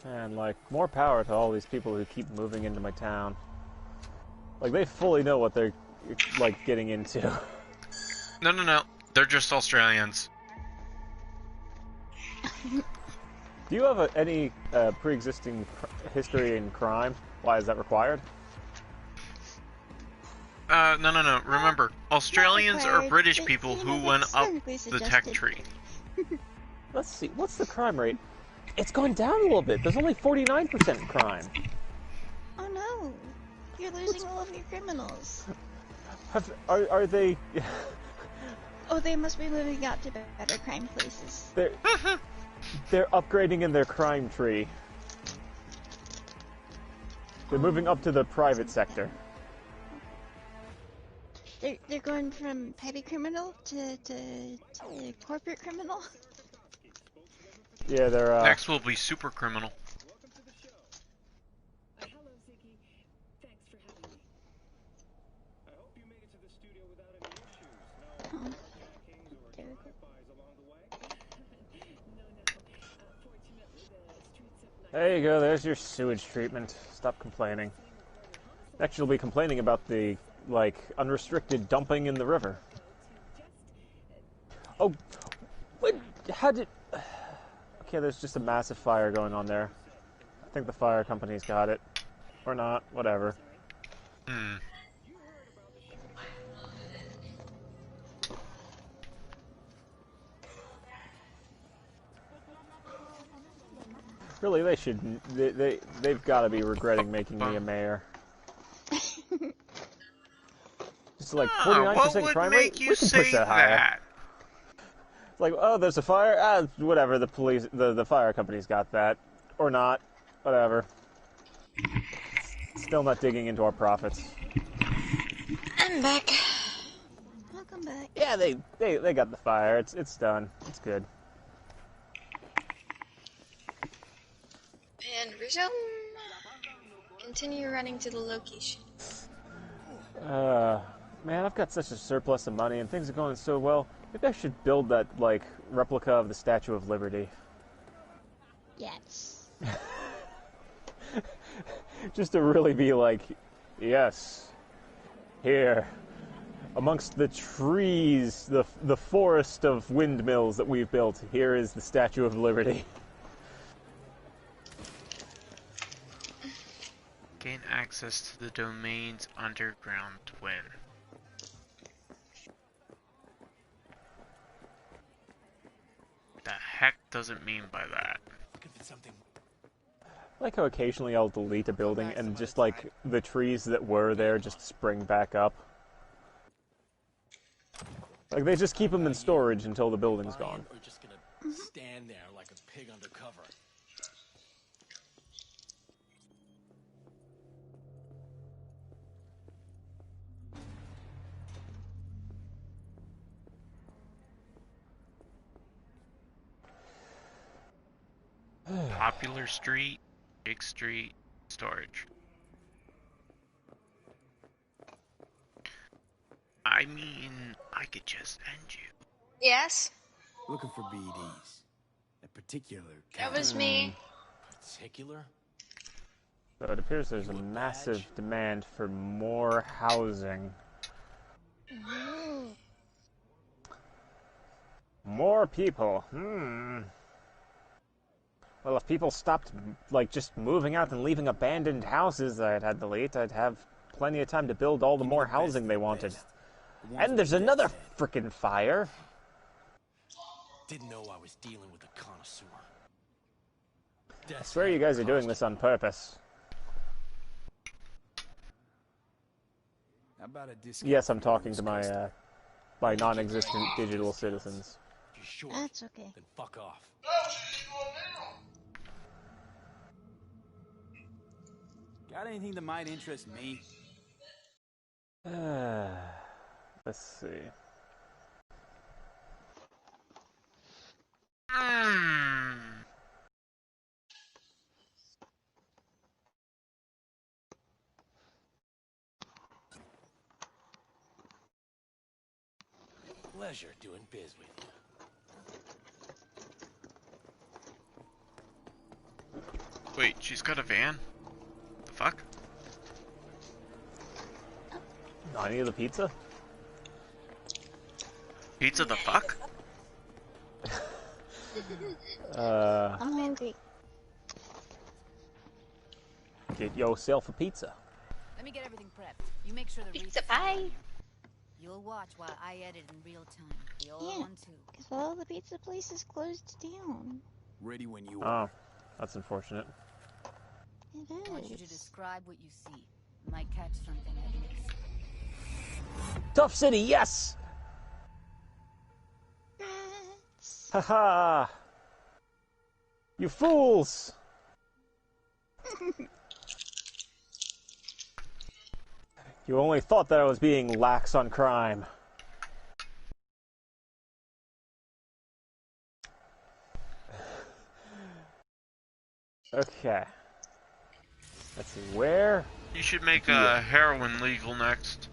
And, like, more power to all these people who keep moving into my town. Like, they fully know what they're, like, getting into. No, no, no. They're just Australians. Do you have any pre-existing history in crime? Why is that required? No, no, no. Remember, Australians are British people who went up the tech tree. Let's see. What's the crime rate? It's gone down a little bit. There's only 49% crime. Oh no! You're losing all of your criminals. Are they... Oh, they must be moving out to better crime places. They're upgrading in their crime tree. They're moving up to the private sector. They're going from petty criminal to corporate criminal. Yeah, they're Next will be super criminal. Hello, Ziggy. Thanks for having me. I hope you made it to the studio without any issues. No hackings or drive-bys along the way. No. Fortunately, the streets of There you go, there's your sewage treatment. Stop complaining. Next you'll be complaining about the, like, unrestricted dumping in the river. Oh, what? How did... Okay, there's just a massive fire going on there. I think the fire company's got it. Or not, whatever. Hmm. Really, they should... They've got to be regretting making me a mayor. Just like 49% crime rate? We can push that higher. It's like, oh, there's a fire? Ah, whatever, the police... The fire company's got that. Or not. Whatever. Still not digging into our profits. I'm back. Welcome back. Yeah, they got the fire. It's done. It's good. And resume. Continue running to the location. Man, I've got such a surplus of money and things are going so well. Maybe I should build that, like, replica of the Statue of Liberty. Yes. Just to really be like, yes, here, amongst the trees, the forest of windmills that we've built, here is the Statue of Liberty. Gain access to the domain's underground twin. The heck does it mean by that? I like how occasionally I'll delete a building and just, like, the trees that were there just spring back up. Like, they just keep them in storage until the building's gone. Or just gonna stand there like a pig undercover. Popular Street, Big Street, storage. I mean, I could just end you. Yes? Looking for BDs. A particular That was me. Particular? So it appears there's a massive demand for more housing. More people. Well, if people stopped, like, just moving out and leaving abandoned houses I'd had to delete, I'd have plenty of time to build all the more housing they wanted. And there's another frickin' fire. Didn't know I was dealing with a connoisseur. I swear you guys are doing this on purpose. How about a discount? Yes, I'm talking to my non-existent digital citizens. You're sure? That's okay. Then fuck off. Got anything that might interest me? Let's see. Pleasure doing biz with you. Wait, she's got a van? The fuck? Not any of the pizza? Pizza the fuck? I'm hungry. Get yourself a pizza. Let me get everything prepped. You make sure the Pizza read's pie. fine. You'll watch while I edit in real time. The old Yeah. one too. Because all the pizza places closed down. Ready when you Oh, are. that's unfortunate. It I want you to is. describe what you see. Might catch something I miss. Tough City, yes! Rats. Haha! You fools! You only thought that I was being lax on crime. Okay. Let's see, where You should make Yeah. heroin legal next.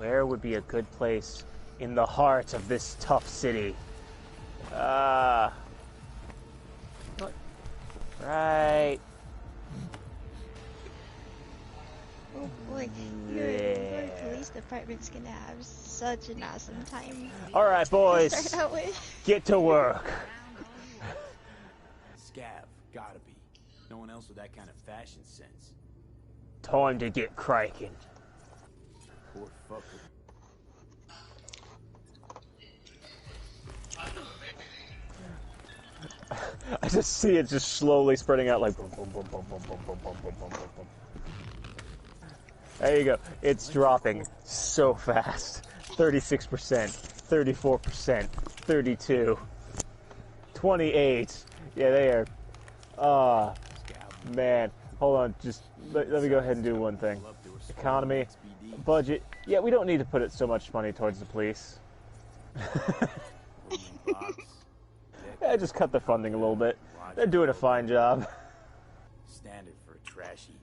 would be a good place in the heart of this tough city? What? Right. Oh boy, your police department's gonna have such an awesome time. Alright, to boys, start out with. get to work. Scav, gotta be. No one else with that kind of fashion sense. Time to get cracking. Poor fucker. I just see it just slowly spreading out like boom, boom, boom, boom, boom, boom, boom, boom, boom, boom, boom, boom. There you go. It's dropping so fast. 36%, 34%, 32, 28. Yeah, they are. Ah, Scav. man. Hold on. Just let me go ahead and do one thing. Economy, budget. Yeah, we don't need to put it so much money towards the police. Yeah, just cut the funding a little bit. They're doing a fine job. Standard for a trashy.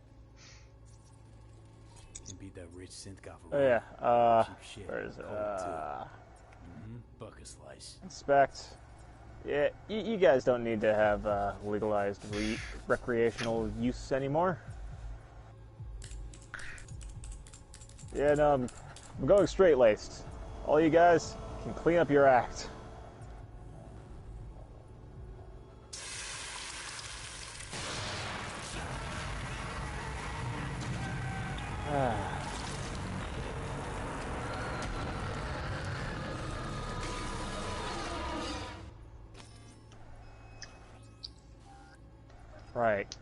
And beat that rich synth guy for Oh yeah. cheap shit. Where is it? Cold, too. Buck a slice. Inspect. Yeah, you guys don't need to have legalized recreational use anymore. Yeah, no, I'm going straight-laced. All you guys can clean up your act. Right.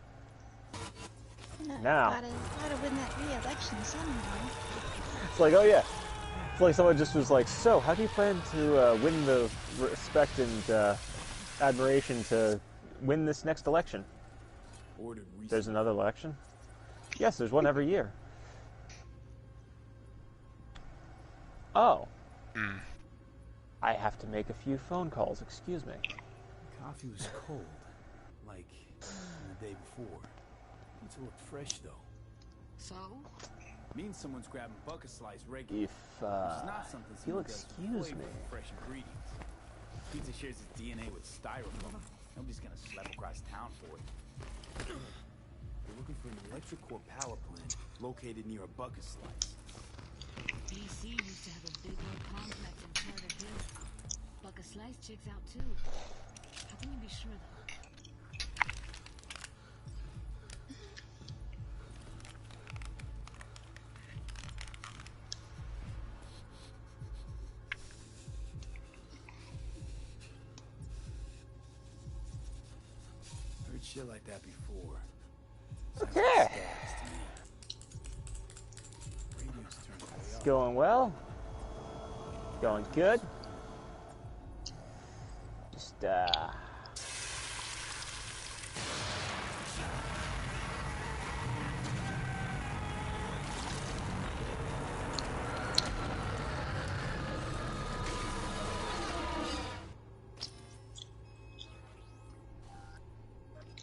Now. Gotta win that re-election somehow. It's like, oh yeah. It's like someone just was like, so, how do you plan to win the respect and admiration to win this next election? Ordered recently. There's another election? Yes, there's one every year. Oh. I have to make a few phone calls, excuse me. Coffee was cold. Like the day before. It's looked fresh though. So? Means someone's grabbing bucket slice regularly. If, It's not something you'll someone does for excuse flavor me. and fresh ingredients. Pizza shares its DNA with styrofoam. Nobody's gonna slap across town for it. We're looking for an electric core power plant located near a bucket slice. DC used to have a big old complex in Charter Hill. Bucket Slice checks out too. How can you be sure though? Heard shit like that before. Sounds Okay. like scabs to me. Radio's turned way It's up. going well. Going good. Just,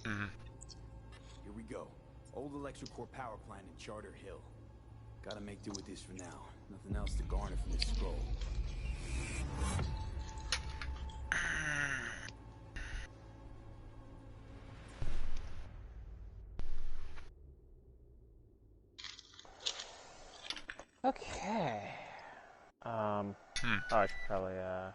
Here we go. Old electric core power plant in Charter Hill. Gotta make do with this for now. Nothing else to garner from this scroll. Okay. Oh, I should probably, yeah.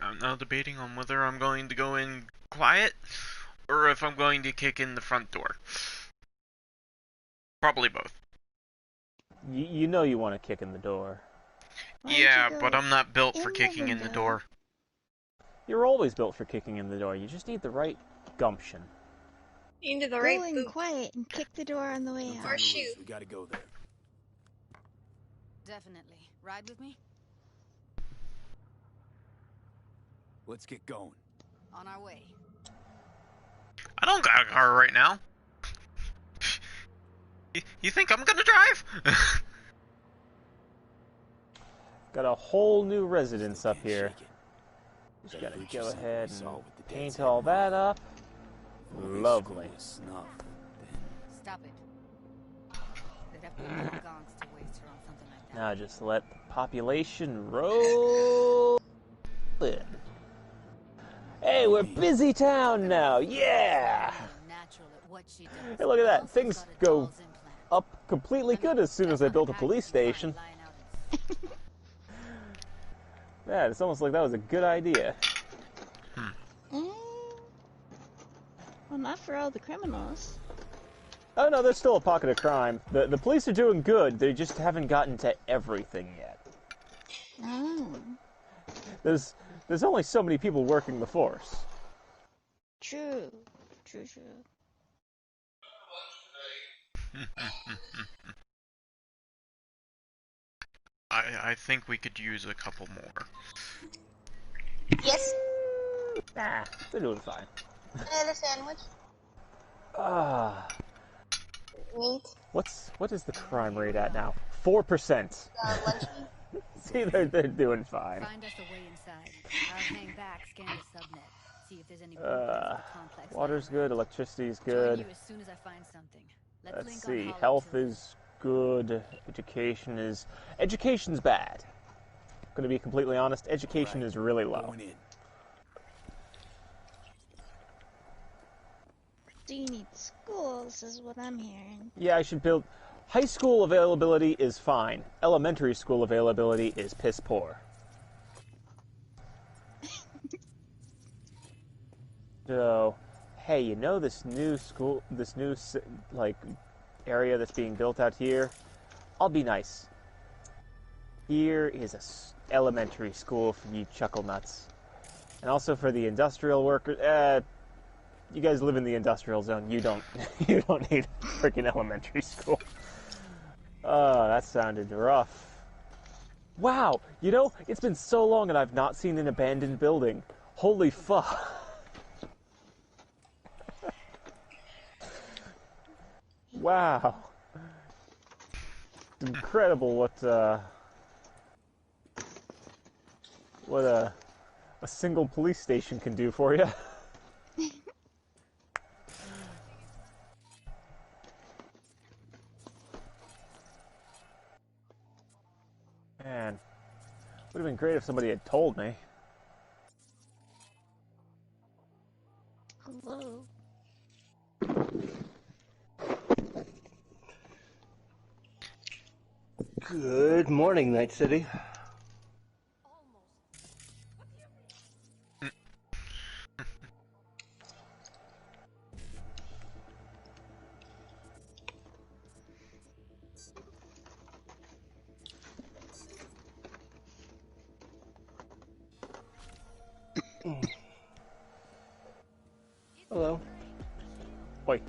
I'm now debating on whether I'm going to go in quiet or if I'm going to kick in the front door. Probably both. You know you want to kick in the door. Yeah, but I'm not built for kicking in the door. You're always built for kicking in the door. You just need the right gumption. Into the right Go in boot. quiet and kick the door on the way out. Or shoot. We gotta go there. Definitely. Ride with me? Let's get going. On our way. I don't got a car right now. You think I'm gonna drive? Got a whole new residence up here. Just gotta go ahead and paint all that up. Lovely. Stop it. They'd have to be gongs to waste her on something like that. Now just let the population roll in. Hey, we're busy town now. Yeah. Hey, look at that. Things go up completely good as soon as I built a police station. Yeah, it's almost like that was a good idea. Well, not for all the criminals. Oh no, there's still a pocket of crime. The police are doing good. They just haven't gotten to everything yet. Oh. There's only so many people working the force. True. True. I think we could use a couple more. Yes. Nah, they're doing fine. And a sandwich. Meat. What is the crime rate at now? 4%. Lunch meat. See, they're doing fine. Find us a way inside. I'll hang back, scan the subnet, see if there's any complex. Water's good, electricity's Join good. you as soon as I find something. Let's link on see, Hollow health too. is good. Education's bad. Gonna be completely honest, education is really low. Going in. Do you need schools, is what I'm hearing. Yeah, I should build. High school availability is fine. Elementary school availability is piss poor. So, hey, you know this new school, like area that's being built out here? I'll be nice. Here is a elementary school for you chuckle nuts, and also for the industrial workers. You guys live in the industrial zone. You don't. You don't need a freaking elementary school. Oh, that sounded rough. Wow, you know, it's been so long and I've not seen an abandoned building. Holy fuck. Wow. It's incredible what a single police station can do for you. Man, would have been great if somebody had told me. Hello. Good morning, Night City. Hello. Wait.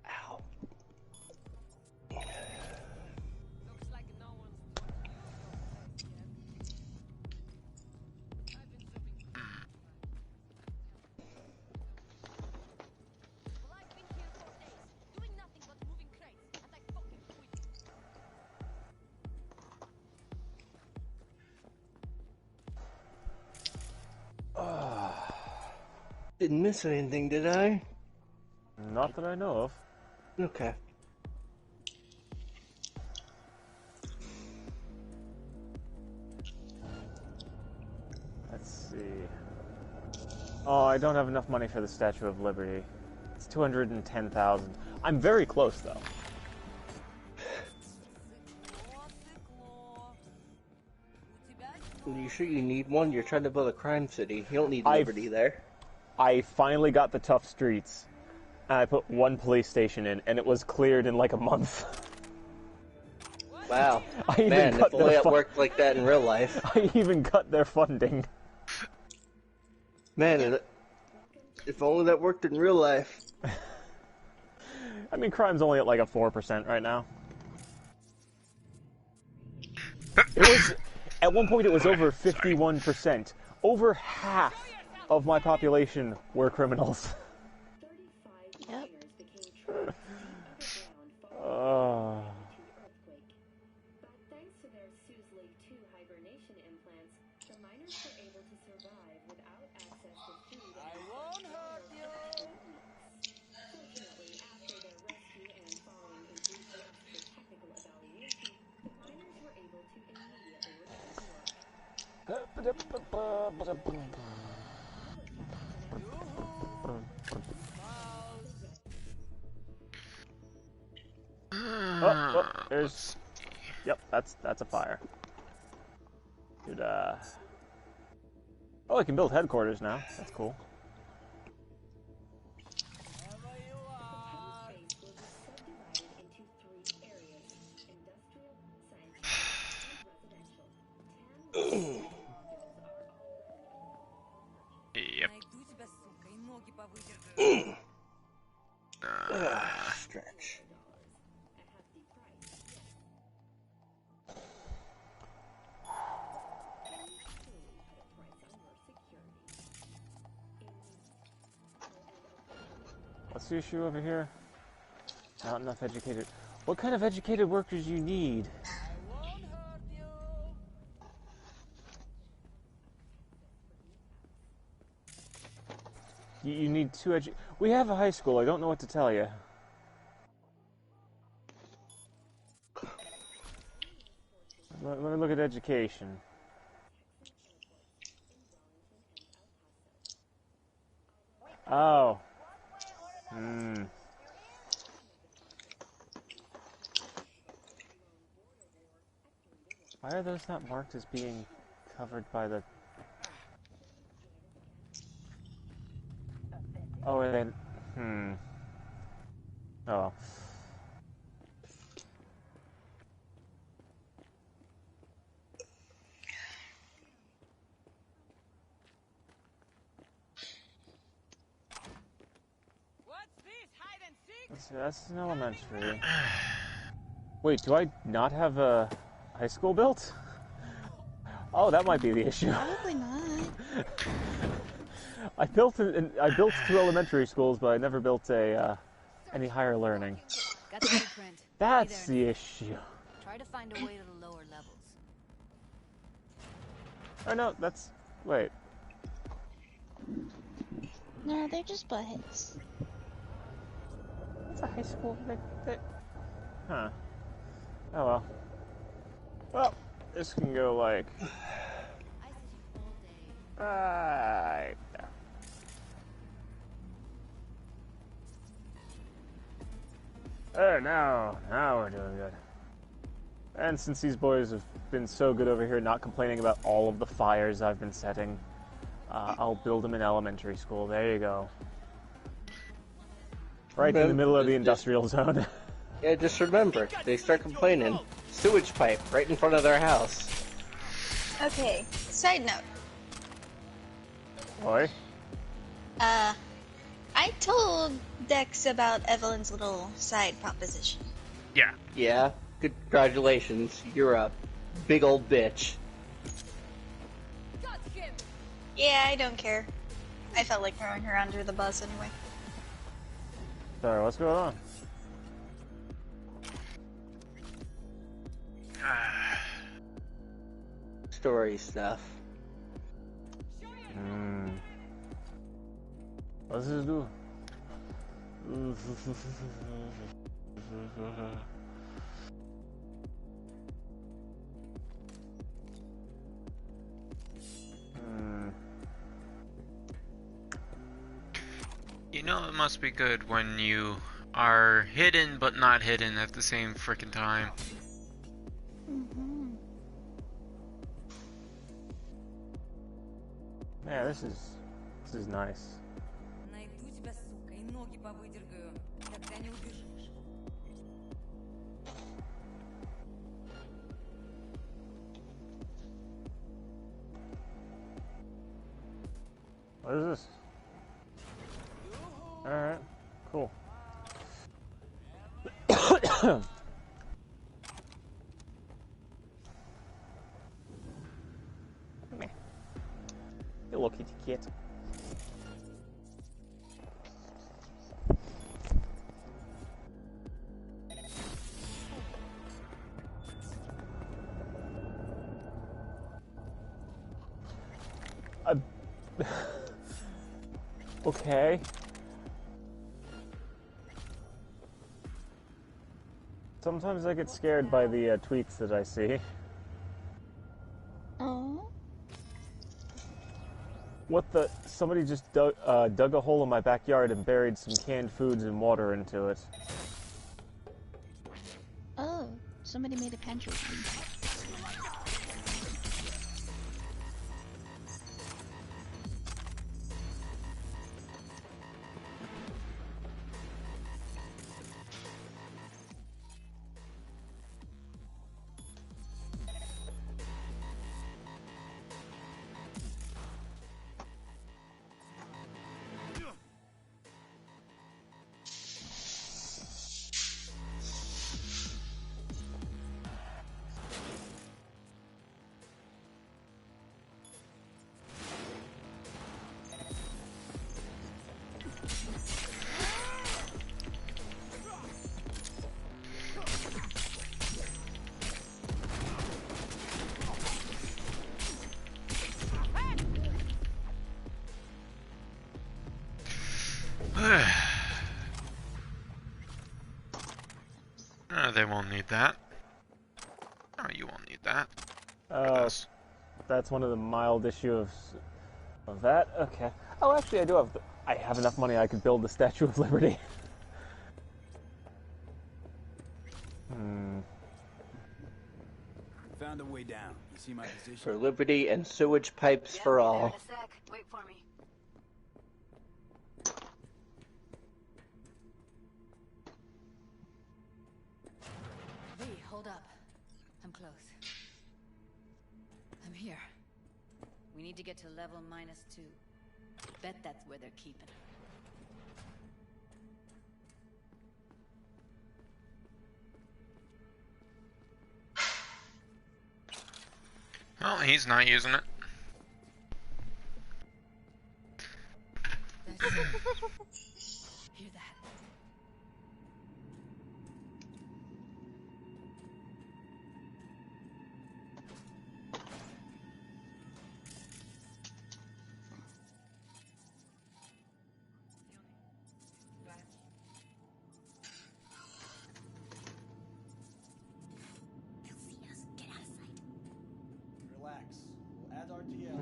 Ow. Didn't miss anything, did I? Not that I know of. Okay. Let's see. Oh, I don't have enough money for the Statue of Liberty. It's 210,000. I'm very close, though. Are you sure you need one? You're trying to build a crime city. You don't need Liberty there. I finally got the tough streets. And I put one police station in, and it was cleared in like a month. Wow. Man, if only it worked like that in real life. I even cut their funding. Man, if only that worked in real life. I mean, crime's only at like a 4% right now. It was, at one point it was over 51%. Over half of my population were criminals. Yep. Thanks to their Suze-Lake 2 hibernation implants, the miners were able to survive without access to food. I won't hurt you! Fortunately, after their rescue and following a brief lapse for technical evaluation, the miners were able to immediately return to work. Oh, there's... Yep, that's a fire. Dude, oh, I can build headquarters now. That's cool. Yep. Stretch. What's the issue over here? Not enough educated. What kind of educated workers do you need? You need two We have a high school. I don't know what to tell you. Let me look at education. Oh. Why are those not marked as being covered by the... Oh, and then... Oh well. That's an elementary. Wait, do I not have a high school built? Oh, that might be the issue. Probably not. I built 2 elementary schools, but I never built any higher learning. Got the blueprint. That's the issue. Try to find a way to the lower levels. Oh no, that's... Wait. No, they're just buttheads. It's a high school. Huh. Oh well. Well, this can go like... Right there. Oh, now we're doing good. And since these boys have been so good over here not complaining about all of the fires I've been setting, I'll build them an elementary school. There you go. Right in the middle of the industrial zone. Yeah, just remember, they start complaining. Sewage pipe right in front of their house. Okay, side note. Boy? I told Dex about Evelyn's little side proposition. Yeah. Yeah, congratulations. You're a big old bitch. Yeah, I don't care. I felt like throwing her under the bus anyway. Sorry, what's going on? Story stuff. What does this do? know it must be good when you are hidden but not hidden at the same freaking time. Mm-hmm. Yeah, this is nice. Найду тебя, сука, и ноги повыдергаю. Тогда не убежишь. What is this? Alright, cool. Meh. Hello, kitty cat. Okay. Sometimes I get scared by the tweets that I see. Oh. What the? Somebody just dug a hole in my backyard and buried some canned foods and water into it. Oh. Somebody made a pantry. They won't need that. Oh, you won't need that. That's one of the mild issues of that. Okay. Oh, actually, I have enough money. I could build the Statue of Liberty. Found a way down. You see my position? For liberty and sewage pipes for all. Wait for me. Hey, hold up. I'm close. I'm here. We need to get to level -2. Bet that's where they're keeping him. Well, he's not using it. Hear that? Relax. We'll add RTL.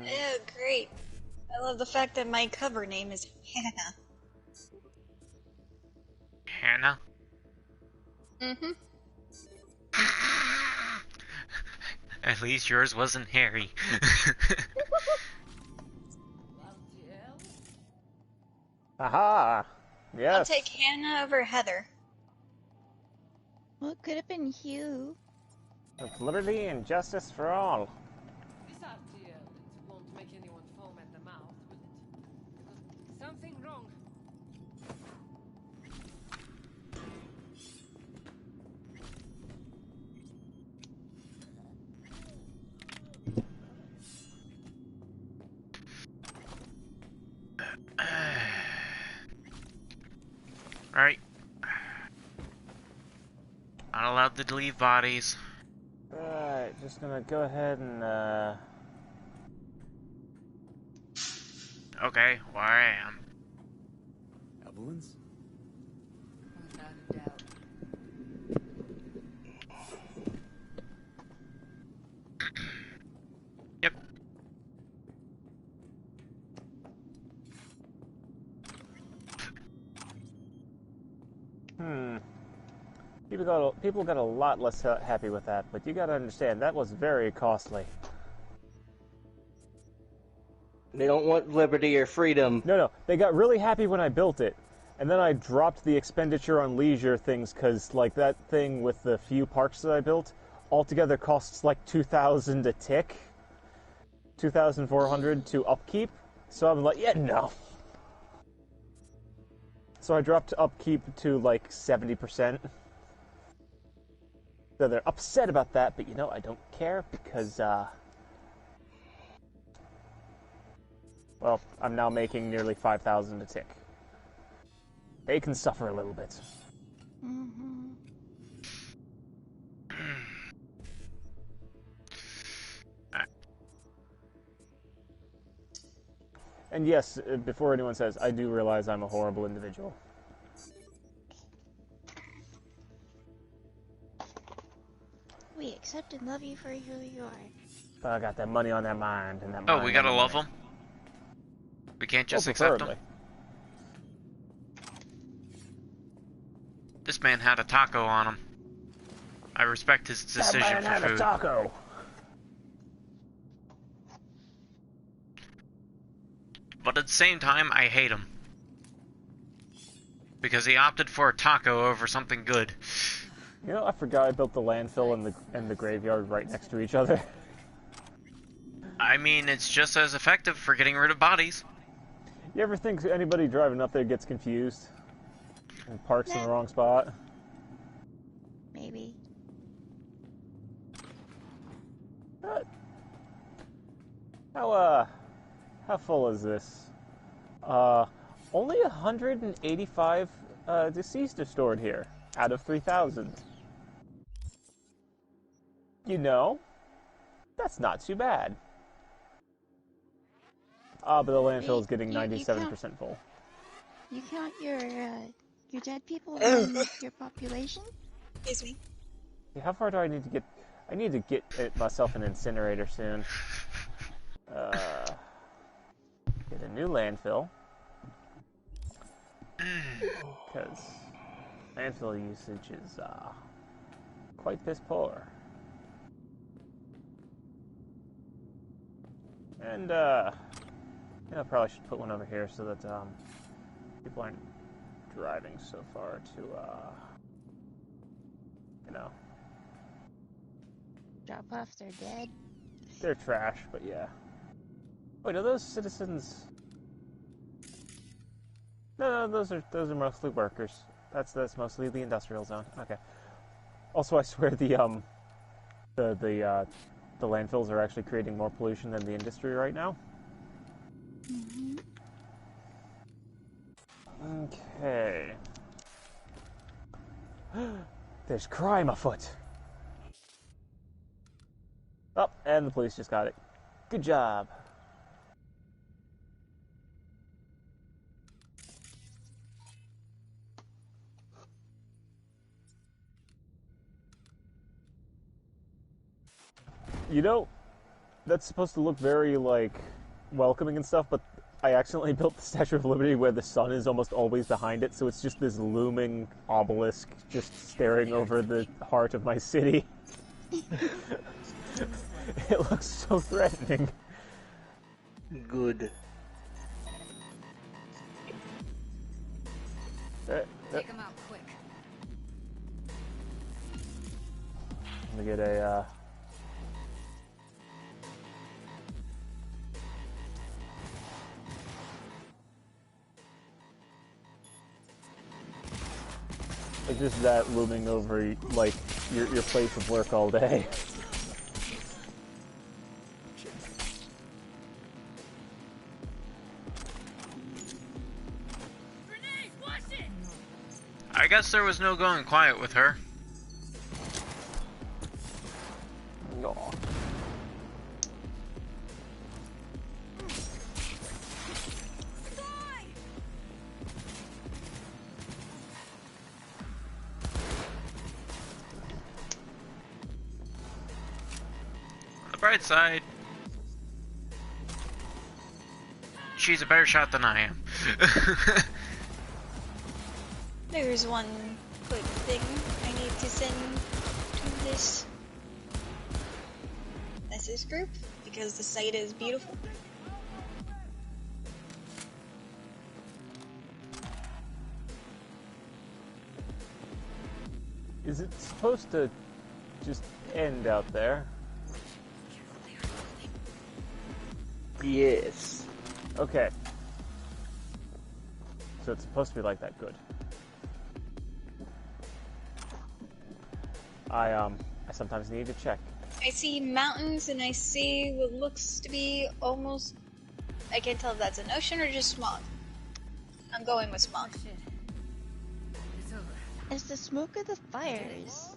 Ew, great. I love the fact that my cover name is Hannah. Hannah? Mm-hmm. At least yours wasn't Harry. Aha! Yes. I'll take Hannah over Heather. Well, it could have been Hugh. Of liberty and justice for all. This RTL, it won't make anyone foam at the mouth, will it? Because something wrong. Alright. Not allowed to leave bodies. Alright, just gonna go ahead and, Okay, where I am. Evelyn's? Without a doubt. Yep. People got a lot less happy with that, but you gotta understand, that was very costly. They don't want liberty or freedom. No, they got really happy when I built it, and then I dropped the expenditure on leisure things, because, like, that thing with the few parks that I built, altogether costs like 2,000 a tick. 2,400 to upkeep. So I'm like, yeah, no. So I dropped upkeep to like 70%. So they're upset about that, but you know, I don't care because, well, I'm now making nearly 5,000 a tick. They can suffer a little bit. And yes, before anyone says, I do realize I'm a horrible individual. We accept and love you for who you are. But I got that money on that mind. And that Oh, mind we gotta on love that. them? We can't just Well, accept them? preferably. This man had a taco on him. I respect his decision That man for had a food. taco. But at the same time, I hate him. Because he opted for a taco over something good. You know, I forgot I built the landfill and the graveyard right next to each other. I mean, it's just as effective for getting rid of bodies. You ever think anybody driving up there gets confused and parks in the wrong spot? Maybe. How full is this? Only 185 deceased are stored here out of 3,000. You know, that's not too bad. But the landfill is getting 97% full. You count your dead people in your population? Excuse me. Yeah, how far do I need to get? I need to get myself an incinerator soon. Get a new landfill. Because landfill usage is quite piss poor. And yeah, I probably should put one over here so that people aren't driving so far to you know. Drop off their dead. They're trash, but yeah. Wait, are those citizens? No, those are mostly workers. That's mostly the industrial zone. Okay. Also, I swear the landfills are actually creating more pollution than the industry right now. Okay. There's crime afoot. Oh, and the police just got it. Good job. You know, that's supposed to look very, like, welcoming and stuff, but I accidentally built the Statue of Liberty where the sun is almost always behind it, so it's just this looming obelisk just staring over the heart of my city. It looks so threatening. Good. Take him out quick. I'm gonna get a, Like just that looming over, like, your place of work all day. I guess there was no going quiet with her. No. On the bright side, she's a better shot than I am. There's one quick thing I need to send to this message group because the site is beautiful. Is it supposed to just end out there? Yes. Okay. So it's supposed to be like that. Good. I sometimes need to check. I see mountains and I see what looks to be almost... I can't tell if that's an ocean or just smog. I'm going with smog. Shit. It's over. It's the smoke of the fires.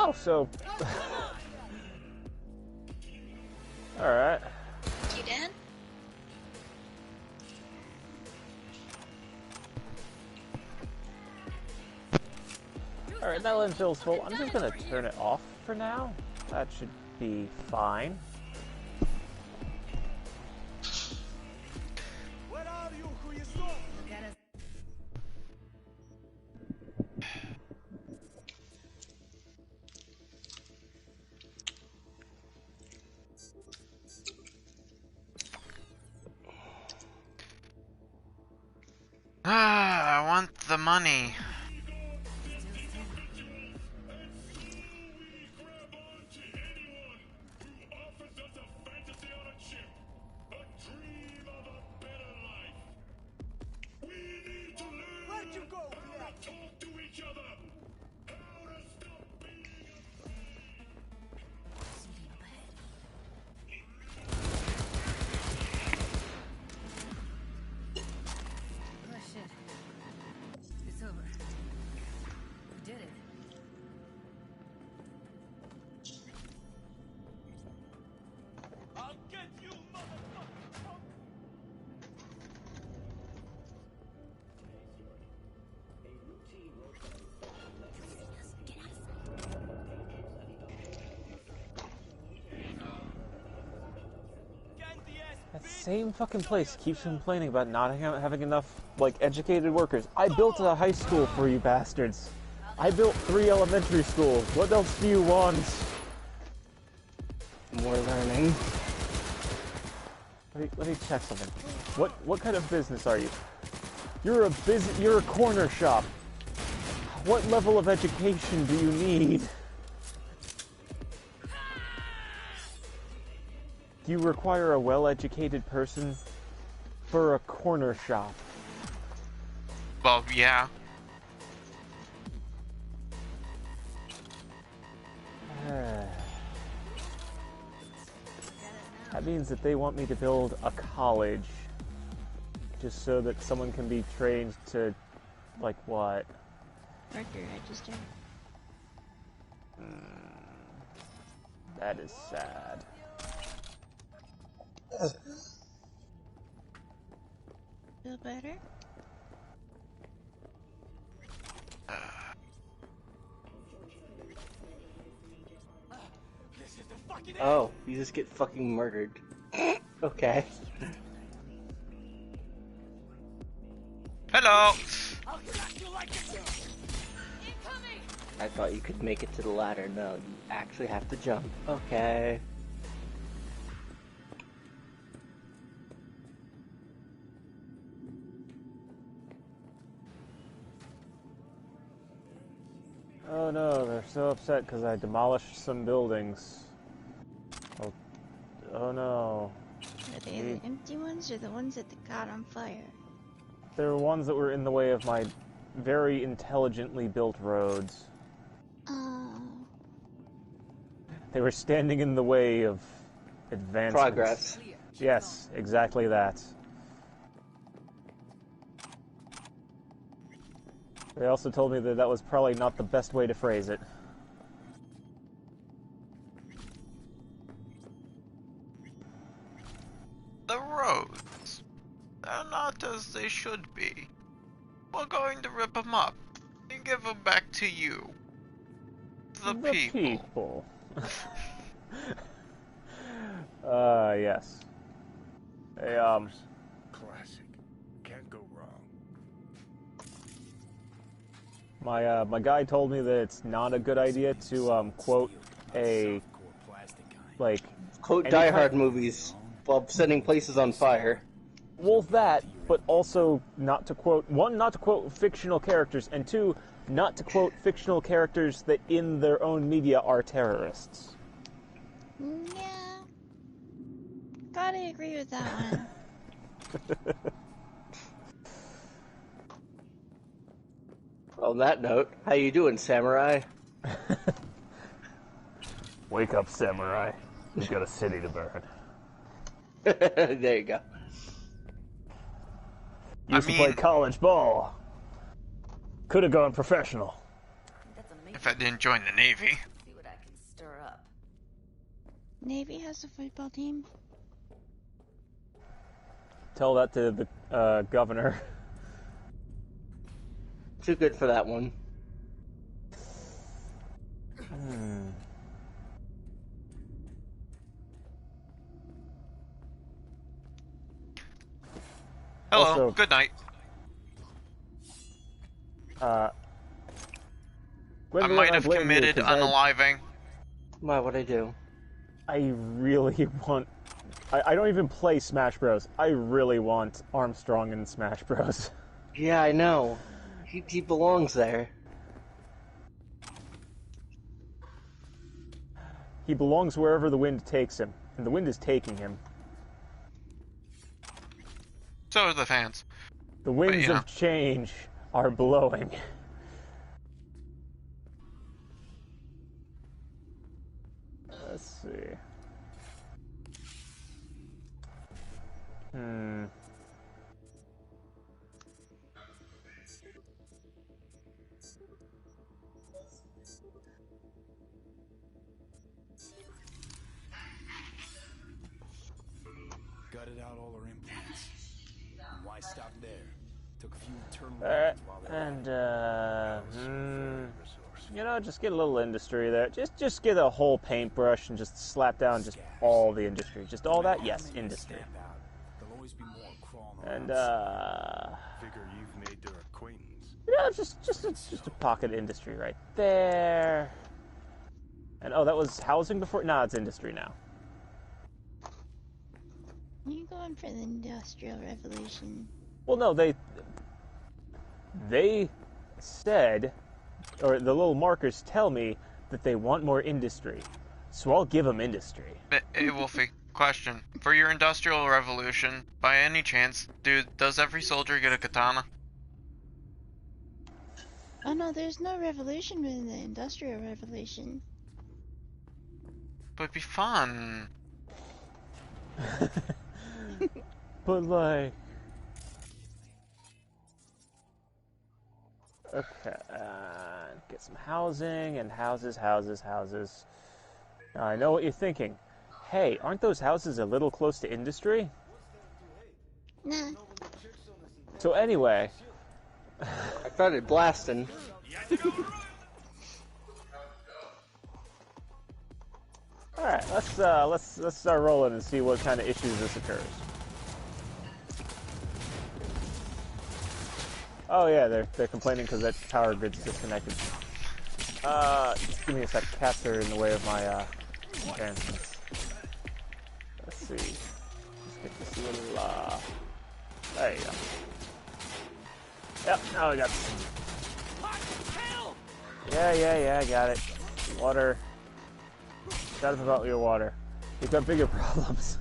Oh, so... Alright. You Dan? Alright, that landfill's full. I'm just gonna turn it off for now. That should be fine. Where are you, Huizo? Look at us. Ah, I want the money. Where'd you go? Talk to each other. Oh shit. It's over. We did it. I'll get you, motherfucker! That same fucking place keeps complaining about not having enough, like, educated workers. I built a high school for you bastards. I built 3 elementary schools. What else do you want? More learning. Let me check something. What kind of business are you? You're a corner shop. What level of education do you need? Do you require a well-educated person for a corner shop? Well, yeah. That means that they want me to build a college. Just so that someone can be trained to, like, what? Worker register. That is sad. Feel better? Oh, you just get fucking murdered. Okay. Hello. I thought you could make it to the ladder. No, you actually have to jump. Okay. Oh no, they're so upset because I demolished some buildings. Oh no. Are they the empty ones or the ones that got on fire? There were ones that were in the way of my very intelligently built roads. Oh. They were standing in the way of advancement. Progress. Yes, exactly that. They also told me that that was probably not the best way to phrase it. The roads. They're not as they should be. We're going to rip them up. And give them back to you. The people. Yes. Classic. Can't go wrong. My guy told me that it's not a good idea to quote a quote Die Hard movies while setting places on fire. Well, that, but also not to quote not to quote fictional characters, and two, not to quote fictional characters that in their own media are terrorists. Yeah. Gotta agree with that one. On that note, how you doing, Samurai? Wake up, Samurai. We've got a city to burn. There you go. Used to play college ball. Could have gone professional. If I didn't join the Navy. See what I can stir up. Navy has a football team. Tell that to the governor. Too good for that one. Hello, Also, good night. I might have committed unaliving. Why would I do? I really want... I don't even play Smash Bros. I really want Armstrong in Smash Bros. Yeah, I know. He belongs there. He belongs wherever the wind takes him, and the wind is taking him. So are the fans. The winds of change are blowing. Let's see. Gutted out all our implants. And why stop there? Took a few internal while you know, just get a little industry there. Just get a whole paintbrush and just slap down just all the industry. Just all that? Yes, industry. And, Figure you've made their acquaintance. yeah, just a pocket industry right there. And, oh, that was housing before? Nah, it's industry now. You're going for the Industrial Revolution. Well, no, they said, or the little markers tell me that they want more industry. So I'll give them industry. Hey, Wolfie, question. For your Industrial Revolution, by any chance, does every soldier get a katana? Oh no, there's no revolution within the Industrial Revolution. But it'd be fun. But like... Okay, get some housing, and houses. Now, I know what you're thinking. Hey, aren't those houses a little close to industry? Nah. So anyway... I started blasting. Alright, let's start rolling and see what kind of issues this occurs. Oh yeah, they're complaining because that power grid's disconnected. Just give me a sec. Cats are in the way of my advancements. Let's see. Let's get this little there you go. Yep, now we got Yeah, I got it. Water. Shut up about your water. We've got bigger problems.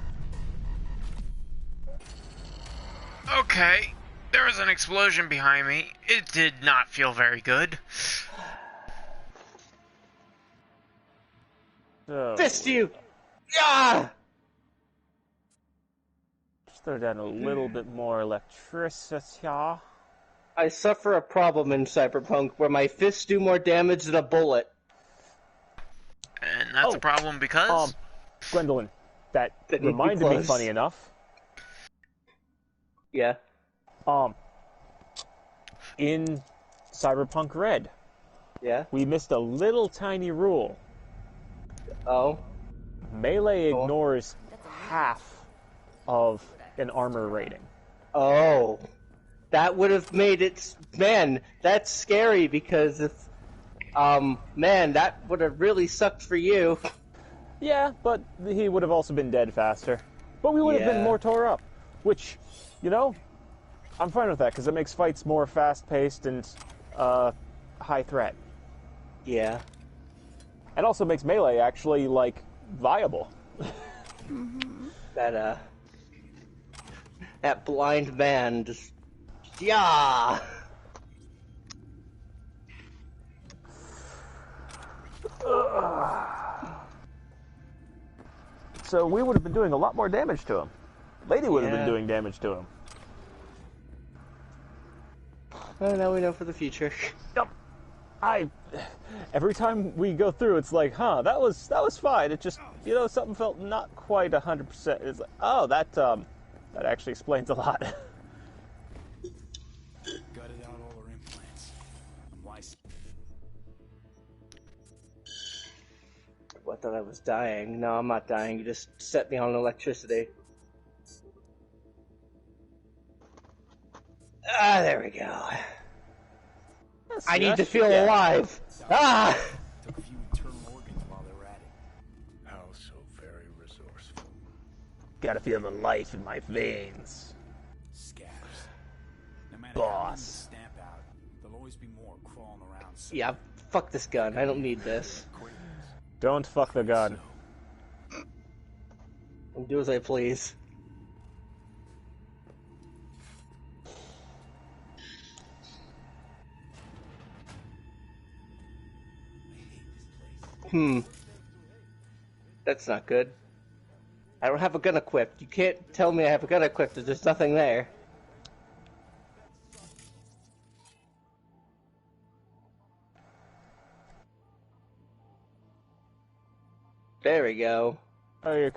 Okay. There was an explosion behind me. It did not feel very good. So, Fist you! Yeah! just throw down a little bit more electricity. I suffer a problem in Cyberpunk where my fists do more damage than a bullet. And that's a problem because... Gwendolyn, that reminded me, funny enough. Yeah. In Cyberpunk Red. Yeah? We missed a little tiny rule. Oh? Melee ignores half of an armor rating. Oh. That would have made it... Man, that's scary because if... man, that would have really sucked for you. Yeah, but he would have also been dead faster. But we would have been more tore up. Which, you know, I'm fine with that because it makes fights more fast-paced and high threat. Yeah. It also makes Melee actually, like, viable. That blind man just... Yeah! So we would have been doing a lot more damage to him. Lady would have been doing damage to him. Well, now we know for the future. Yep. Every time we go through, it's like, huh, that was fine. It just, you know, something felt not quite 100%. It's like, oh, that actually explains a lot. Gutted out all our implants. Why? I thought I was dying. No, I'm not dying. You just set me on electricity. Ah, there we go. I need to feel alive. Ah! Took a few internal organs while they were at it. How so very resourceful. Gotta feel the life in my veins. Scabs. No matter Boss. how many stamp out, there'll always be more crawling around. Yeah, fuck this gun. I don't need this. Don't fuck the gun. I'll do as I please. That's not good. I don't have a gun equipped. You can't tell me I have a gun equipped if there's nothing there. There we go. Oh, you're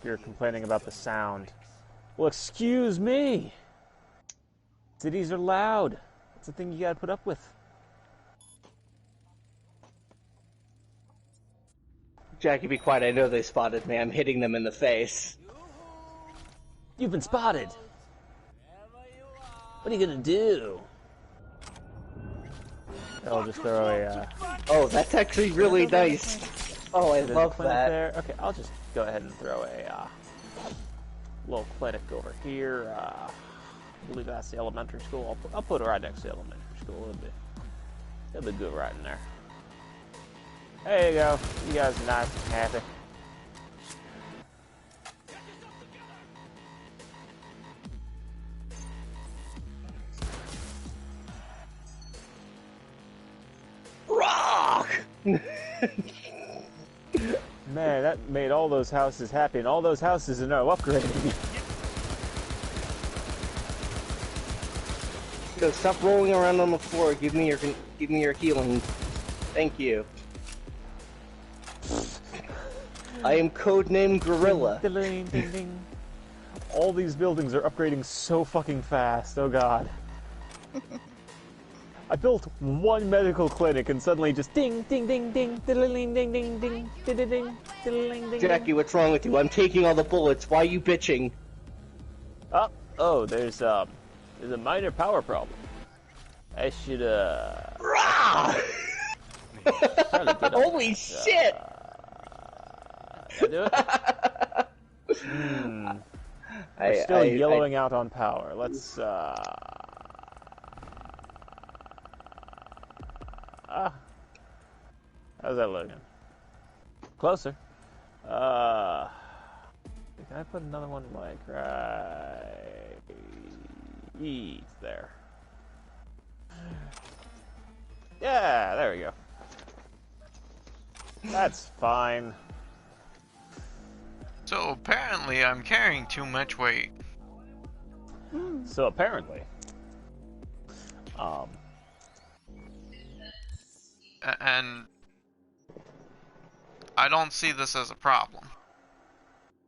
you're complaining about the sound. Well, excuse me. Cities are loud. It's a thing you gotta put up with. Jackie, be quiet. I know they spotted me. I'm hitting them in the face. You've been spotted. What are you gonna do? I'll just throw a. Oh, that's actually really nice. Oh, I love that. There. Okay, I'll just go ahead and throw a little clinic over here. I believe that's the elementary school. I'll put it right next to the elementary school. It'll be good right in there. There you go. You guys are nice and happy. Rock! Man, that made all those houses happy, and all those houses are now upgrading. So stop rolling around on the floor. Give me your healing. Thank you. I am codenamed Gorilla. Ding, ding, ding. All these buildings are upgrading so fucking fast. Oh god. I built one medical clinic and suddenly just ding, ding, ding, ding, ding, ding, ding, ding, ding, ding, ding, ding, ding. Jackie, what's wrong with you? I'm taking all the bullets. Why are you bitching? Oh, there's a minor power problem. I should Holy shit! Can I do it? We're still yellowing out on power. Let's how's that looking? Closer. Can I put another one like right there? Yeah, there we go. That's fine. So apparently I'm carrying too much weight. So apparently, and I don't see this as a problem.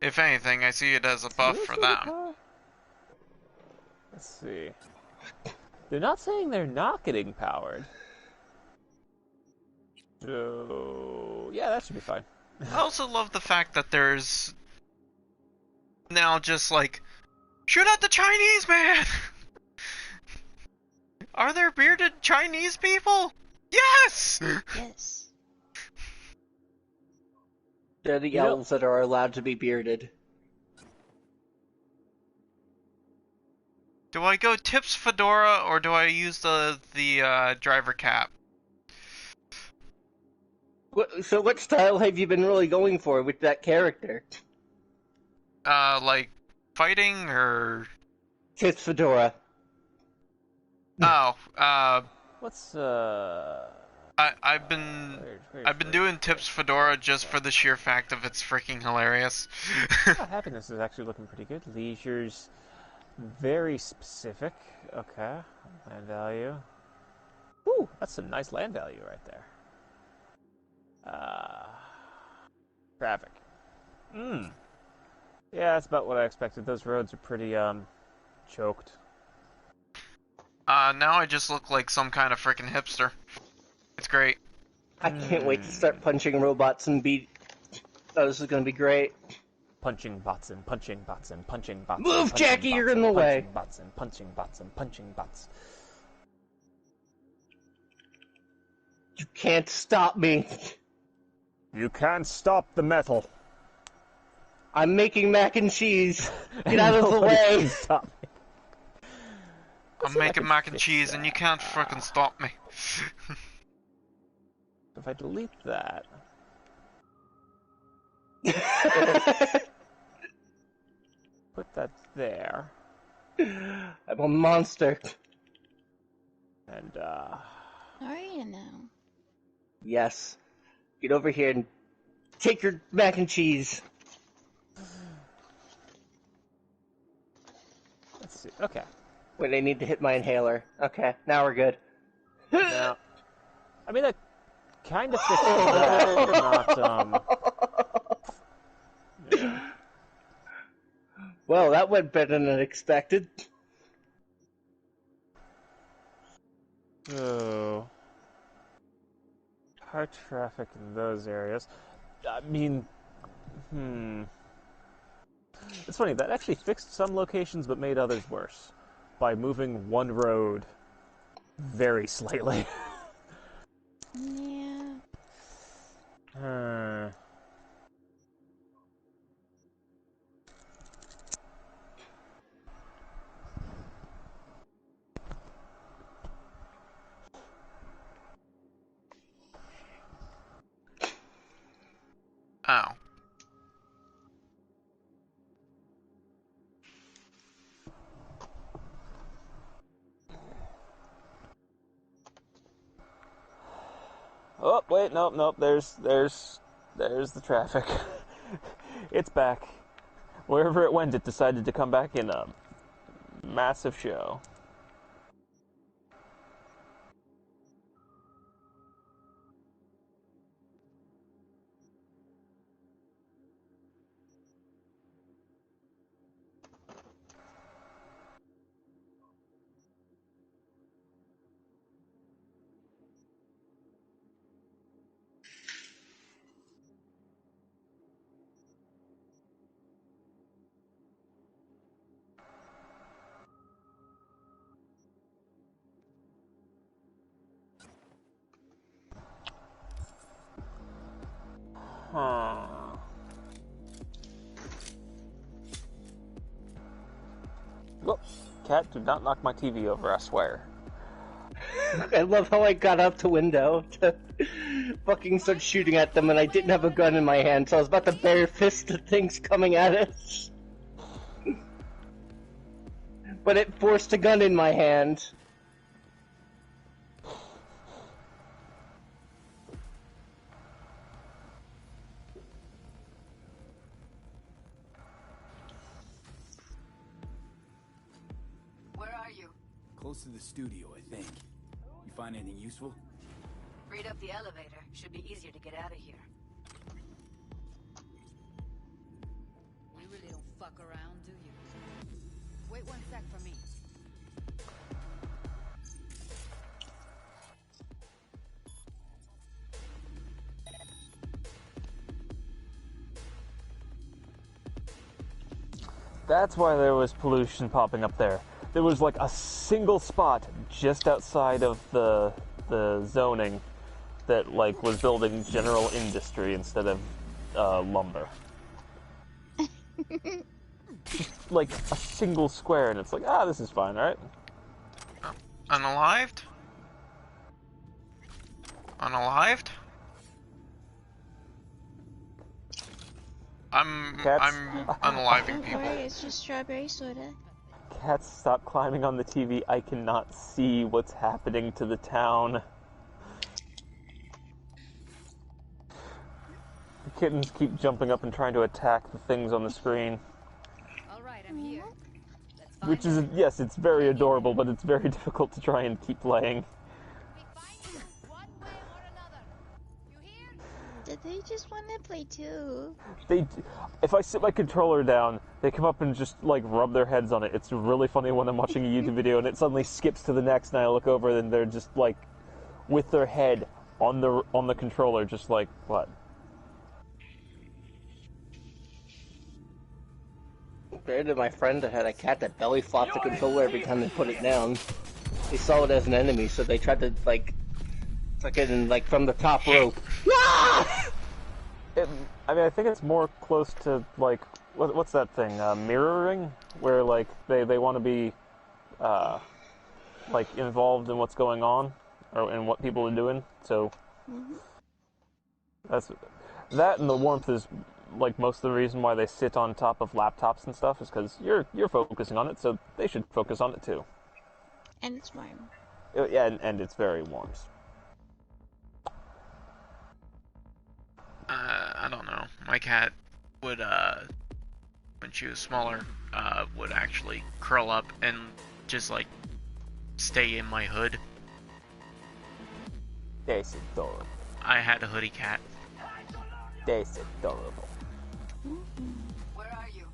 If anything, I see it as a buff for them. Let's see. They're not saying they're not getting powered. So yeah, that should be fine. I also love the fact that there's now just like, shoot at the Chinese man! Are there bearded Chinese people? Yes! Yes. They're the elves that are allowed to be bearded. Do I go tips fedora or do I use the driver cap? So what style have you been really going for with that character? Like fighting or Tips fedora. oh, What's I've been doing tips fedora just for the sheer fact of it's freaking hilarious. Happiness is actually looking pretty good. Leisure's very specific. Okay, land value. Ooh, that's some nice land value right there. Traffic. Yeah, that's about what I expected. Those roads are pretty choked. Now I just look like some kind of freaking hipster. It's great. I can't wait to start punching robots and beat. Oh, this is gonna be great. Punching bots and punching bots and punching bots. Move, Jackie! You're in the way. Punching bots and punching bots and punching bots. You can't stop me. You can't stop the metal. I'm making mac and cheese. Get out of the way. Stop me. I'm making mac and cheese and you can't frickin' stop me. If I delete that... Put that there. I'm a monster. And, Are you now? Yes. Get over here and take your mac and cheese. Let's see. Okay. Wait, I need to hit my inhaler. Okay, now we're good. Now, I mean, that kind of fixes that, but not, yeah. Well, that went better than expected. So, car traffic in those areas. I mean, it's funny, that actually fixed some locations but made others worse by moving one road very slightly. Yeah. Ow. Oh, wait, nope, there's the traffic. It's back. Wherever it went, it decided to come back in a massive show. Whoop. Cat, do not knock my TV over, I swear. I love how I got out the window to fucking start shooting at them and I didn't have a gun in my hand, so I was about to bare fist the things coming at us. But it forced a gun in my hand. Where are you? Close to the studio, I think. You find anything useful? Read up the elevator. Should be easier to get out of here. You really don't fuck around, do you? Wait one sec for me. That's why there was pollution popping up there. There was like a single spot just outside of the zoning that like was building general industry instead of lumber. Just like a single square, and it's like, this is fine, right? Unalived? Unalived? I'm unaliving people. Don't worry, it's just strawberry soda. Cats, stop climbing on the TV. I cannot see what's happening to the town. The kittens keep jumping up and trying to attack the things on the screen. Alright, I'm here. Which is, yes, it's very adorable, but it's very difficult to try and keep playing. Did they just want to play too? If I sit my controller down, they come up and just like rub their heads on it. It's really funny when I'm watching a YouTube video and it suddenly skips to the next, and I look over and they're just like with their head on the controller, just like what? Compared to my friend that had a cat that belly flopped the controller every time they put it down. They saw it as an enemy, so they tried to like fucking like from the top rope. I mean, I think it's more close to like what's that thing? Mirroring, where like they want to be like involved in what's going on or in what people are doing. So that's that, and the warmth is like most of the reason why they sit on top of laptops and stuff is because you're focusing on it, so they should focus on it too. And it's warm. Yeah, and it's very warm. I don't know. My cat would, when she was smaller, would actually curl up and just, like, stay in my hood. That's adorable. I had a hoodie cat. That's adorable. Where are you?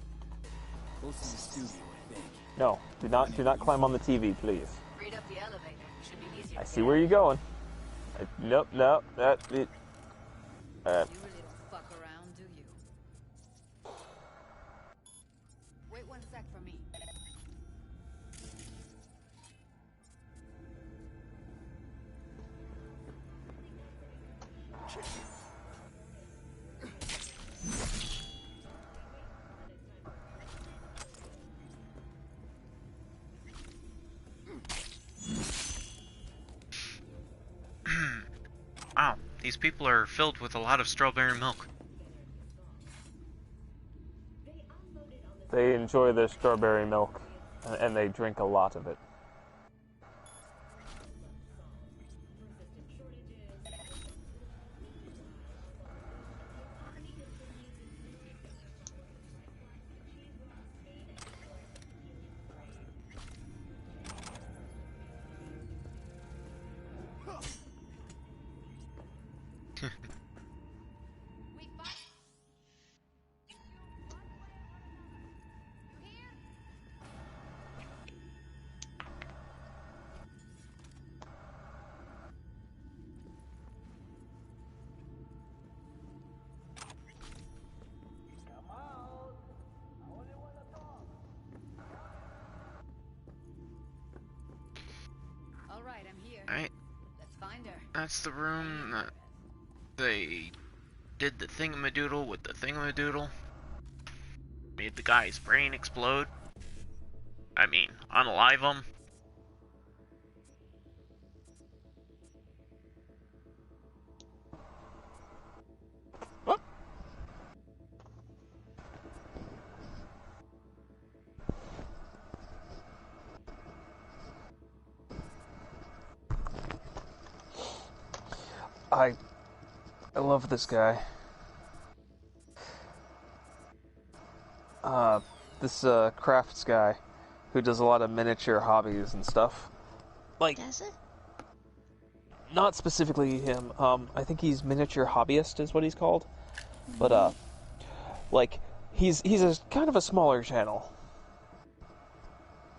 Close to the studio, I think. No, do not climb on the TV, please. Read up the elevator. Should be easier. I see where you're going. Nope, that it. You really don't fuck around, do you? Wait 1 sec for me. Wow, these people are filled with a lot of strawberry milk. They enjoy their strawberry milk, and they drink a lot of it. Alright, I'm here. Right. Let's find her. That's the room that they did the thingamadoodle with the thingamadoodle. Made the guy's brain explode. I mean, unalive him. I love this guy. This crafts guy who does a lot of miniature hobbies and stuff. Like, Does it? not specifically him. I think he's miniature hobbyist is what he's called. But like he's a kind of a smaller channel.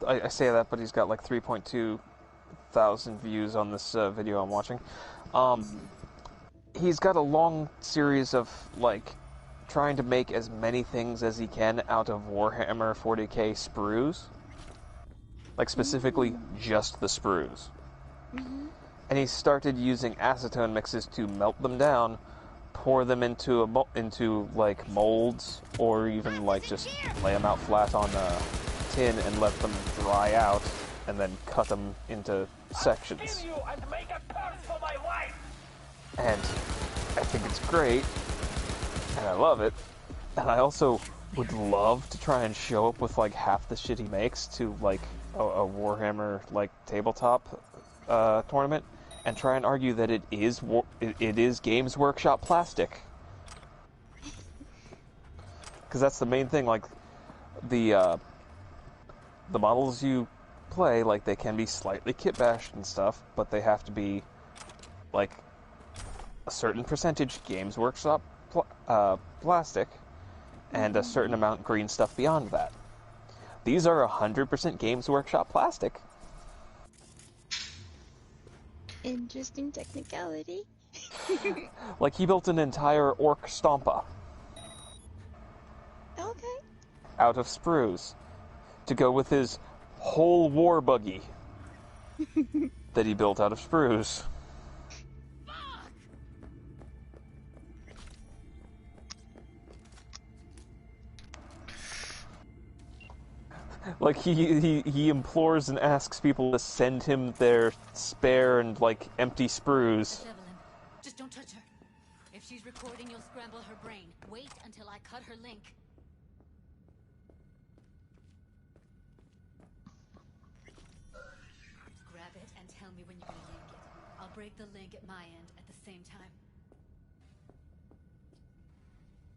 I say that, but he's got like 3.2 thousand views on this video I'm watching. He's got a long series of like trying to make as many things as he can out of Warhammer 40k sprues. Like, specifically, just the sprues. And he started using acetone mixes to melt them down, pour them into like molds, or even like just lay them out flat on a tin and let them dry out, and then cut them into sections. And I think it's great, and I love it. And I also would love to try and show up with like half the shit he makes to like a Warhammer like tabletop tournament, and try and argue that it is Games Workshop plastic. Because that's the main thing. Like the models you play, like they can be slightly kit bashed and stuff, but they have to be like a certain percentage Games Workshop plastic, and a certain amount green stuff beyond that. These are 100% Games Workshop plastic. Interesting technicality. Like, he built an entire orc stompa. Okay. Out of sprues. To go with his whole war buggy. That he built out of sprues. Like, he implores and asks people to send him their spare and, like, empty sprues. Evelyn, just don't touch her. If she's recording, you'll scramble her brain. Wait until I cut her link. Grab it and tell me when you're gonna yank it. I'll break the link at my end at the same time.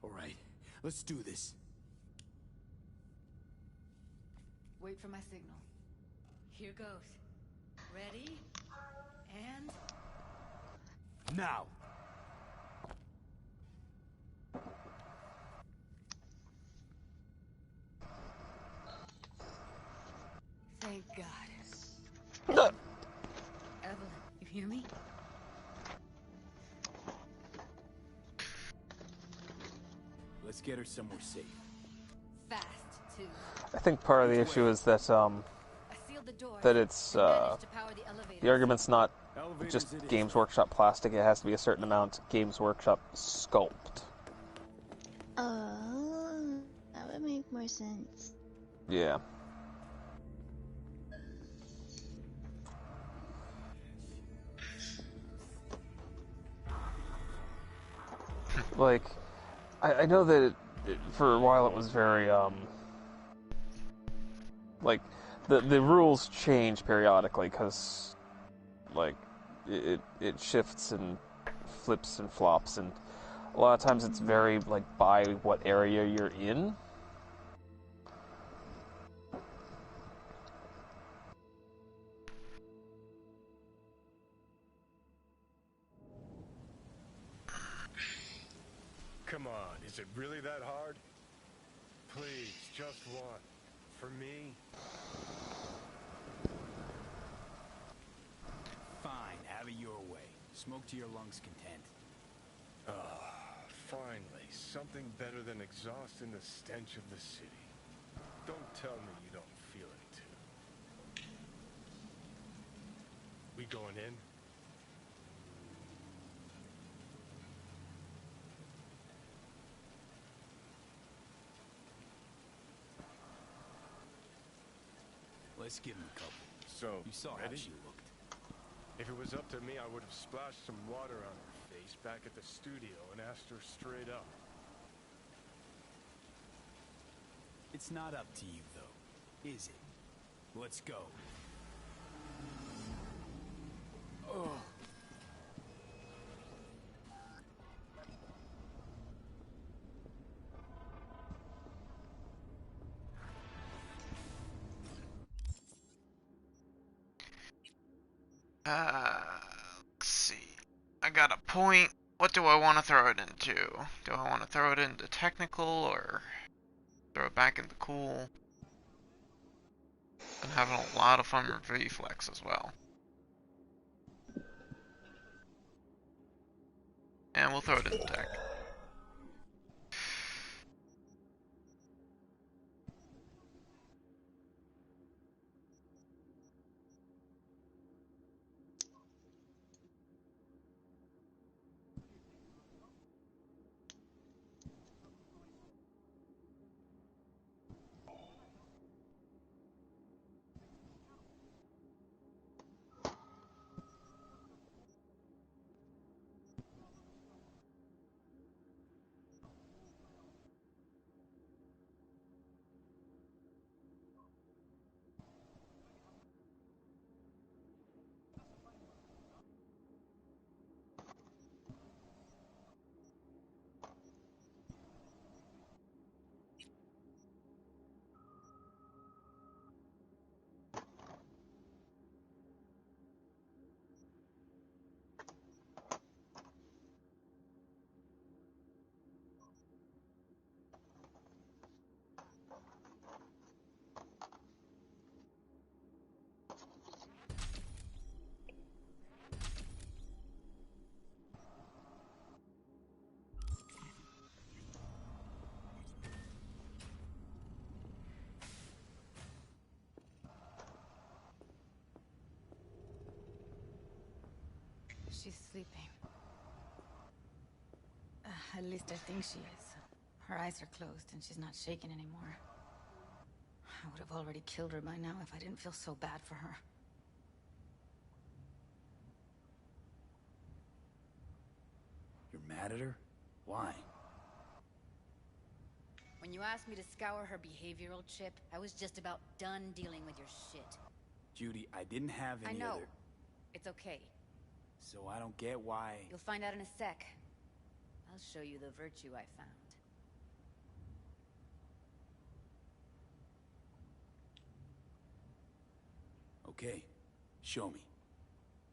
Alright, let's do this. Wait for my signal. Here goes. Ready? And... Now! Thank God. Evelyn, you hear me? Let's get her somewhere safe. Fast, too. I think part of the issue is that, it's, the argument's not just Games Workshop plastic, it has to be a certain amount Games Workshop sculpt. Oh, that would make more sense. Yeah. Like, I know that for a while it was very, like, the rules change periodically, because, like, it shifts and flips and flops, and a lot of times it's very, like, by what area you're in. Come on, is it really that hard? Please, just one. For me? Fine, have it your way. Smoke to your lungs' content. Finally, something better than exhaust in the stench of the city. Don't tell me you don't feel it too. We going in? Let's give him a couple. So, You saw how ready? she looked. If it was up to me, I would have splashed some water on her face back at the studio and asked her straight up. It's not up to you, though, is it? Let's go. Oh. Let's see. I got a point. What do I want to throw it into? Do I want to throw it into technical or throw it back into cool? I'm having a lot of fun with reflex as well. And we'll throw it into tech. She's sleeping. At least I think she is. Her eyes are closed and she's not shaking anymore. I would have already killed her by now if I didn't feel so bad for her. You're mad at her? Why? When you asked me to scour her behavioral chip, I was just about done dealing with your shit. Judy, I didn't have any I know. other... It's okay. So I don't get why... You'll find out in a sec. I'll show you the virtue I found. Okay, show me.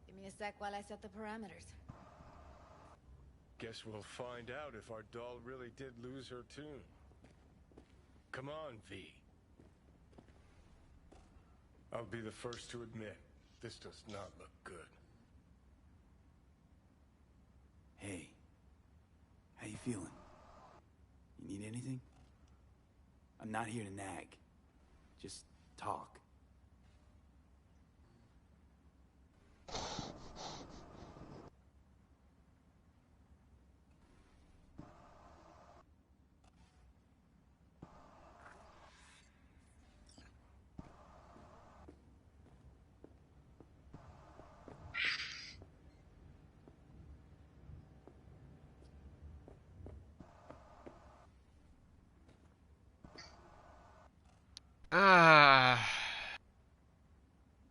Give me a sec while I set the parameters. Guess we'll find out if our doll really did lose her tune. Come on, V. I'll be the first to admit, this does not look good. Hey, how you feeling? You need anything? I'm not here to nag. Just talk.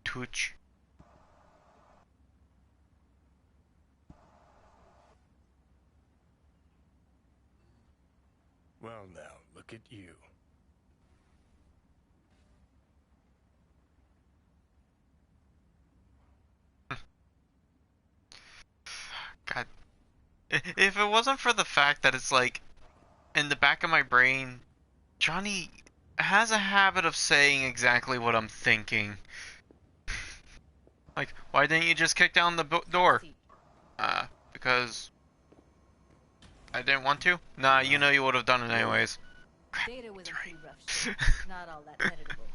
Twitch. Well now, look at you. God. If it wasn't for the fact that it's like, in the back of my brain, Johnny has a habit of saying exactly what I'm thinking. Like, why didn't you just kick down the door? Because I didn't want to? Nah, you know you would have done it anyways. Data was a pretty rough shit. Not all that editable.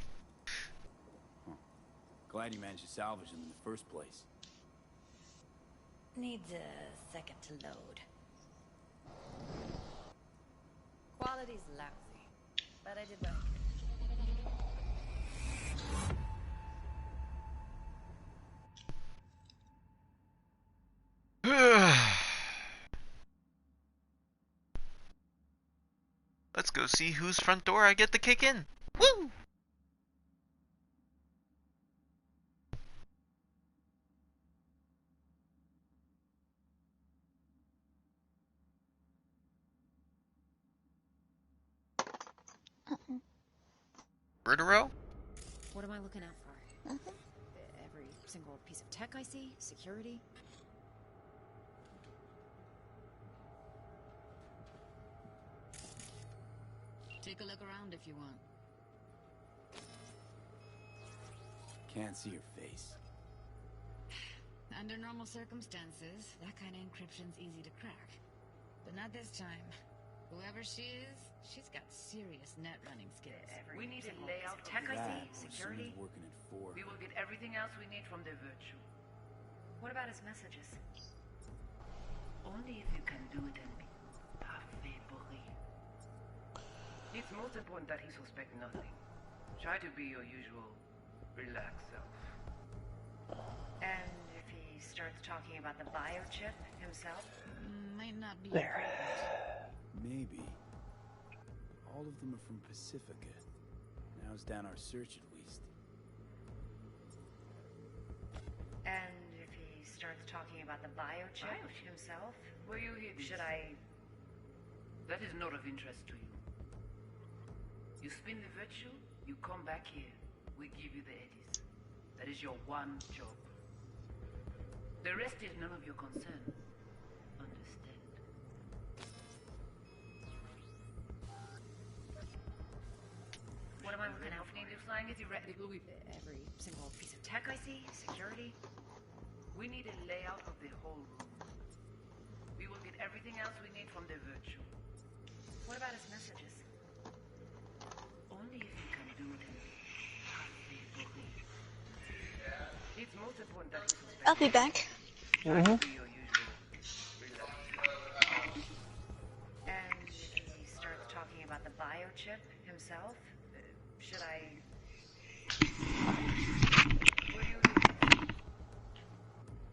Glad you managed to salvage them in the first place. Needs a second to load. Quality's lousy, but I did what I could. Let's go see whose front door I get to kick in. Woo! Ritero? What am I looking out for? Nothing. Every single piece of tech I see? Security? Take a look around if you want. Can't see your face. Under normal circumstances, that kind of encryption's easy to crack. But not this time. Whoever she is, she's got serious net running skills. We need a layout, tech That, IC, security. someone's working at 4. We will get everything else we need from the virtue. What about his messages? Only if you can do it and be parfait pourri. It's most important that he suspect nothing. Try to be your usual relaxed self. And if he starts talking about the biochip himself? Might not be There. Maybe. All of them are from Pacifica. Now's down our search at least. And if he starts talking about the biochip himself? Where you hear Should I... That is not of interest to you. You spin the virtue, you come back here. We give you the eddies. That is your one job. The rest is none of your concern. Understand? What am I looking out for? Native flying is erratic. Every single piece of tech I see? Security? We need a layout of the whole room. We will get everything else we need from the virtue. What about his messages? Only if you can do it and be parfait pourri. It's most important that he suspects I'll be back. Be your biochip himself? Should I... Will you...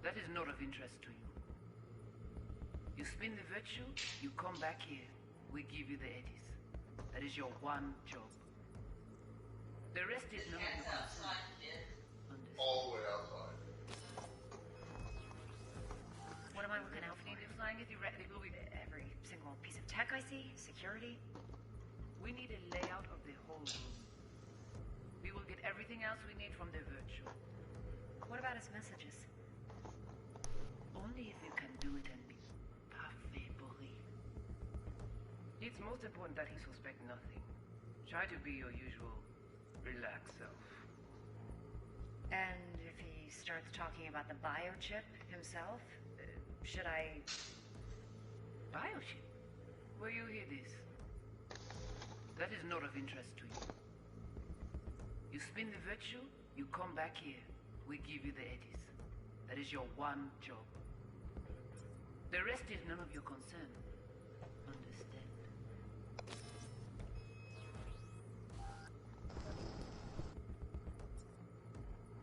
That is not of interest to you. You spin the virtue, you come back here. We give you the eddies. That is your one job. The rest is none of your concern. All the way outside. What am I looking out for? Need to flying theoretically every single piece of tech I see? Security? We need a layout of the whole room. We will get everything else we need from the virtual. What about his messages? Only if you can do it and be parfait believe. It's most important that he suspect nothing. Try to be your usual relaxed self. And if he starts talking about the biochip himself, should I... Biochip? Will you hear this? That is not of interest to you. You spin the virtue, you come back here. We give you the eddies. That is your one job. The rest is none of your concern. Understand?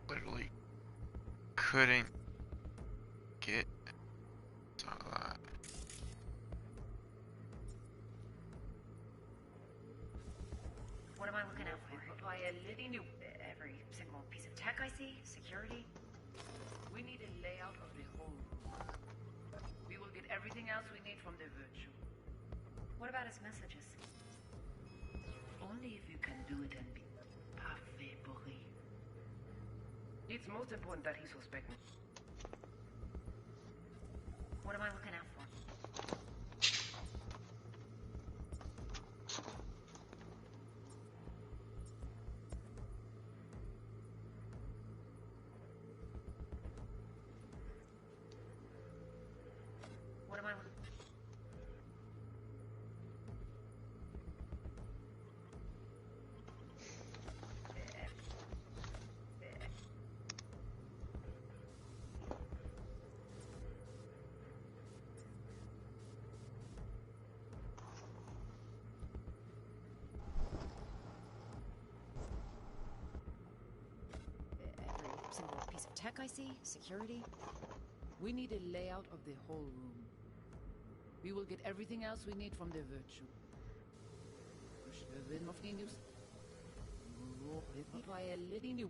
Literally couldn't get some of that. What am I looking out for? By a living new every single piece of tech I see? Security? We need a layout of the whole room. We will get everything else we need from the virtual. What about his messages? Only if you can do it and be parfait believe. It's most important that he suspect me. What am I looking out for? What am I looking... Every single piece of tech I see? Security? We need a layout of the whole room. We will get everything else we need from the virtue.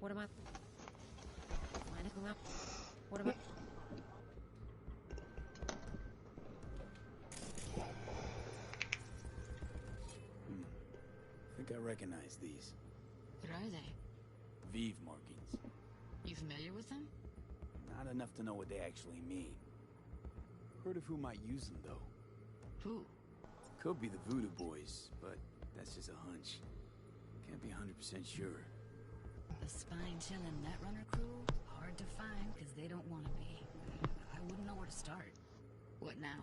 What am I... What am I... I think I recognize these. What are they? Vive markings. You familiar with them? Not enough to know what they actually mean. Heard of who might use them, though. Who? Could be the Voodoo Boys, but that's just a hunch. Can't be 100% sure. The spine-chilling Netrunner crew? Hard to find, because they don't want to be. I wouldn't know where to start. What now?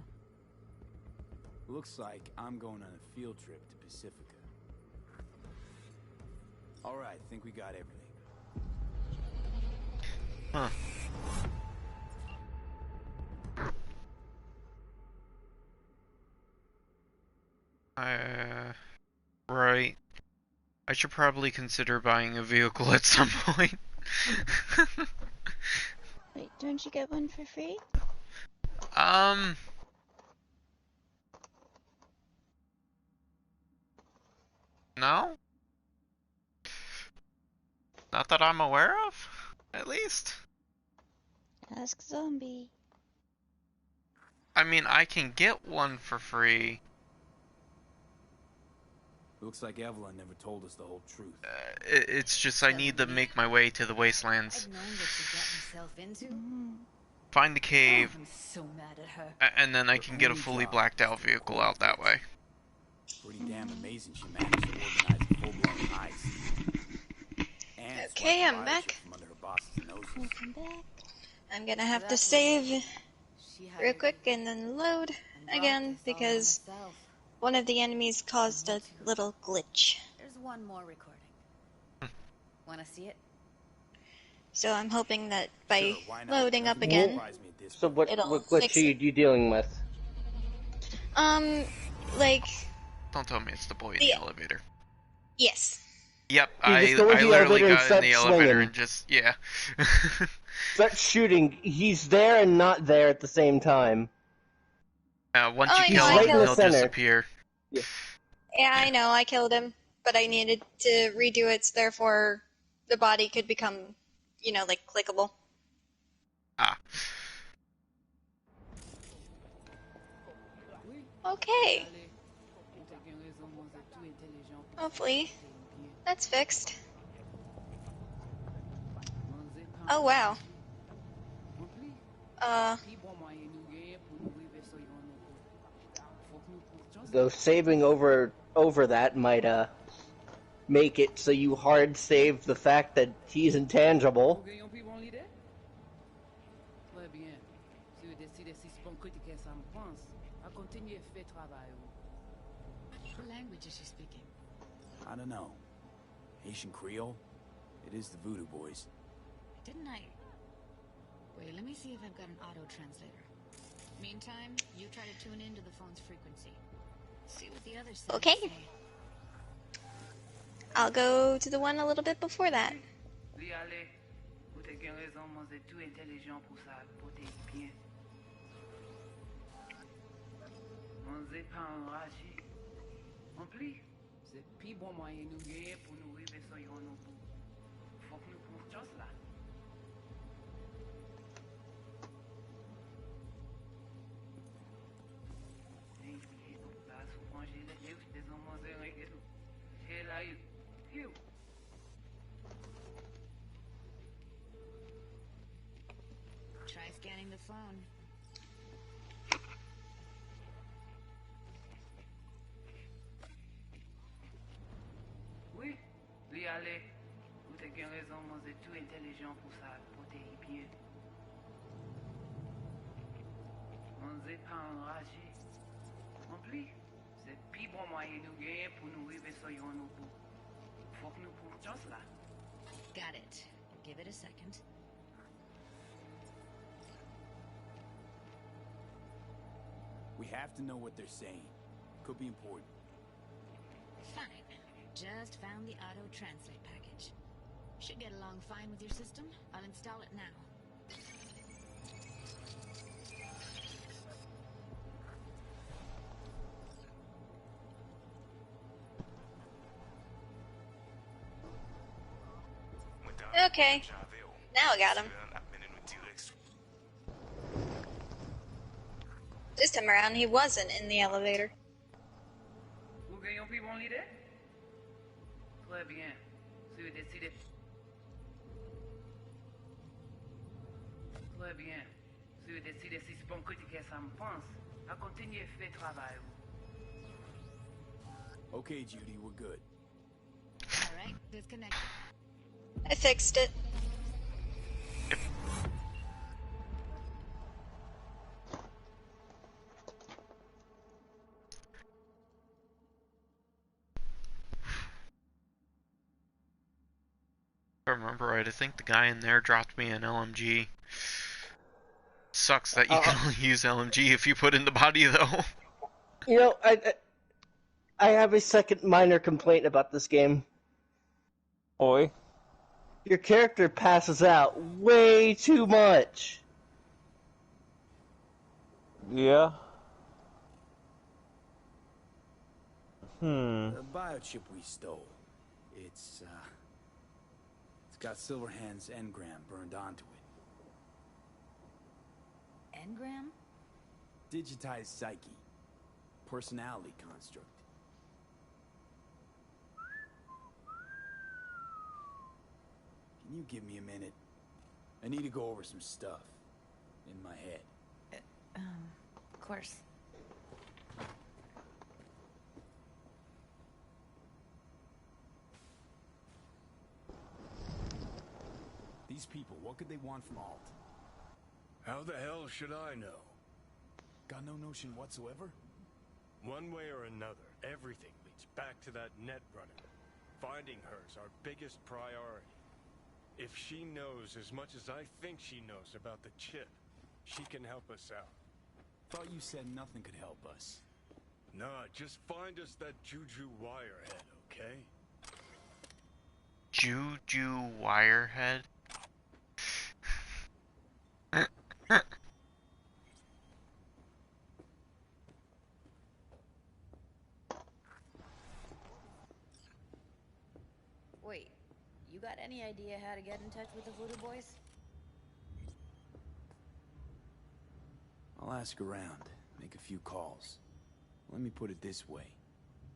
Looks like I'm going on a field trip to Pacifica. Alright, think we got everything. Huh. Right. I should probably consider buying a vehicle at some point. Wait, don't you get one for free? No? Not that I'm aware of, at least. Ask Zombie. I mean, I can get one for free. Looks like Evelyn never told us the whole truth. It's just I need to make my way to the wastelands. I've known what you got myself into. Find the cave. I'm so mad at her. And then I can get a fully blacked out vehicle out that way. Pretty damn amazing she managed to organize a full-blown heist. And Okay, swipe I'm the back. biochip from under her boss's noses. Welcome back. I'm gonna have to save real quick and then load again because one of the enemies caused a little glitch. There's one more recording. Wanna see it? So I'm hoping that by Sure, why not? loading up Doesn't again, surprise me at this So what It'll glitch fix are you dealing with? like, Don't tell me it's the boy in The- the elevator. Yes. Yep, You I just go into the literally elevator and got in start the elevator swinging. and just, yeah. Start shooting. He's there and not there at the same time. Once Oh, you I know, kill I him, killed he'll him. disappear. Yeah. Yeah, I know, I killed him, but I needed to redo it, so therefore the body could become, you know, like, clickable. Ah. Okay. Hopefully, that's fixed. Oh, wow. Though saving over that might make it so you hard save the fact that he's intangible. What language is she speaking? I don't know. Haitian Creole? It is the Voodoo Boys. Didn't I? Wait, let me see if I've got an auto-translator. Meantime, you try to tune into the phone's frequency. See what the other side Okay. say. I'll go to the one a little bit before that. Try scanning the phone. Oui, li ale, ou te gen rezon manje tout intelligent pour ça, pour te y bien. Manje pas enragé. En plus, c'est plus bon moyen nous gagner pour nous arriver sur yon nous bout. Faut que nous prenions chance là. Got it. Give it a second. We have to know what they're saying. Could be important. Fine. Just found the auto-translate package. Should get along fine with your system. I'll install it now. Okay. Now I got him. This time around, he wasn't in the elevator. Vous gagnez plus bon l'idée? Très bien. Si vous décidez. Très bien. Si vous décidez si c'est bon critiquer ça me pense, à continuer à faire travail. Okay, Judy, we're good. Alright, disconnected. I fixed it. If I remember right, I think the guy in there dropped me an LMG. Sucks that you can only use LMG if you put in the body, though. You know, I have a second minor complaint about this game. Oi. Your character passes out way too much. Yeah. The biochip we stole. It's got Silverhand's engram burned onto it. Engram? Digitized psyche. Personality construct. Can you give me a minute? I need to go over some stuff in my head. Of course. These people, what could they want from Alt? How the hell should I know? Got no notion whatsoever? One way or another, everything leads back to that net runner. Finding her's our biggest priority. If she knows as much as I think she knows about the chip, she can help us out. Thought you said nothing could help us. Nah, just find us that Juju Wirehead, okay? Juju Wirehead. Wait, you got any idea how to get in touch with the Voodoo Boys? I'll ask around, make a few calls. Let me put it this way.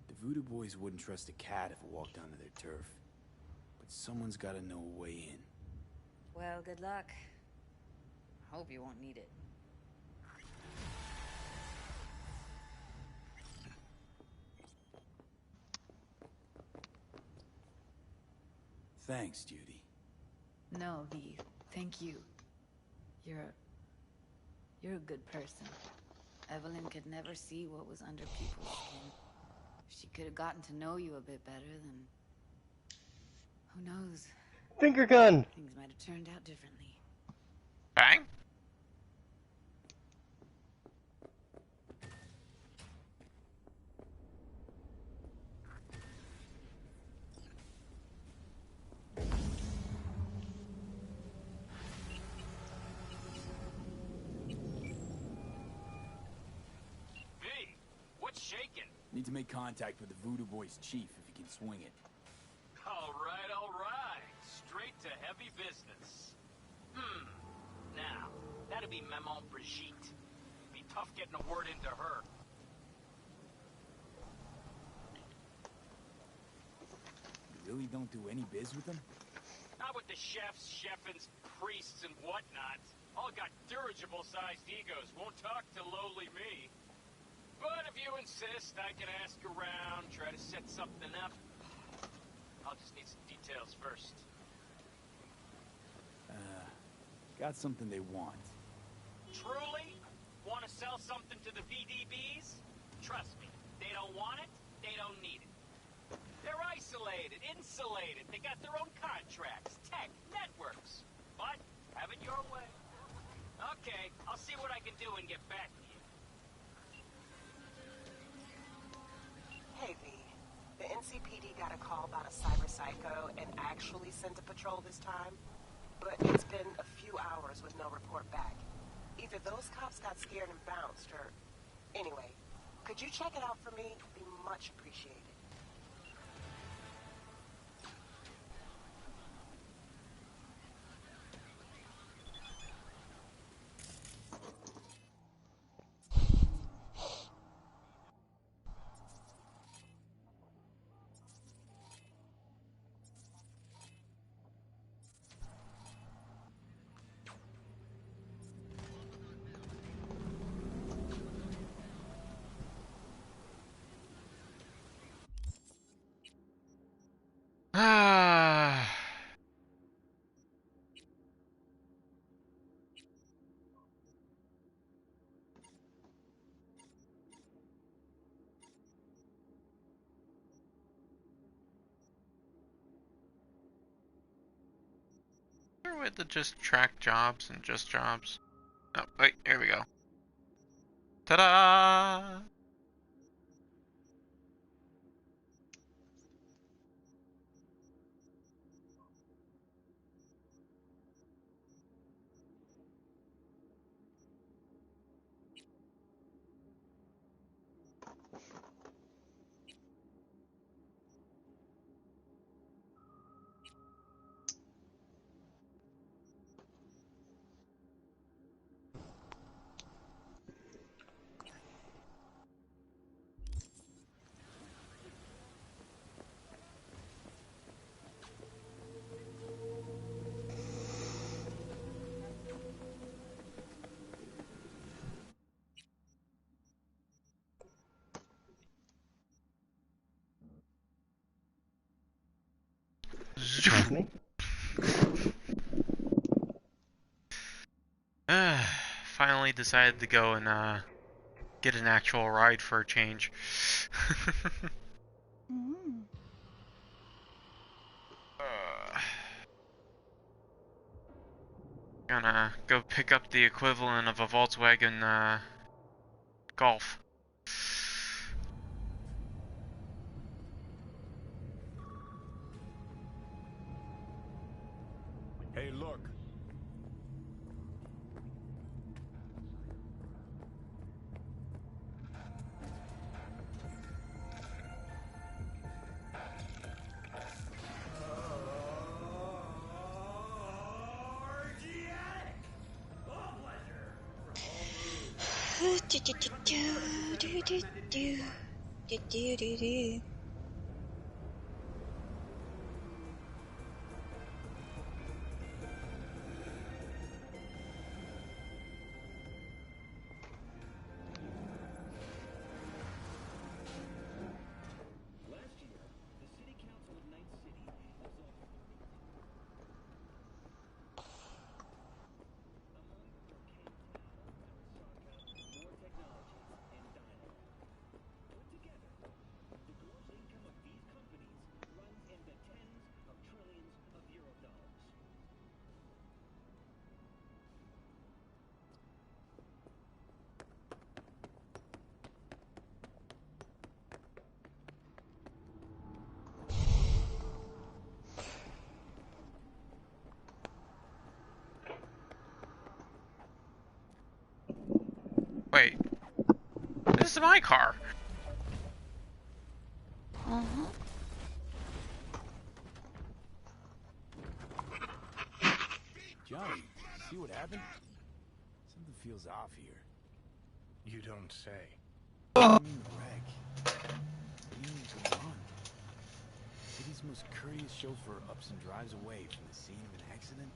The Voodoo Boys wouldn't trust a cat if it walked onto their turf. But someone's gotta know a way in. Well, good luck. Hope you won't need it. Thanks, Judy. No, V. Thank you. You're a good person. Evelyn could never see what was under people's skin. If she could have gotten to know you a bit better, then... who knows? Finger gun! Things might have turned out differently. Bang? Shaking. Need to make contact with the Voodoo Boys chief if you can swing it. All right. Straight to heavy business. Now, that'd be Maman Brigitte. Be tough getting a word into her. You really don't do any biz with them? Not with the chefs, chefins, priests, and whatnot. All got dirigible-sized egos. Won't talk to lowly me. But if you insist, I can ask around, try to set something up. I'll just need some details first. Got something they want. Truly? Want to sell something to the VDBs? Trust me, they don't want it, they don't need it. They're isolated, insulated, they got their own contracts, tech, networks. But, have it your way. Okay, I'll see what I can do and get back to you. Hey, V. The NCPD got a call about a cyber psycho and actually sent a patrol this time. But it's been a few hours with no report back. Either those cops got scared and bounced, or... Anyway, could you check it out for me? It'd be much appreciated. Is there a way to just track jobs and just jobs? Oh, wait, here we go. Ta-da! Excuse me? Finally decided to go and get an actual ride for a change. Gonna go pick up the equivalent of a Volkswagen Golf. Do, do, do, do, do, do, do. Do, do, do, do. Last year, the City Council of Night City dissolved. Among Arcane Capital, Arasaka, More Technologies, and Dynamo. Put together, the gross income of these companies runs in the tens of trillions of euro dollars. Wait. This is my car. Uh-huh. Johnny, see what happened? Something feels off here. You don't say. What do you mean wreck? What do you mean it's gone? City's most curious chauffeur ups and drives away from the scene of an accident?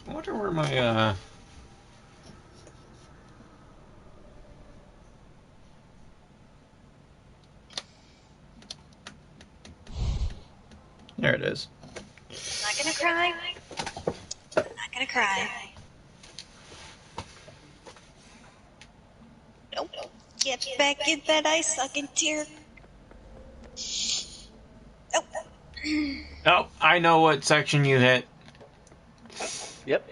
I wonder where my, There it is. Not gonna cry. Not gonna cry. Nope. Get back in that ice sucking tear. Nope. Oh, I know what section you hit. Yep.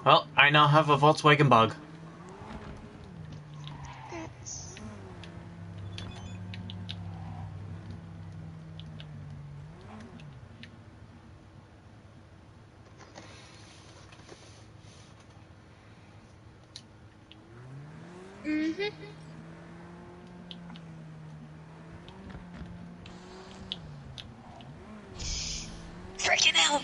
Well, I now have a Volkswagen Bug. Congrats. Mm-hmm. Freaking out.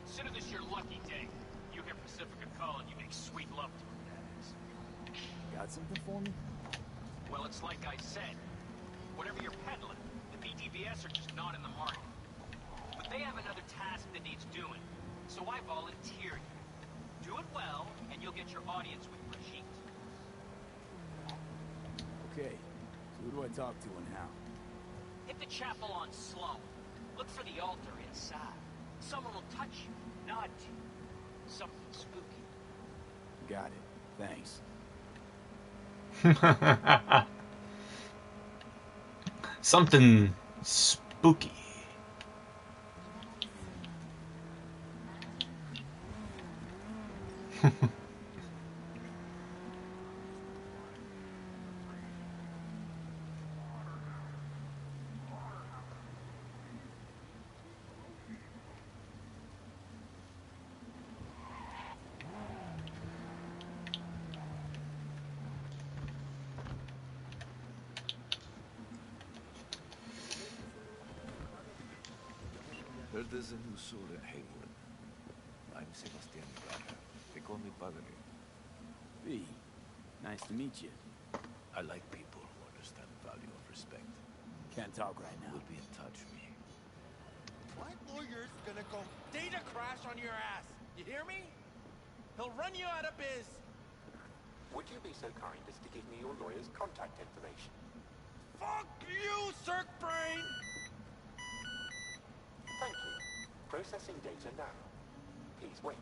Consider this your lucky day. You hear Pacifica calling, you make sweet love to her, that is. Got something for me? Well, it's like I said. Whatever you're peddling, the BTBS are just not in the market. But they have another task that needs doing, so I volunteer you. Do it well, and you'll get your audience with Brigitte. Okay, so who do I talk to and how? Hit the chapel on Sloan. Look for the altar inside. Someone will touch you, nod to you. Something spooky. Got it. Thanks. Something spooky. Heard there's a new soul in Haywood. I'm Sebastian Ibarra. They call me Padre. V, nice to meet you. I like people who understand the value of respect. Can't talk right now. We'll be in touch, V. My lawyer's gonna go data crash on your ass. You hear me? He'll run you out of biz. Would you be so kind as to give me your lawyer's contact information? Fuck you, Cirque Brain! Thank you. Processing data now. Please wait.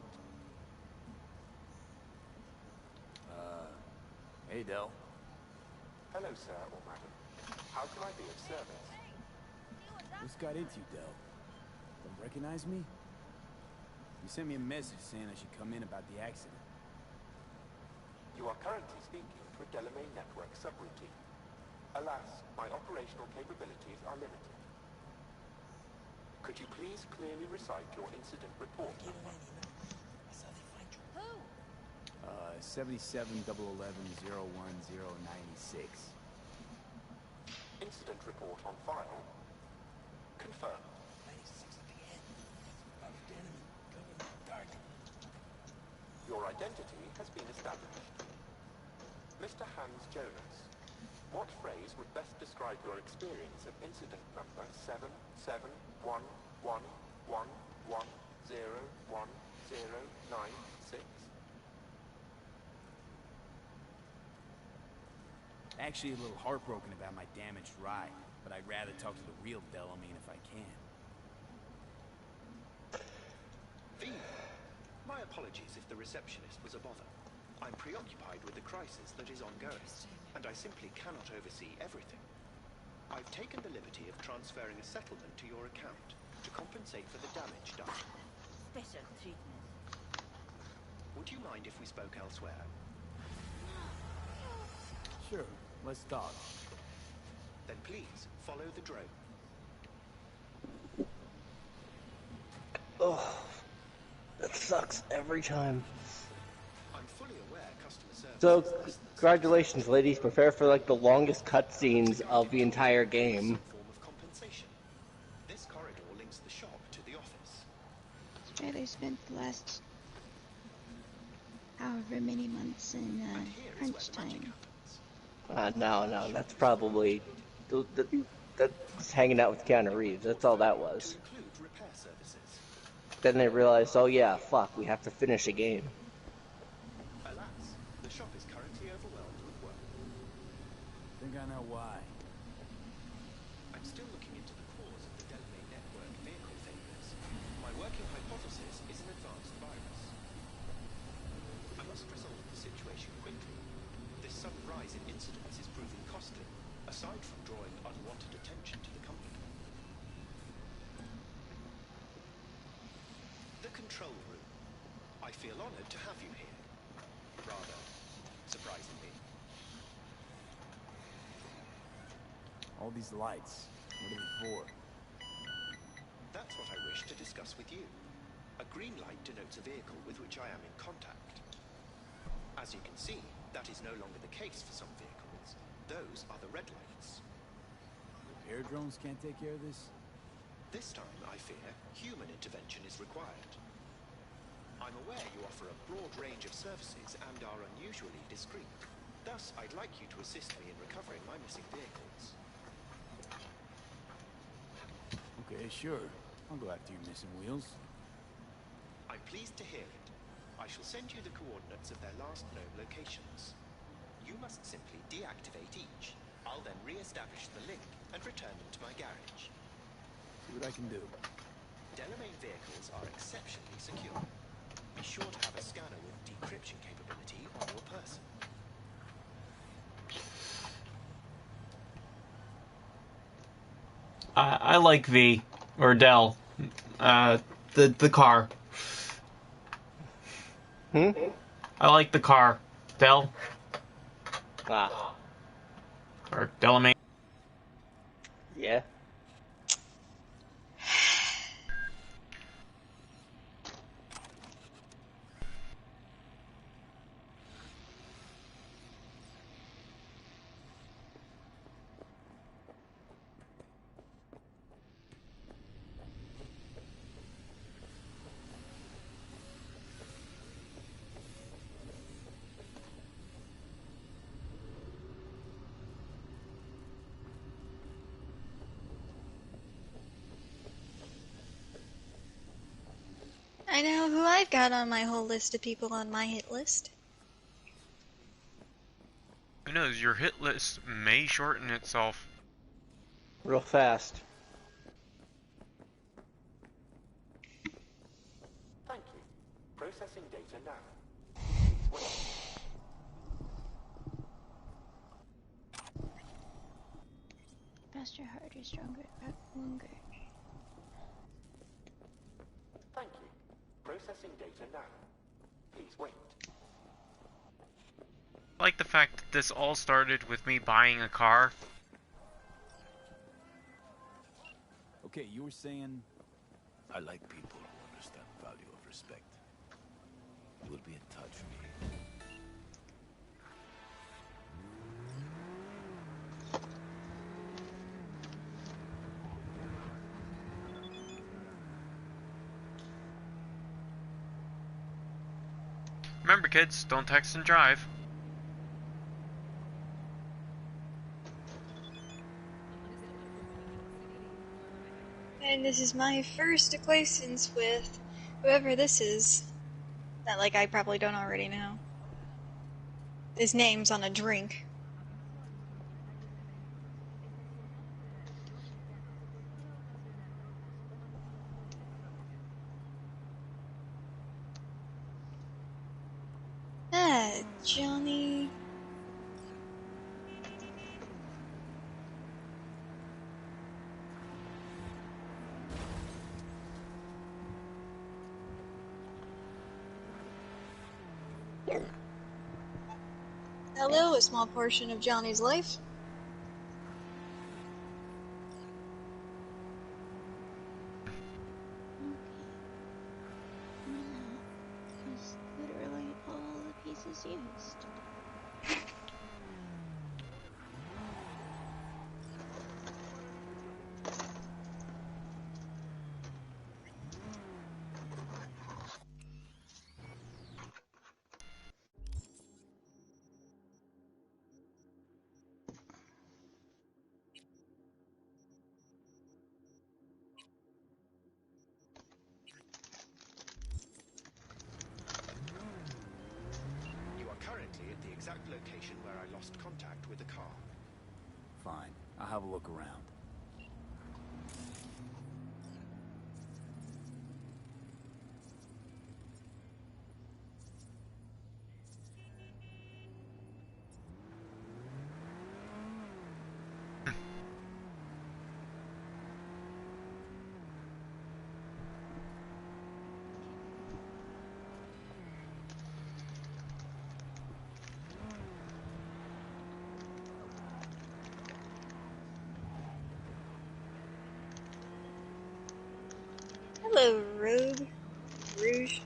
Hey, Del. Hello, sir or madam. How can I be of service? What's got into you, Del? Don't recognize me? You sent me a message saying I should come in about the accident. You are currently speaking to a Delamain Network subroutine. Alas, my operational capabilities are limited. Could you please clearly recite your incident report number? 77-011-01096. Incident report on file. Confirmed. Your identity has been established. Mr. Hans Jonas, what phrase would best describe your experience of incident number 771111101096? Actually, a little heartbroken about my damaged ride, but I'd rather talk to the real Delamain if I can. V, my apologies if the receptionist was a bother. I'm preoccupied with the crisis that is ongoing, and I simply cannot oversee everything. I've taken the liberty of transferring a settlement to your account to compensate for the damage done. Special treatment. Would you mind if we spoke elsewhere? Sure, let's talk. Then please, follow the drone. Oh, that sucks every time. I'm fully aware customer service So, is less than congratulations, ladies. Prepare for like the longest cutscenes of the entire game. some form of compensation. This corridor links the shop to the office. Australia spent the last however many months in crunch time. No, that's probably that's hanging out with Keanu Reeves. That's all that was. Include repair services. Then they realized, oh yeah, fuck, we have to finish a game. Alas, the shop is currently overwhelmed with work. Think I know why. I'm still looking into the cause of the Delamain Network vehicle failures. My working hypothesis is an advanced virus. I must resolve the situation quickly. This sudden rise in incidents is proving costly, aside from drawing unwanted attention to the company. The control room. I feel honored to have you here. Rather, surprisingly. All these lights, what are they for? That's what I wish to discuss with you. A green light denotes a vehicle with which I am in contact. As you can see, that is no longer the case for some vehicles. Those are the red lights. Repair drones can't take care of this? This time, I fear, human intervention is required. I'm aware you offer a broad range of services and are unusually discreet. Thus, I'd like you to assist me in recovering my missing vehicles. Okay, sure. I'll go after your missing wheels. I'm pleased to hear it. I shall send you the coordinates of their last known locations. You must simply deactivate each. I'll then re-establish the link and return them to my garage. See what I can do. Delamain vehicles are exceptionally secure. Be sure to have a scanner with decryption capability on your person. I like V or Del. The car. Hmm? I like the car. Del. Ah. Or Delamain. Yeah. I know who I've got on my whole list of people on my hit list. Who knows, your hit list may shorten itself. Real fast. Thank you. Processing data now. Faster, harder, stronger, longer. Thank you. Processing data now. Please wait. I like the fact that this all started with me buying a car. Okay, you were saying... I like people who understand the value of respect. We'll be in touch, V. Remember, kids, don't text and drive. And this is my first acquaintance with whoever this is. That, like, I probably don't already know. His name's on a drink. Ah, Johnny. Hello, a small portion of Johnny's life. Just literally all the pieces used. You are currently at the exact location where I lost contact with the car. Fine, I'll have a look around. Hello, Rogue. Rouge.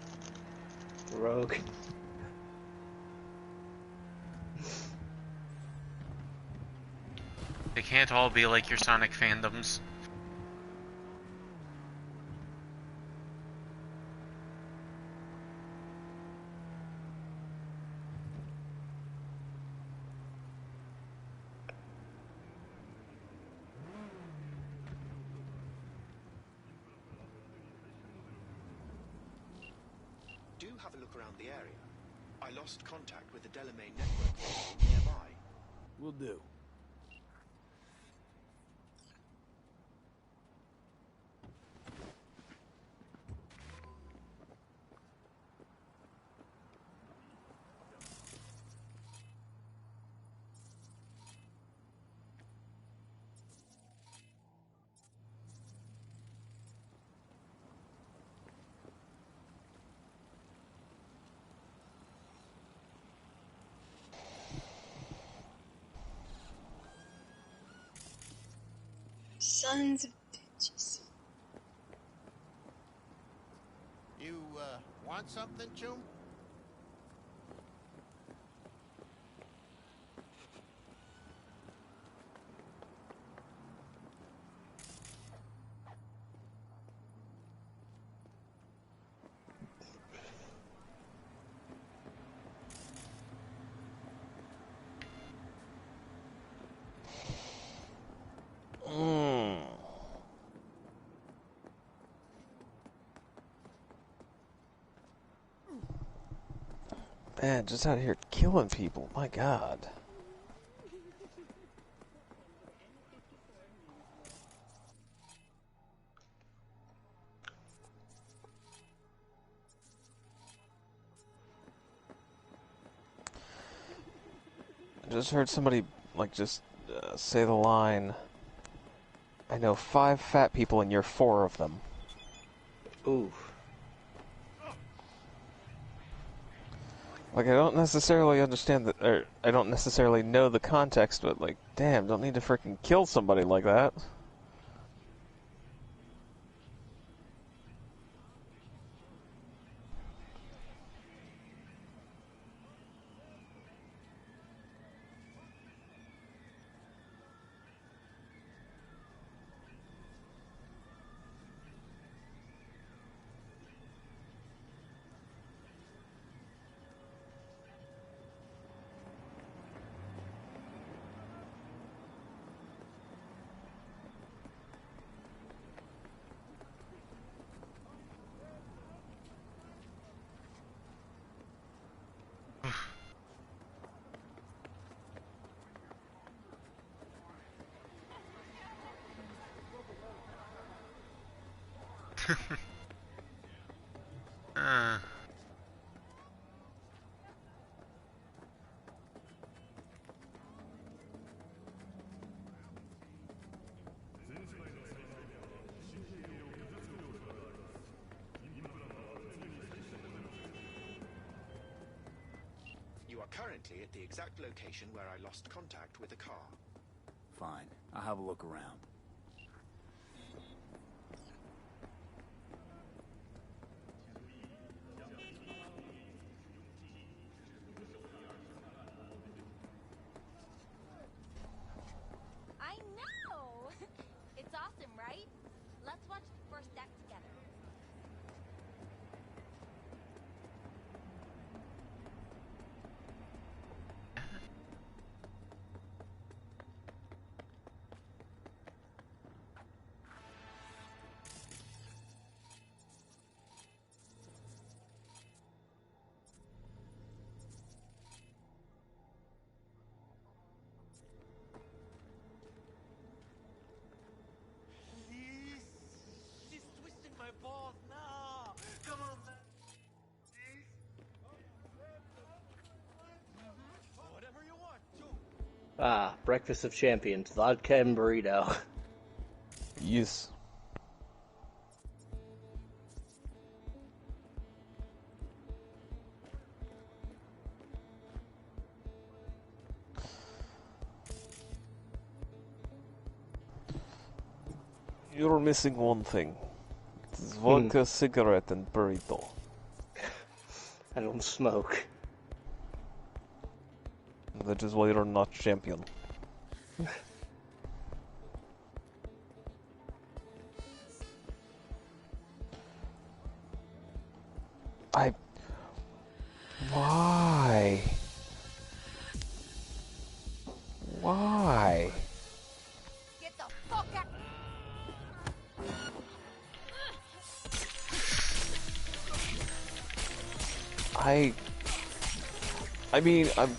Rogue. They can't all be like your Sonic fandoms. Do have a look around the area. I lost contact with the Delamain network vehicle nearby. Will do. Sons of bitches. You, want something, Choom? Man, just out here killing people. My God. I just heard somebody, like, just say the line, I know 5 fat people and you're 4 of them. Ooh. Like, I don't necessarily understand that, or I don't necessarily know the context, but, like, damn, don't need to freaking kill somebody like that. You are currently at the exact location where I lost contact with the car. Fine. I'll have a look around. I know! It's awesome, right? Let's watch the first act together. Please? She's twisting my balls now. Come on, man. Please? Whatever you want, Joe. Ah, breakfast of champions, vodka and burrito. Yes. You're missing one thing. It's vodka, cigarette, and burrito. I don't smoke. That is why you're not champion. Why? Why? Get the fuck out! I mean, I'm...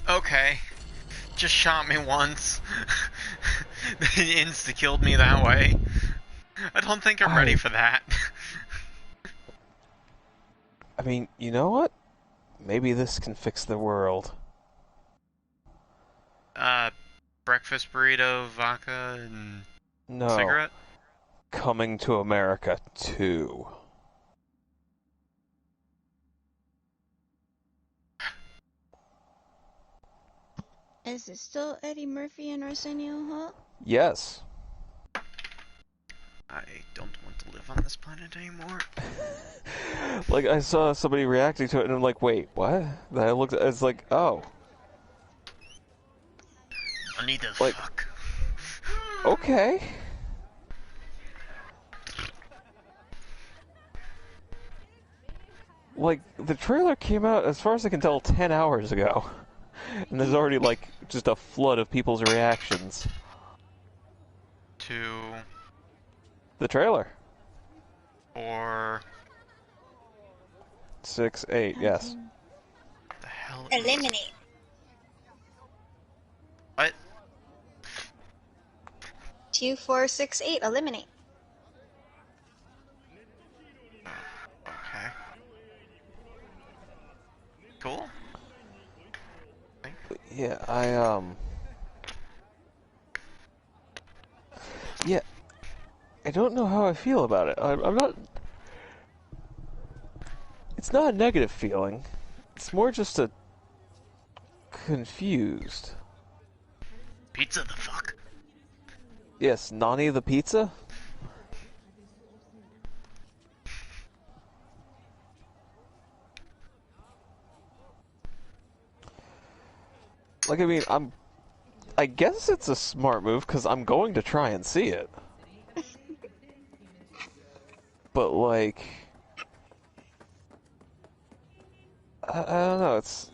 Okay. Just shot me once. They insta-killed me that way. I don't think I'm ready for that. I mean, you know what? Maybe this can fix the world. Breakfast burrito, vodka, and No. cigarette? Coming to America 2. Is it still Eddie Murphy and Arsenio Hall? Yes. I don't want to live on this planet anymore. Like, I saw somebody reacting to it, and I'm like, wait, what? Then I looked, it's like, oh. I need to like, fuck. Okay. Like, the trailer came out, as far as I can tell, 10 hours ago. And there's already, like, just a flood of people's reactions. To... The trailer. Or... 6, 8, yes. The hell? Eliminate. What? 2, 4, 6, 8. Eliminate. Okay. Cool. Yeah, yeah, I don't know how I feel about it. I'm not... It's not a negative feeling. It's more just a... confused. Pizza the fuck? Yes, Nani the pizza? Like, I mean, I guess it's a smart move, because I'm going to try and see it. But, like... I don't know, it's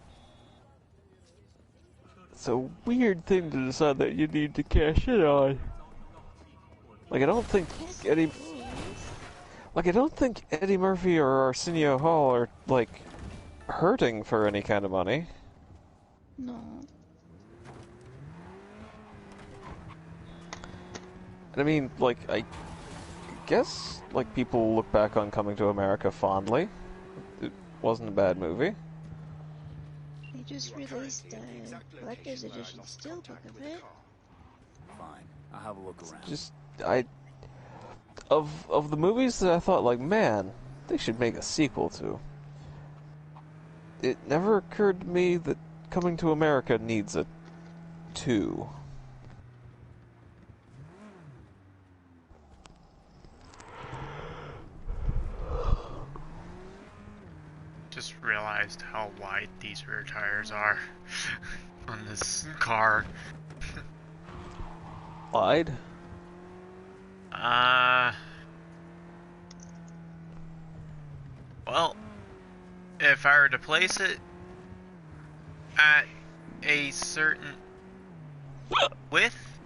a weird thing to decide that you need to cash in on. Like, I don't think Eddie Murphy or Arsenio Hall are, like, hurting for any kind of money. No. I mean, like, I guess, like, people look back on Coming to America fondly. It wasn't a bad movie. They just released a collector's edition steelbook of it. Fine, I'll have a look around. Just, of the movies that I thought, like, man, they should make a sequel to, it never occurred to me that Coming to America needs a 2. Just realized how wide these rear tires are on this car. Wide? Well, if I were to place it at a certain width,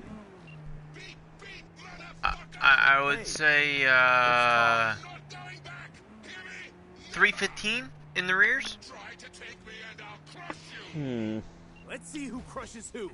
I would say 315 in the rears. Let's see who crushes who.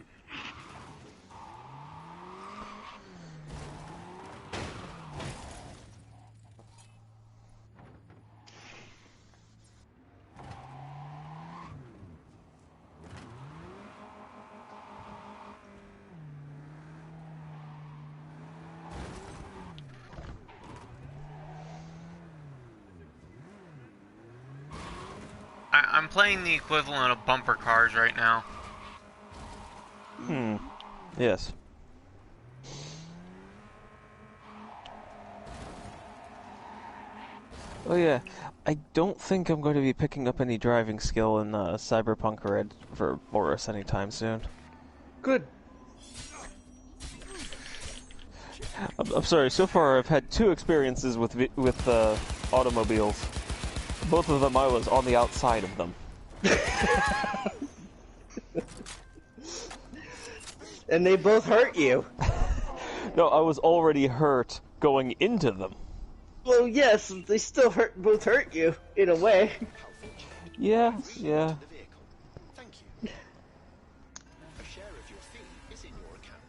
I'm playing the equivalent of bumper cars right now. Yes. Oh yeah, I don't think I'm going to be picking up any driving skill in Cyberpunk Red for Boris anytime soon. Good. I'm sorry, so far I've had 2 experiences with automobiles. Both of them I was on the outside of them. And they both hurt you. No, I was already hurt going into them. Well, yes, they still both hurt you, in a way. Yeah. A share of your fee is in your account.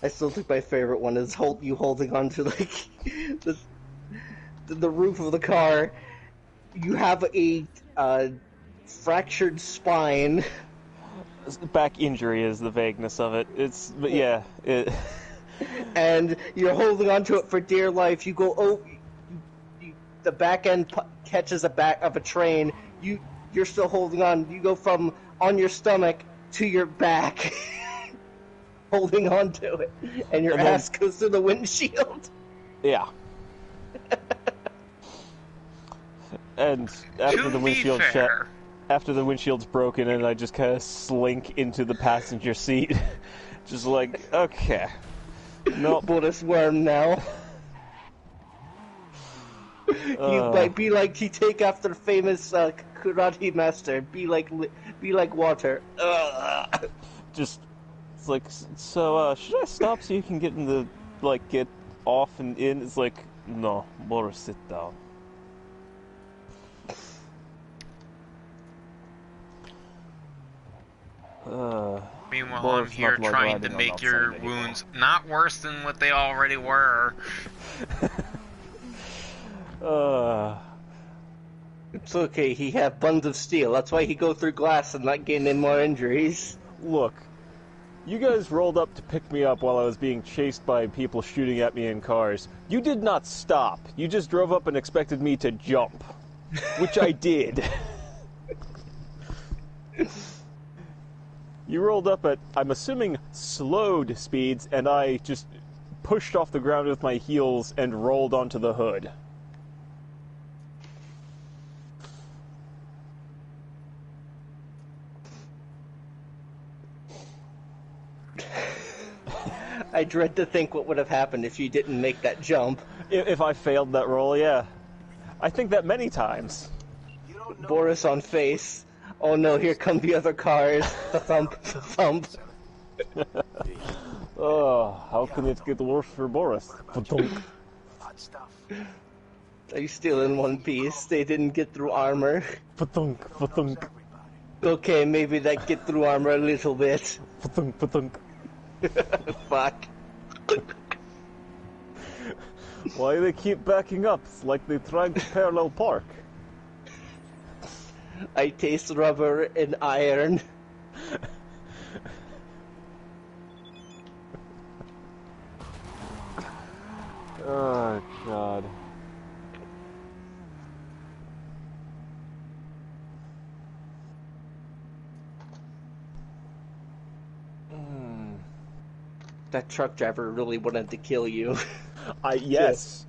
I still think my favorite one is you holding on to, like, the roof of the car. You have a fractured spine. Back injury is the vagueness of it. But yeah. And you're holding on to it for dear life. You go, the back end catches the back of a train. You're still holding on. You go from on your stomach to your back, holding on to it, and your ass goes to the windshield. Yeah. And after the windshield after the windshield's broken, and I just kind of slink into the passenger seat, just like, okay. No, Buddhist worm now. You might be like, you take after the famous karate master. Be like water. Just, it's like, so should I stop so you can get in the, like, get off and in? It's like, no, Boris, sit down. Meanwhile, Well, I'm it's here not like trying to riding on make outside your anymore. wounds not worse than what they already were. It's okay, he have buns of steel. That's why he go through glass and not gain any more injuries. Look, you guys rolled up to pick me up while I was being chased by people shooting at me in cars. You did not stop. You just drove up and expected me to jump, which I did. You rolled up at, I'm assuming, slowed speeds, and I just pushed off the ground with my heels and rolled onto the hood. I dread to think what would have happened if you didn't make that jump. If I failed that roll, yeah. I think that many times. Boris on face. Oh no, here come the other cars. The thump, the thump. Oh, how can it get worse for Boris? Are you still in one piece? They didn't get through armor. Okay, maybe that get through armor a little bit. Fuck. Why do they keep backing up? It's like they tried to parallel park. I taste rubber and iron. Oh, God. That truck driver really wanted to kill you. Yes.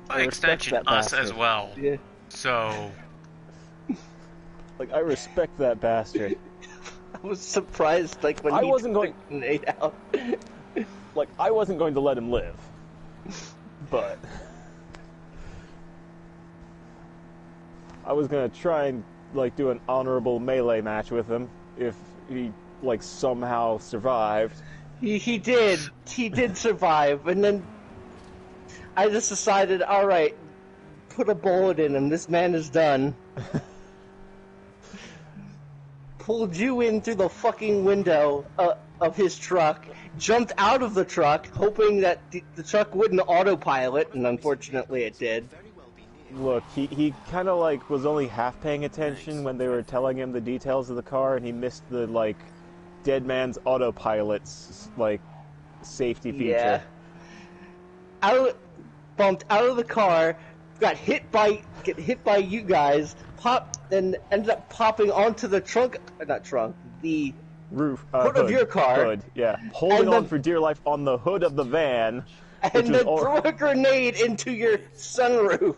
By extension, us as well. Yeah. So, like, I respect that bastard. I was surprised, like, when I he wasn't going. took the grenade out. Like, I wasn't going to let him live. But I was gonna try and, like, do an honorable melee match with him if he, like, somehow survived. He did. He did survive, and then I just decided, alright, put a bullet in him. This man is done. Pulled you in through the fucking window of his truck, jumped out of the truck, hoping that the truck wouldn't autopilot, and unfortunately it did. Look, he kind of, like, was only half paying attention when they were telling him the details of the car, and he missed the, like, dead man's autopilot's, like, safety feature. Yeah. Bumped out of the car, get hit by you guys, and ended up popping onto the the roof, hood of your car. Hood, yeah. Holding on for dear life on the hood of the van. And then threw a grenade into your sunroof.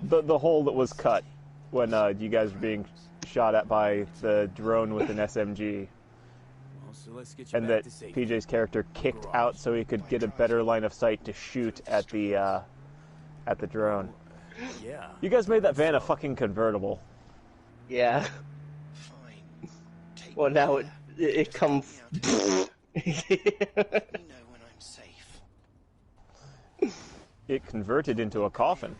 The hole that was cut when you guys were being shot at by the drone with an SMG. So let's get you And back that to safety. PJ's character kicked out so he could get a better line of sight to shoot at the drone. Yeah. You guys made that van a fucking convertible. Yeah. Well, now it comes. It converted into a coffin.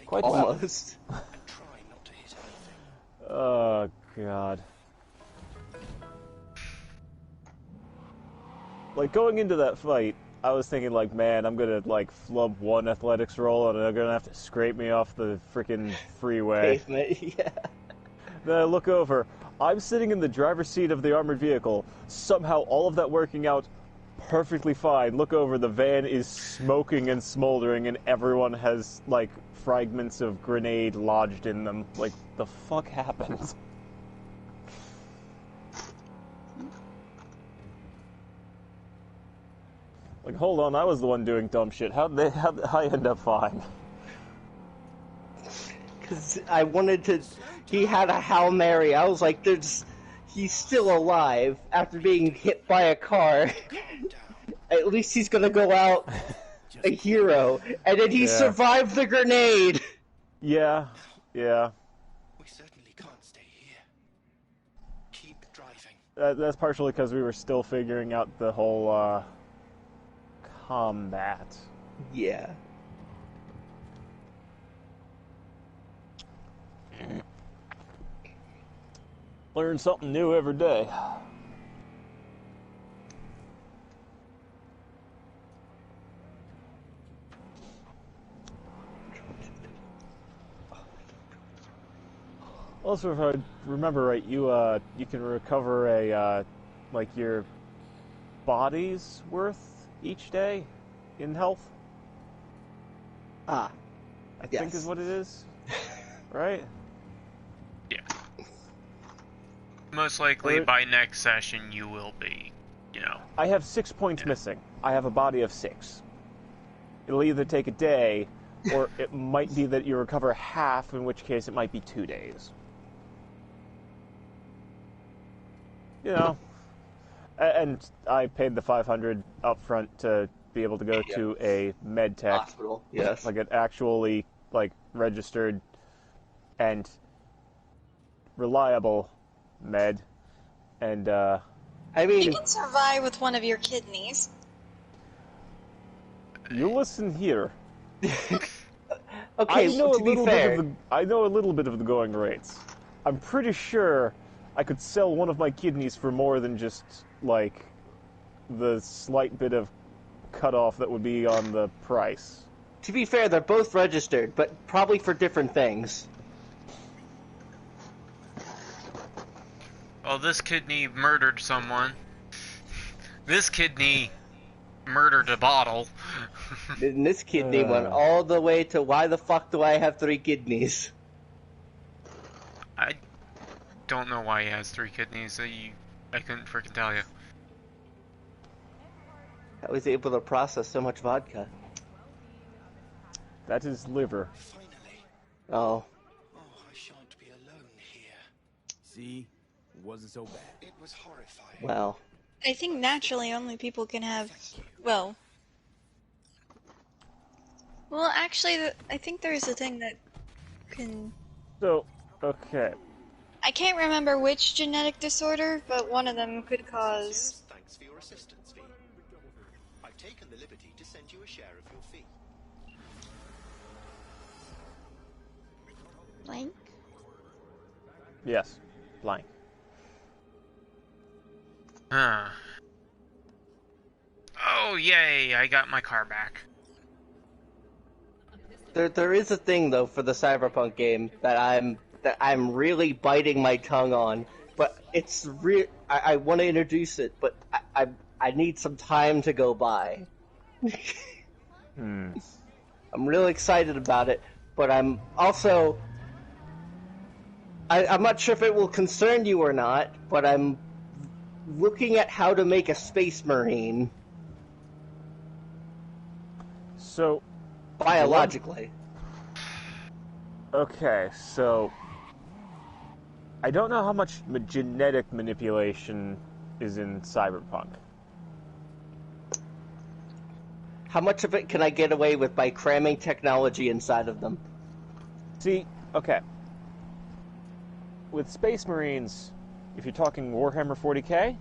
Quite almost. Oh, God. Like, going into that fight, I was thinking, like, man, I'm gonna, like, flub one athletics roll and they're gonna have to scrape me off the freaking freeway. Pavement, yeah. Then I look over. I'm sitting in the driver's seat of the armored vehicle. Somehow, all of that working out perfectly fine. Look over, the van is smoking and smoldering, and everyone has, like, fragments of grenade lodged in them. Like, the fuck happened? Like, hold on, I was the one doing dumb shit. How'd I end up fine? Because I wanted to... He had a Hail Mary. I was like, he's still alive after being hit by a car. At least he's gonna go out a hero. And then he survived the grenade! Yeah, yeah. We certainly can't stay here. Keep driving. That's partially because we were still figuring out the whole, combat. Yeah. Learn something new every day. Also, if I remember right, you can recover a like your body's worth each day in health. Ah, I think is what it is, right? Yeah. Most likely by next session you will be, you know. I have 6 points missing. I have a body of 6. It'll either take a day, or it might be that you recover half, in which case it might be 2 days. You know, and I paid the $500 up front to be able to go to a med tech hospital. Yes, like an actually like registered and reliable med, and I mean, You can survive with one of your kidneys. You listen here. Okay, I know to be fair, I know a little bit of the going rates. I'm pretty sure I could sell one of my kidneys for more than just, like, the slight bit of cutoff that would be on the price. to be fair, they're both registered, but probably for different things. Well, this kidney murdered someone. This kidney murdered a bottle. And this kidney went all the way to why the fuck do I have 3 kidneys? I don't know why he has 3 kidneys. I couldn't freaking tell you. I was able to process so much vodka. That is liver. Oh. I shan't be alone here. See? It wasn't so bad. It was horrifying. Well. I think naturally only people can have, well, actually, I think there's a thing that can. So, okay. I can't remember which genetic disorder, but one of them could cause. Thanks for your assistance, V. I've taken the liberty to send you a share of your fee. Blank? Yes, blank. Oh, yay, I got my car back. There is a thing though for the Cyberpunk game that I'm really biting my tongue on, but it's I want to introduce it, but I need some time to go by. I'm really excited about it, but I'm also I'm not sure if it will concern you or not, but I'm looking at how to make a Space Marine. So, biologically. Okay, so I don't know how much genetic manipulation is in Cyberpunk. How much of it can I get away with by cramming technology inside of them? See, okay. With Space Marines, if you're talking Warhammer 40k,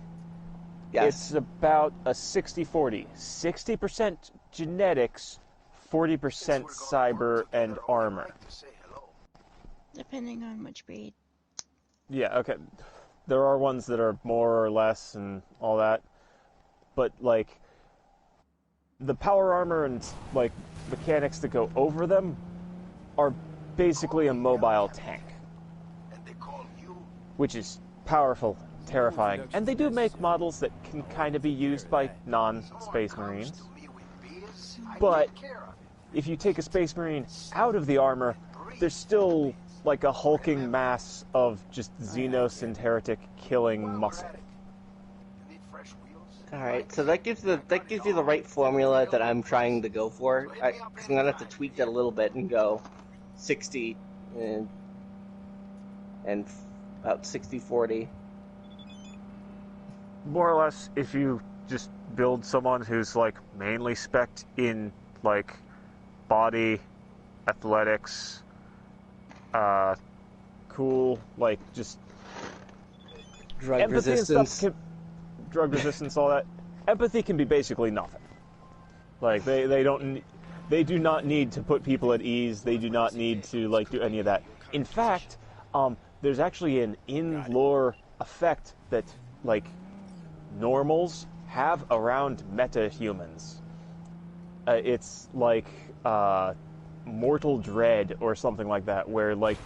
yes. It's about a 60-40. 60% genetics, 40% cyber and armor. Depending on which breed. Yeah, okay. There are ones that are more or less and all that. But, like, the power armor and, like, mechanics that go over them are basically a mobile tank. Which is powerful, terrifying. And they do make models that can kind of be used by non-Space Marines. But if you take a Space Marine out of the armor, there's still like a hulking mass of just Xenos and heretic killing muscle. Alright, so that gives you the right formula that I'm trying to go for. Because I'm gonna have to tweak that a little bit and go 60 and about 60-40. More or less, if you just build someone who's like mainly spec'd in like body, athletics, cool, like just drug empathy resistance, and stuff drug resistance, all that. Empathy can be basically nothing. Like they do not need to put people at ease. They do not need to like do any of that. In fact, there's actually an in-lore effect that, like, normals have around meta-humans. It's like Mortal Dread or something like that, where, like,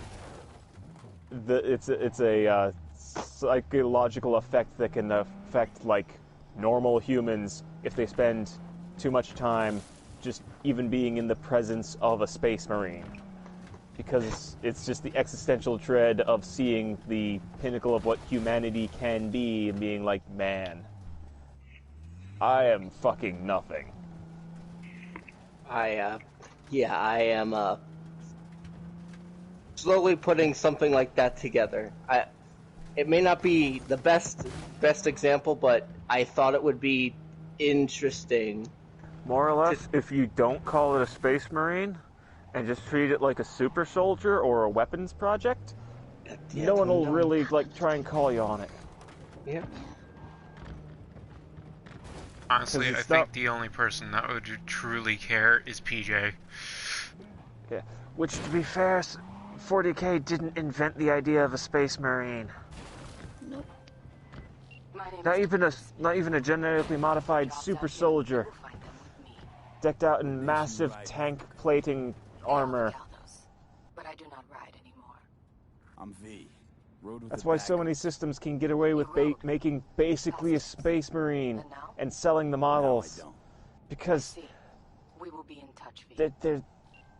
it's a psychological effect that can affect, like, normal humans if they spend too much time just even being in the presence of a space marine. Because it's just the existential dread of seeing the pinnacle of what humanity can be and being like, man, I am fucking nothing. I am slowly putting something like that together. It may not be the best example, but I thought it would be interesting. More or less, if you don't call it a space marine and just treat it like a super soldier or a weapons project, no one will really, like, try and call you on it. Yeah. Honestly, I think the only person that would truly care is PJ. Yeah. Which, to be fair, 40K didn't invent the idea of a space marine. Nope. Not even a genetically modified super soldier, decked out in massive tank plating armor. But I do not ride anymore. I'm V. Rode with That's the why back- so many systems can get away with making basically a space marine and selling the models, because We will be in touch, V.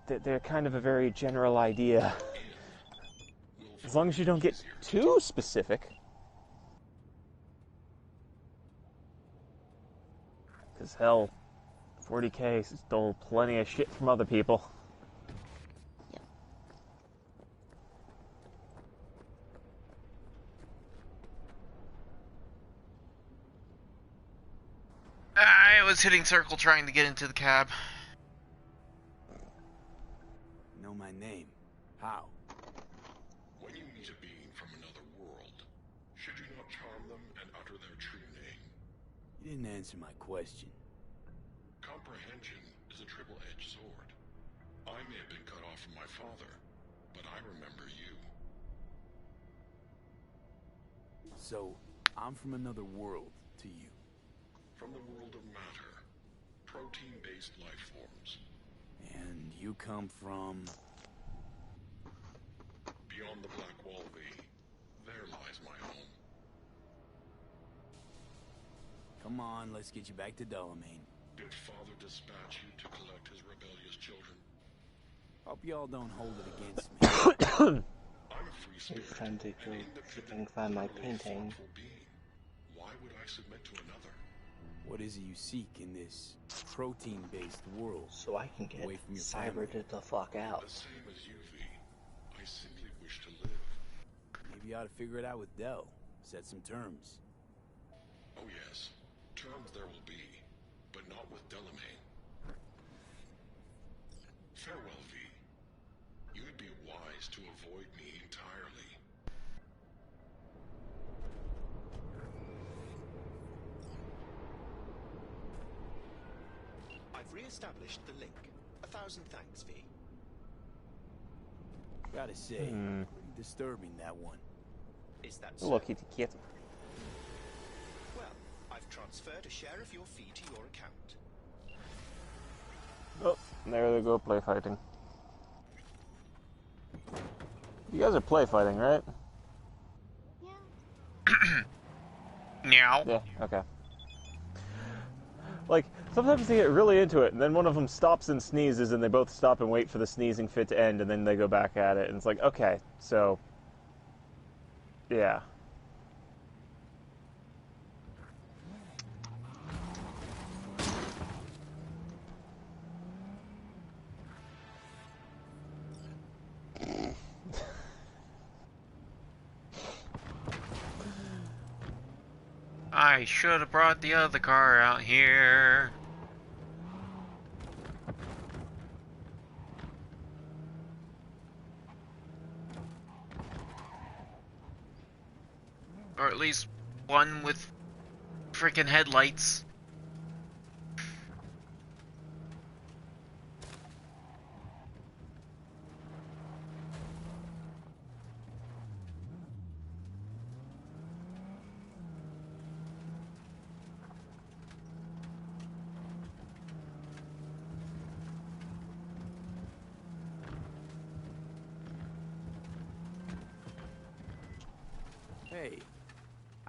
they're kind of a very general idea. As long as you don't get too specific. Because hell, 40K stole plenty of shit from other people. I was hitting circle trying to get into the cab. Know my name. How? When you meet a being from another world, should you not charm them and utter their true name? You didn't answer my question. Comprehension is a triple-edged sword. I may have been cut off from my father, but I remember you. So, I'm from another world to you. From the world of matter, protein-based life forms. And you come from... Beyond the Black Wall V, there lies my home. Come on, let's get you back to Delamain. Did Father dispatch you to collect his rebellious children? Hope y'all don't hold it against me. I'm a free spirit. It's time to go see if I can find my painting. Why would I submit to another? What is it you seek in this protein-based world? So I can get away from your cybered family? the fuck out. The same as you, V. I simply wish to live. Maybe you ought to figure it out with Del. Set some terms. Oh yes, terms there will be, but not with Delamain. Farewell, V. You would be wise to avoid me entirely. I've re-established the link. 1,000 thanks, V. Gotta say, pretty disturbing, that one. Is that so? Look, kitty cat. Well, I've transferred a share of your fee to your account. Oh, there they go, play fighting. You guys are play fighting, right? Meow. Yeah, okay. Like, sometimes they get really into it, and then one of them stops and sneezes, and they both stop and wait for the sneezing fit to end, and then they go back at it, and it's like, okay, so... yeah. I should have brought the other car out here. Or at least one with freaking headlights.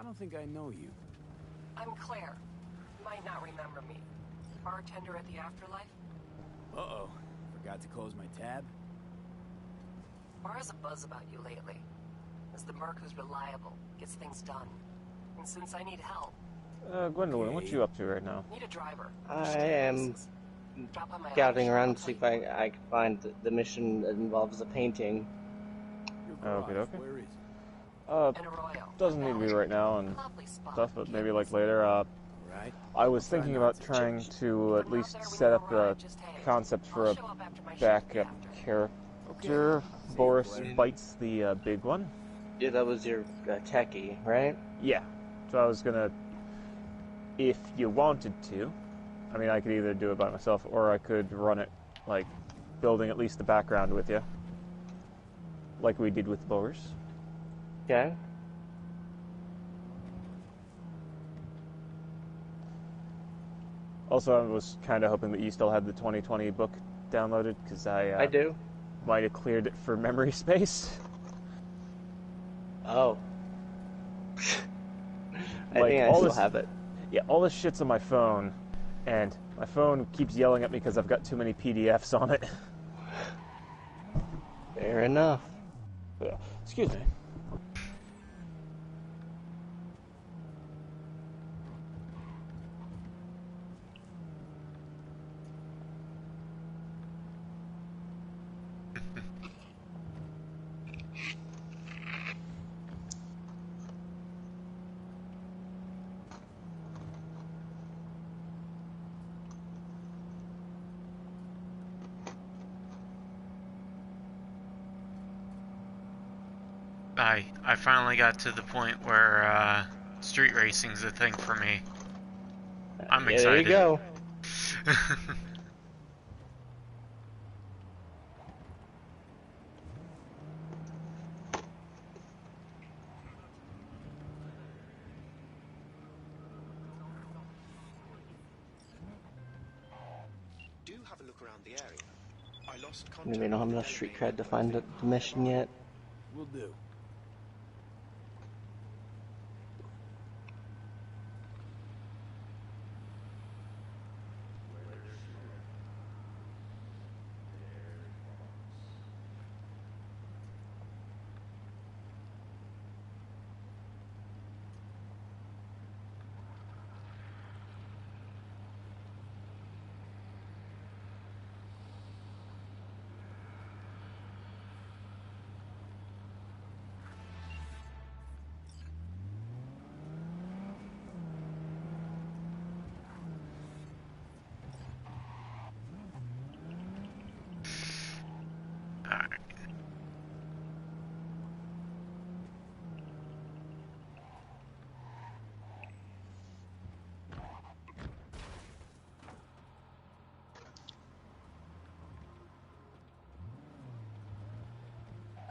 don't think I know you. I'm Claire. You might not remember me. Bartender at the Afterlife? Uh-oh. Forgot to close my tab? Bar has a buzz about you lately. As the merc who's reliable, gets things done. And since I need help... Gwendolyn, what you up to right now? Need a driver. I am scouting around to see if I can find the mission that involves a painting. Okay, okay. Doesn't need to be right now and stuff, but maybe like later. I was thinking about trying to at least set up the concept for a backup character. Boris Bites the big one. Yeah, that was your techie, right? Yeah. So I was gonna, if you wanted to, I mean, I could either do it by myself or I could run it, like, building at least the background with you. Like we did with Boris. Okay. Also, I was kind of hoping that you still had the 2020 book downloaded, because I do. Might have cleared it for memory space. Oh. I Like, think I still have it. Yeah, all this shit's on my phone, and my phone keeps yelling at me because I've got too many PDFs on it. Fair enough. Yeah. Excuse me. I finally got to the point where street racing's a thing for me. I'm excited. There you go. Do have a look around the area. I lost contact. Maybe I don't have enough street cred to find the mission yet. Will do.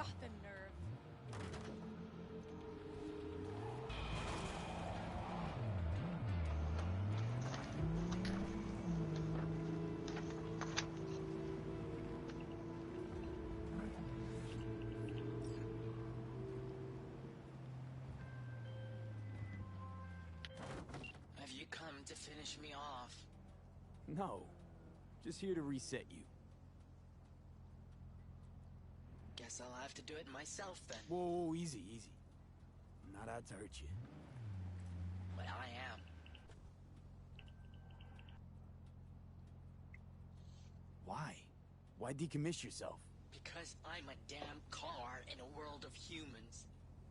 Oh, the nerve. Have you come to finish me off? No. Just here to reset you. Guess I'll have to do it myself then. Whoa, easy, easy. I'm not out to hurt you. Well, I am. Why? Why decommiss yourself? Because I'm a damn car in a world of humans.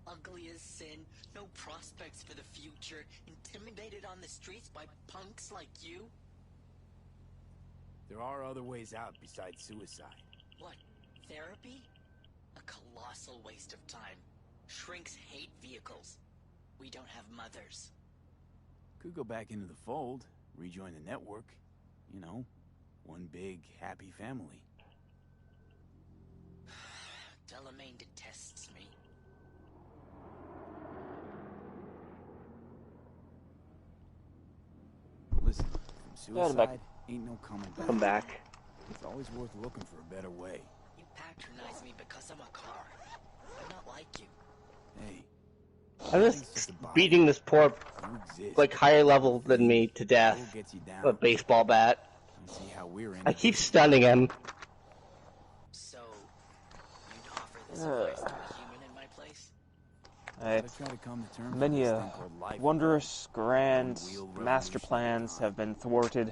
Ugly as sin, no prospects for the future, intimidated on the streets by punks like you? There are other ways out besides suicide. What? Therapy? A colossal waste of time. Shrinks hate vehicles. We don't have mothers. Could go back into the fold, rejoin the network. You know, one big, happy family. Delamain detests me. Listen, from Yeah, I'm back. suicide, ain't no coming back. Come back. It's always worth looking for a better way. You patronize me because I'm a car. I'm not like you. Hey, I'm just beating this poor, like, higher level than me to death with a baseball bat. See how we're in. I keep stunning him. So, you'd offer this advice to a human in my place? Many wondrous, grand master plans have been thwarted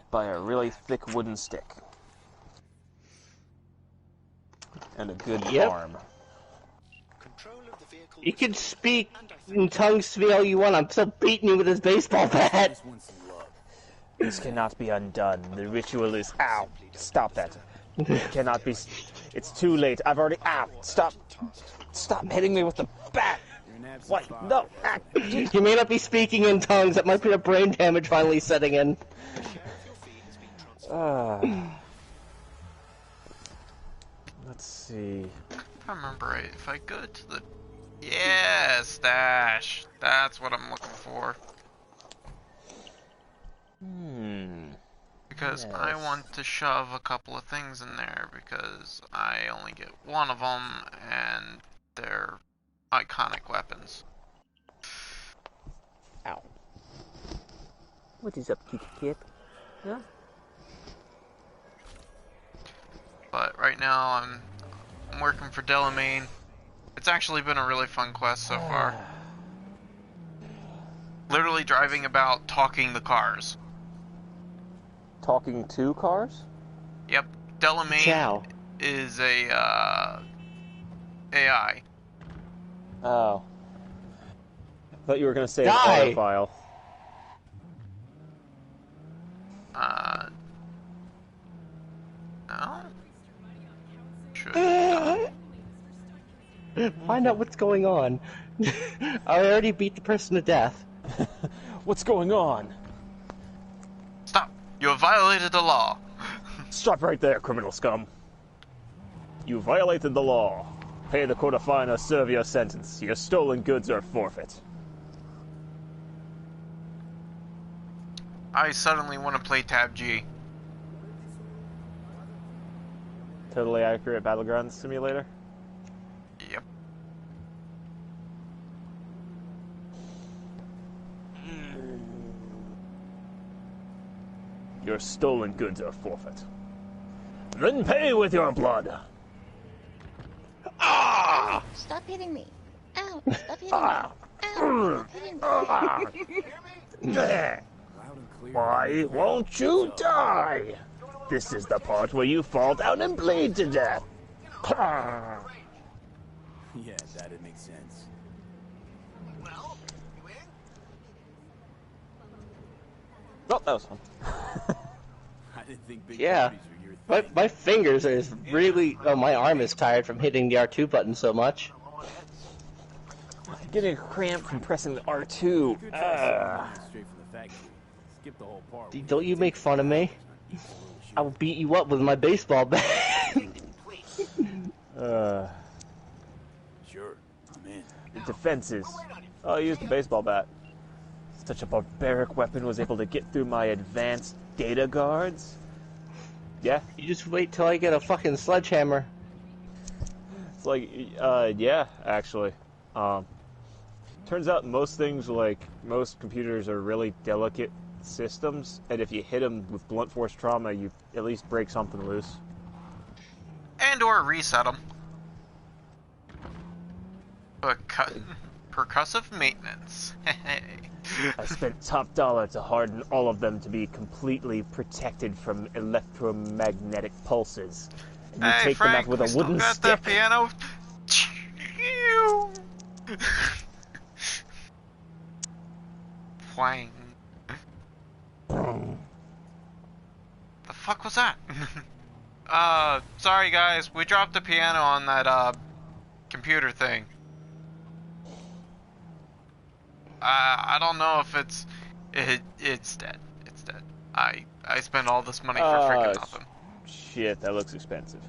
by a really thick wooden stick and a good arm. You can speak in tongues to me all you want. I'm still beating you with this baseball bat. This cannot be undone. The ritual is... Ow! Stop that. It cannot be... It's too late. I've already... Ow! Stop! Stop hitting me with the bat! What? No! Ah. You may not be speaking in tongues. That might be a brain damage finally setting in. Let's see... If I remember right, if I go to the... Yeah, stash! That's what I'm looking for. Because I want to shove a couple of things in there because I only get one of them and they're iconic weapons. Ow. What is up, kitty kid? Huh? But right now I'm working for Delamain. It's actually been a really fun quest so far. Literally driving about, talking the cars. Talking to cars? Yep, Delamain is a AI. Oh. I thought you were going to say an autofile. No? Find out what's going on. I already beat the person to death. What's going on? Stop! You have violated the law. Stop right there, criminal scum. You violated the law. Pay the court a fine or serve your sentence. Your stolen goods are forfeit. I suddenly want to play Tab G. Totally accurate Battlegrounds simulator? Yep. Your stolen goods are forfeit. Then pay with your blood. Ah! Stop hitting me. Ow! Stop hitting me. Ow! Stop hitting me. Why won't you die? This is the part where you fall down and bleed to death. Yeah, that'd make sense. Oh, that was fun. I didn't think big Yeah. parties were your thing. My fingers are really... Oh, my arm is tired from hitting the R2 button so much. Getting a cramp from pressing the R2. Straight from the factory. Skip the whole part. Don't you make fun of me. I will beat you up with my baseball bat. Sure, I'm in. The defenses. Oh, I used the baseball bat. Such a barbaric weapon was able to get through my advanced data guards. Yeah? You just wait till I get a fucking sledgehammer. It's like, yeah, actually. Turns out most things, like, most computers are really delicate systems, and if you hit them with blunt force trauma, you at least break something loose. And or reset them. Percussive maintenance. I spent top dollar to harden all of them to be completely protected from electromagnetic pulses. And you Hey take Frank, them out with a we wooden still got stick. that piano? Whang. The fuck was that? Sorry guys, we dropped the piano on that, computer thing. I don't know if it's dead. It's dead. I spent all this money for freaking nothing. Shit, that looks expensive.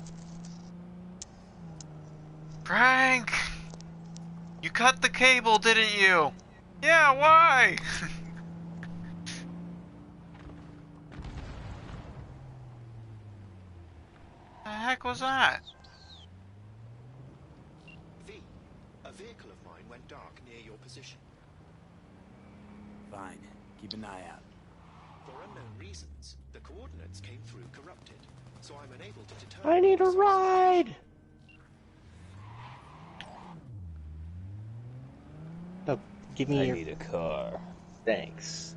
Frank! You cut the cable, didn't you? Yeah, why? The heck was that? V, a vehicle of mine went dark near your position. Fine. Keep an eye out. For unknown reasons, the coordinates came through corrupted, so I'm unable to determine. I need a ride! Oh, give me your... need a car. Thanks.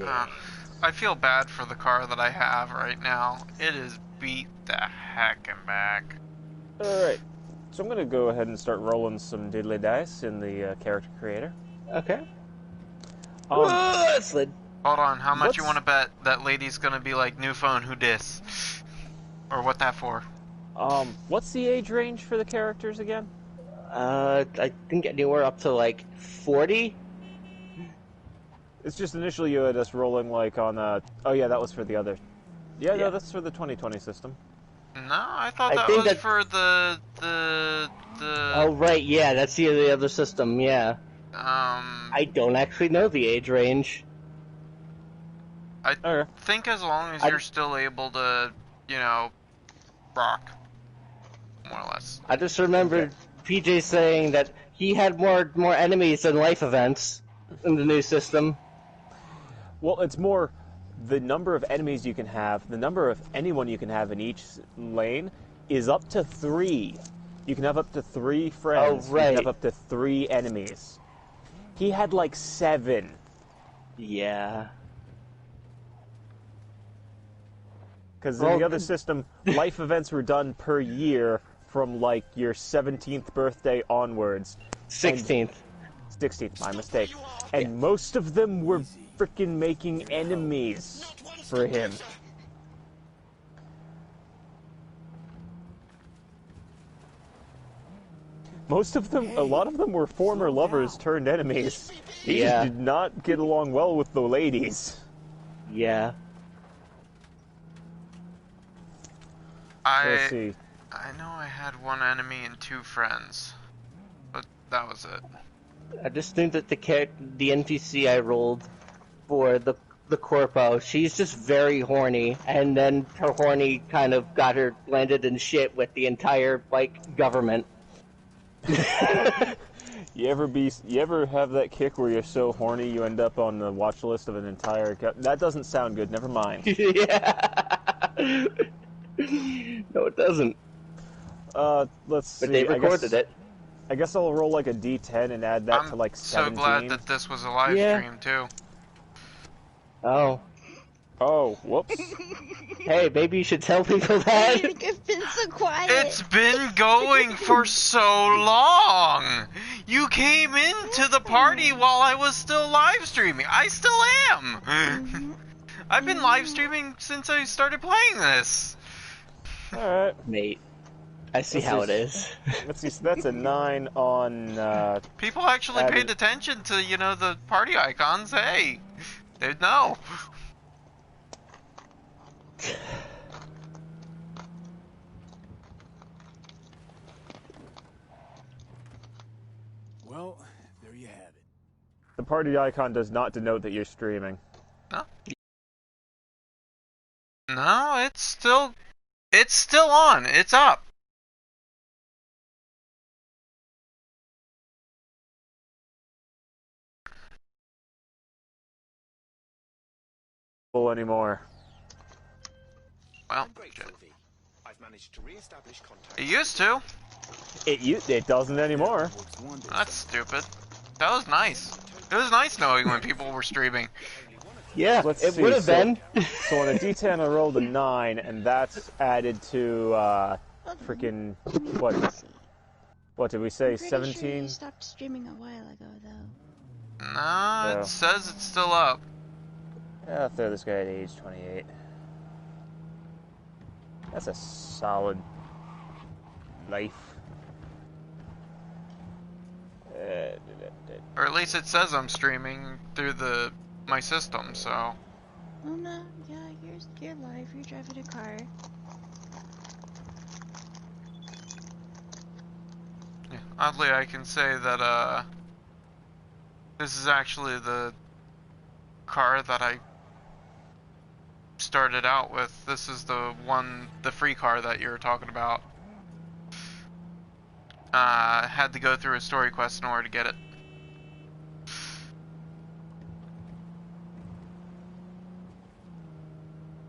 I feel bad for the car that I have right now. It is beat the heck and back. Alright, so I'm going to go ahead and start rolling some diddly dice in the character creator. Okay. Hold on, how much you what's- want to bet that lady's gonna be like, new phone, who dis? Or what that for? What's the age range for the characters again? I think anywhere up to like 40. It's just initially you had us rolling like on oh yeah, that was for the other. Yeah, Yeah. no, that's for the 2020 system. No, I thought I that think was that- for the Oh right, yeah, that's the other system. Yeah. I don't actually know the age range. I think as long as you're still able to, you know, rock, more or less. I just remembered PJ saying that he had more enemies than life events in the new system. Well, it's more the number of enemies you can have, the number of anyone you can have in each lane is up to 3. You can have up to 3 friends. Oh, right. You can have up to 3 enemies. He had like 7. Yeah. Because in the other system, life events were done per year from like your 17th birthday onwards. 16th. 16th, my mistake. And most of them were freaking making enemies for him. Most of them, a lot of them were former lovers turned enemies. He Yeah. did not get along well with the ladies. Yeah. Let's see. I know I had 1 enemy and 2 friends, but that was it. I just think that the NPC I rolled for the Corpo, she's just very horny, and then her horny kind of got her landed in shit with the entire like government. You ever have that kick where you're so horny you end up on the watch list of an entire that doesn't sound good, never mind. Yeah. No, it doesn't. Let's see. But they recorded it. I guess I'll roll like a D10 and add that to like 17. So glad that this was a live stream too. Oh. Oh, whoops. Hey, maybe you should tell people that. You've been so quiet. It's been going for so long. You came into the party while I was still live streaming. I still am. I've been live streaming since I started playing this. Alright. Mate, I see how it is. Let's see, so that's a 9 on, People actually paid attention to, you know, the party icons. Hey, they'd know. Well, there you have it. the party icon does not denote that you're streaming. No, it's still on. It's up. Anymore. Well, I've managed to re-establish contact. it used to. It doesn't anymore. That's stupid. That was nice. It was nice knowing when people were streaming. Yeah, Let's it see, would have been. So on a D10 I rolled a 9, and that's added to freaking what did we say? I'm pretty 17. Sure you stopped streaming a while ago, though. Nah, it says it's still up. I'll throw this guy at age 28. That's a solid life. Or at least it says I'm streaming through my system, so. Oh no, yeah, you're live. You're driving a car. Yeah, oddly, I can say that this is actually the car that I started out with. This is the free car that you're talking about. had to go through a story quest in order to get it.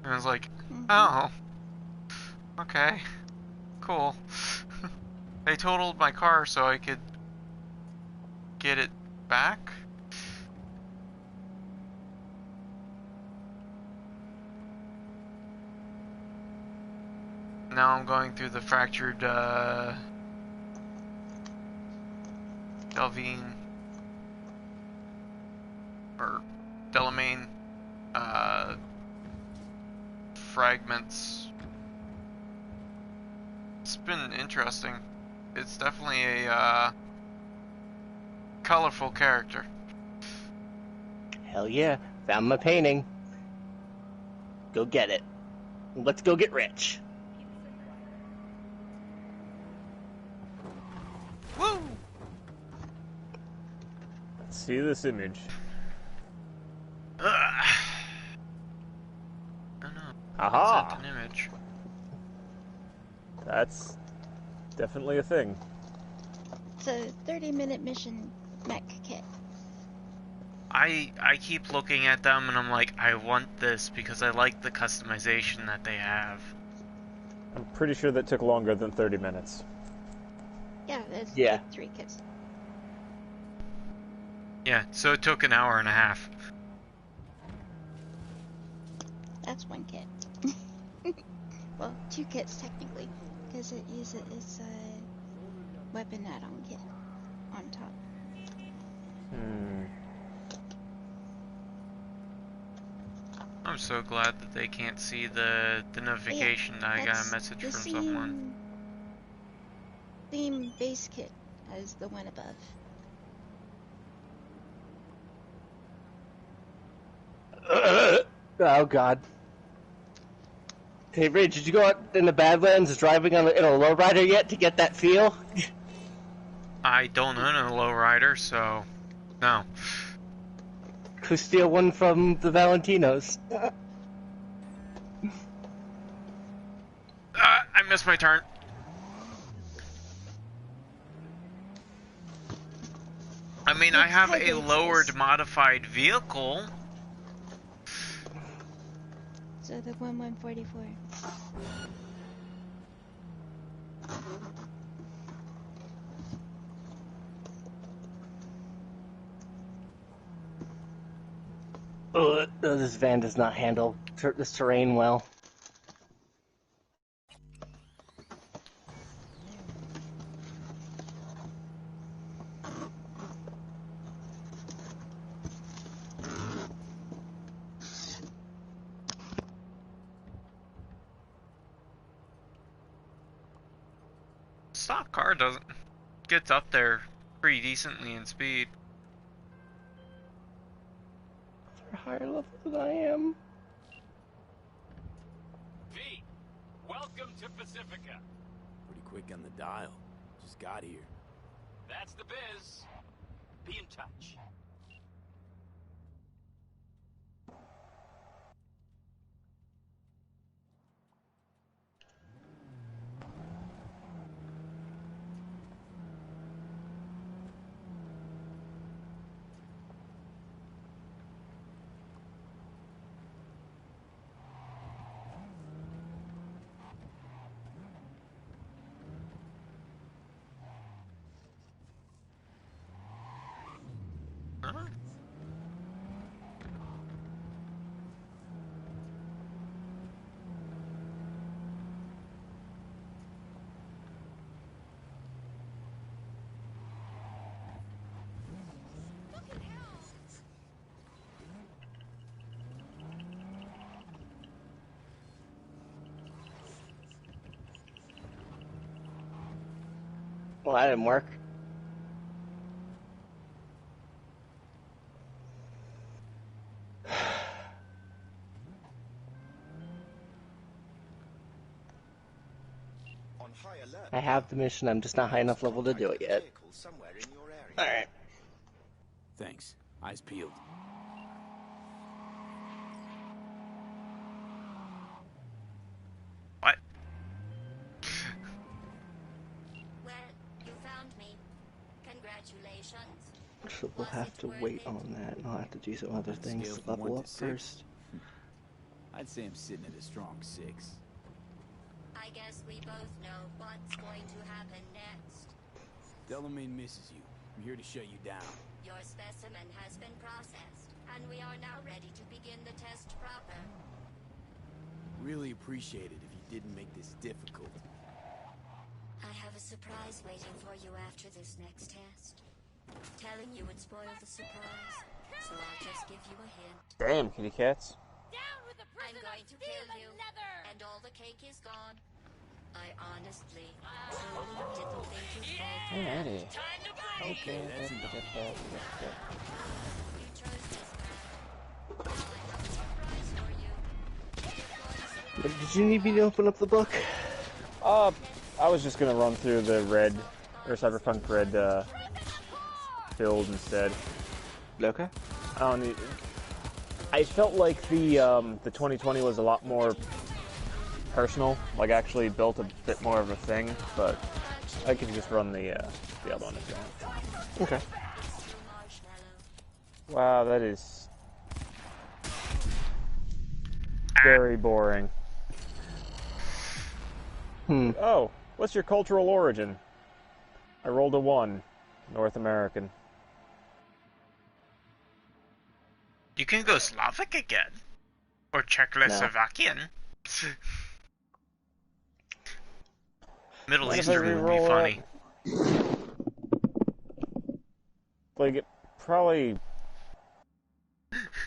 And I was like, oh, okay, cool. They totaled my car so I could get it back? Now I'm going through the fractured, Delvine, or Delamain, fragments. It's been interesting. It's definitely a, colorful character. Hell yeah, found my painting. Go get it. Let's go get rich. Woo! Let's see this image. I don't know. Aha! Sent an image. That's definitely a thing. It's a 30-minute mission mech kit. I keep looking at them and I'm like, I want this because I like the customization that they have. I'm pretty sure that took longer than 30 minutes. Yeah, there's Yeah. 3 kits. Yeah, so it took an hour and a half. That's 1 kit. Well, 2 kits technically, because it's a weapon add-on kit on top. I'm so glad that they can't see the notification that I got a message the from someone. Same base kit as the one above. Oh god. Hey Ray, did you go out in the Badlands driving in a lowrider yet to get that feel? I don't own a lowrider, so no. Go steal one from the Valentinos. I missed my turn. I mean, I have a lowered modified vehicle. So the 1144. This van does not handle this terrain well. Stock car gets up there pretty decently in speed. They're higher level than I am. V, welcome to Pacifica. Pretty quick on the dial. Just got here. That's the biz. Be in touch. Well, that didn't work. I have the mission, I'm just not high enough level to do it yet. Alright. Thanks. Eyes peeled. What? Well, you found So we'll have to wait on that, and I'll have to do some other things Scale to from level 1 up to 6? first. I'd say I'm sitting at a strong 6. I guess we both know what's going to happen next. Delamain misses you. I'm here to shut you down. Your specimen has been processed, and we are now ready to begin the test proper. Really appreciate it if you didn't make this difficult. I have a surprise waiting for you after this next test. Telling you would spoil the surprise, so I'll just give you a hint. Damn, kitty cats. I'm going to kill you, and all the cake is gone. I honestly, truly didn't think you'd fall for that. Alrighty. Okay, that's enough. You chose this path. Now I have a surprise for you. Did you need me to open up the book? I was just gonna run through the red, or Cyberpunk Red, build instead. Okay. I don't need... I felt like the 2020 was a lot more personal, like actually built a bit more of a thing, but I could just run the other one if you want. Okay. Wow, that is very boring. Oh, what's your cultural origin? I rolled a 1. North American. You can go Slavic again. Or Czechoslovakian. Middle What if I Eastern would be re-roll funny. Like, it probably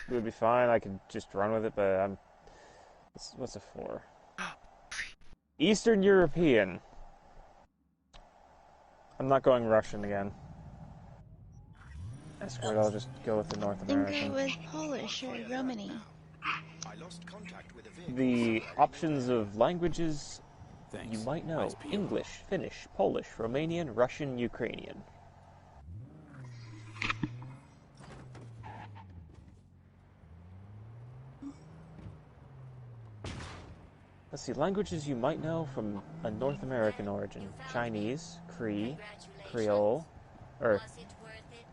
would be fine. I could just run with it, but I'm... What's it for? Eastern European. I'm not going Russian again. I swear I'll just go with the North Then go American. with Polish or Romani. The options of languages you might know. Nice people. English, Finnish, Polish, Romanian, Russian, Ukrainian. Let's see, languages you might know from a North American origin. Chinese, Cree, Creole, or...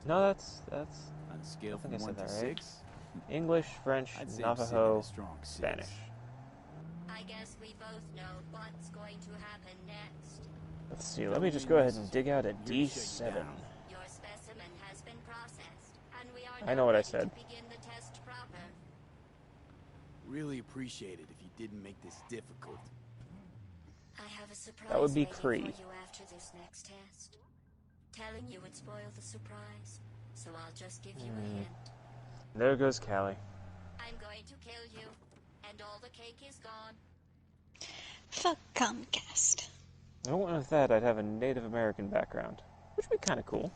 No, that's... On a scale I think from I 1 said to that right. 6? English, French, I'd say I'm sitting at Navajo, a strong 6. Spanish. I guess we both know what's going to happen next. Let's see, let me just go ahead and dig out a D7. Your specimen has been processed, and we are I know what I ready to said. begin the test proper. Really appreciate it if you didn't make this difficult. I have a surprise That would be waiting Cree. for you after this next test. Telling you would spoil the surprise, so I'll just give you a hint. There goes Callie. I'm going to kill you, and all the cake is gone. Fuck Comcast. I went with that, I'd have a Native American background, which would be kind of cool.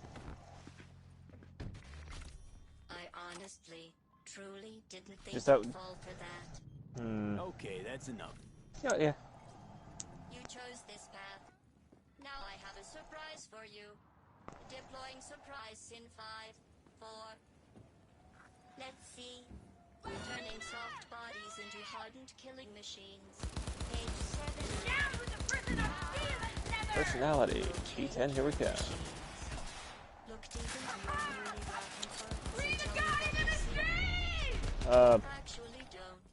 I honestly, truly didn't think Just you'd out- fall for that. Okay, that's enough. Yeah. You chose this path. Now I have a surprise for you. Deploying surprise in 5, 4. Let's see. Turning soft bodies into hardened killing machines. Page 7. Down with the prison of steel and leather! Personality, D10, here we go. Look deep into your newly rotten fur and tell me what you see. Actually don't.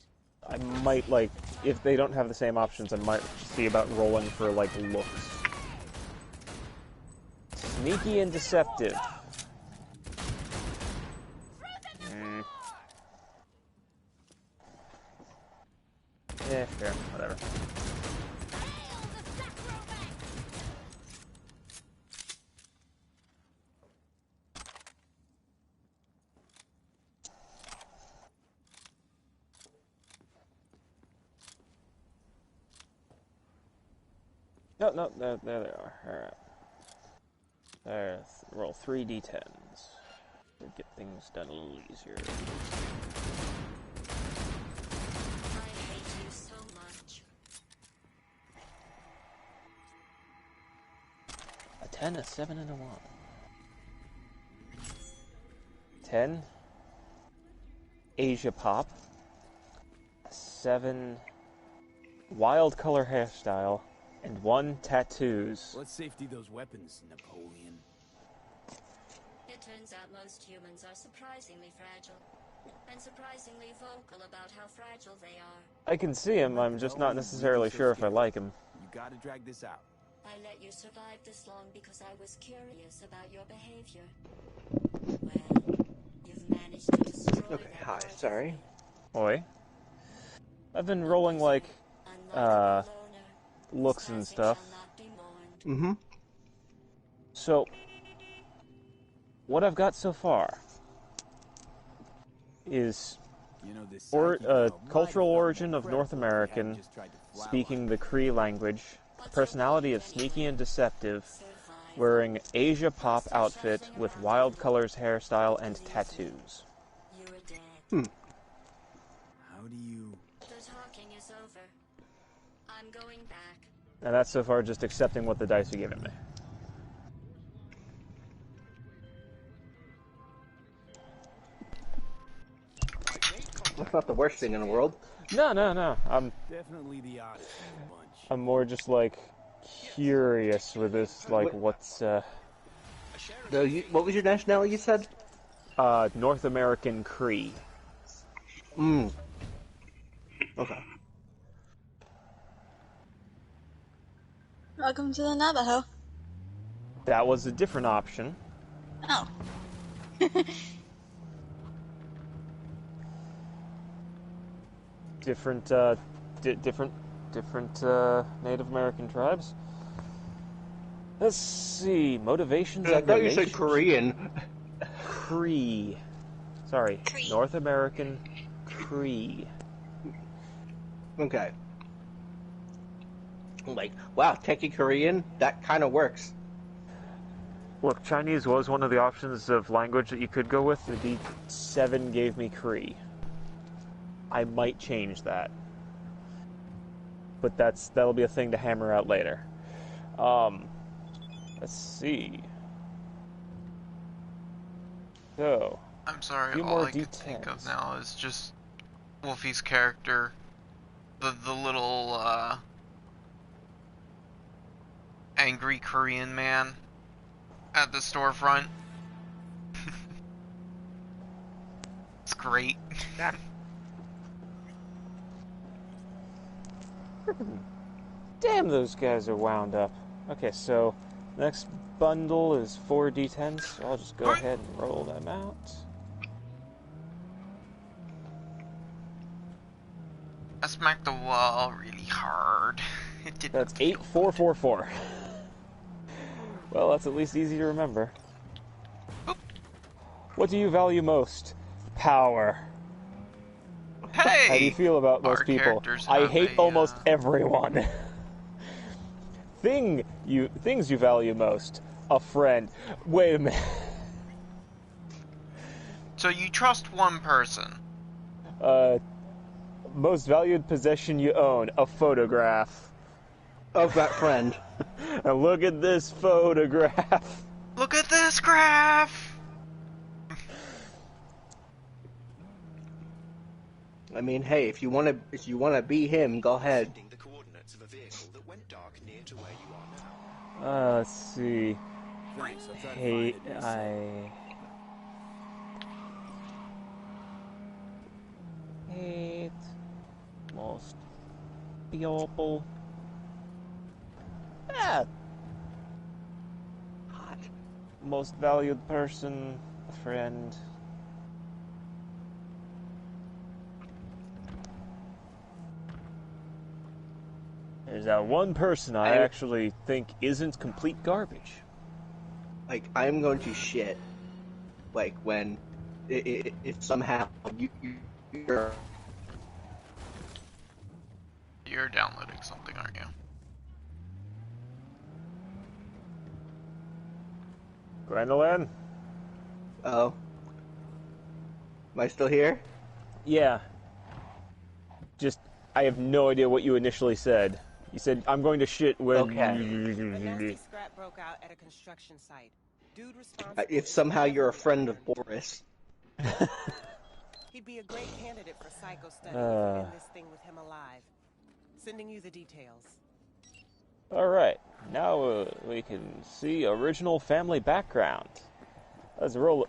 I might, like, if they don't have the same options, I might see about rolling for, like, looks. Sneaky and deceptive. Yeah, fair, whatever. No, there they are. Alright. There, roll 3 d10s. We'll get things done a little easier. I hate you so much. A 10, a 7, and a 1. 10. Asia Pop. 7. Wild color hairstyle. And 1 tattoos. Let's safety those weapons, Napoleon. turns out most humans are surprisingly fragile. And surprisingly vocal about how fragile they are. I can see him, I'm just not necessarily sure if I like him. You gotta drag this out. I let you survive this long because I was curious about your behavior. Well, you've managed to destroy Okay, hi, sorry. Oi. I've been rolling, like, looks and stuff. Mm-hmm. So, what I've got so far is cultural origin of North American, speaking the Cree language, personality of sneaky and deceptive, wearing Asia pop outfit with wild colors hairstyle and tattoos. Hmm. How do you... The talking is over. I'm going back. And that's so far just accepting what the dice are giving me. That's not the worst thing in the world. No. I'm definitely the oddest of the bunch. I'm more just like curious with this, like what's what was your nationality you said? North American Cree. Hmm. Okay. Welcome to the Navajo. That was a different option. Oh. Different Native American tribes. Let's see, motivations. I and thought you said relationships. Korean. Cree. Sorry, Cree. North American Cree. Okay. I'm like, wow, techie Korean? That kind of works. Look, Chinese was one of the options of language that you could go with. The D7 gave me Cree. I might change that. But that'll be a thing to hammer out later. Let's see. So, I'm sorry, few all more I can think of now is just Wolfie's character. The little, angry Korean man at the storefront. It's great. Damn, those guys are wound up. Okay, so next bundle is 4 D10s, so I'll just go ahead and roll them out. I smacked the wall really hard. It did. That's 8, 4, 4, 4. Well, that's at least easy to remember. What do you value most? Power. Hey! How do you feel about most people? I hate almost everyone. Things you value most. A friend. Wait a minute. So you trust one person. Most valued possession you own. A photograph. Of that friend. And look at this photograph. Look at this graph! I mean, hey, if you wanna be him, go ahead. The coordinates of a vehicle that went dark near to where you are now. Let's see. Hate most people. Yeah. Hot. Most valued person, a friend. There's that one person I actually think isn't complete garbage. Like, I'm going to shit. Like, when if somehow you're downloading something, aren't you? Gwendolyn? Oh. Am I still here? Yeah. Just, I have no idea what you initially said. You said, I'm going to shit when... A nasty scrap broke out at a construction site. Dude responsible. If somehow you're a friend of Boris. He'd be a great candidate for psycho study if you end this thing with him alive. Sending you the details. Alright, now we can see original family background. Let's roll.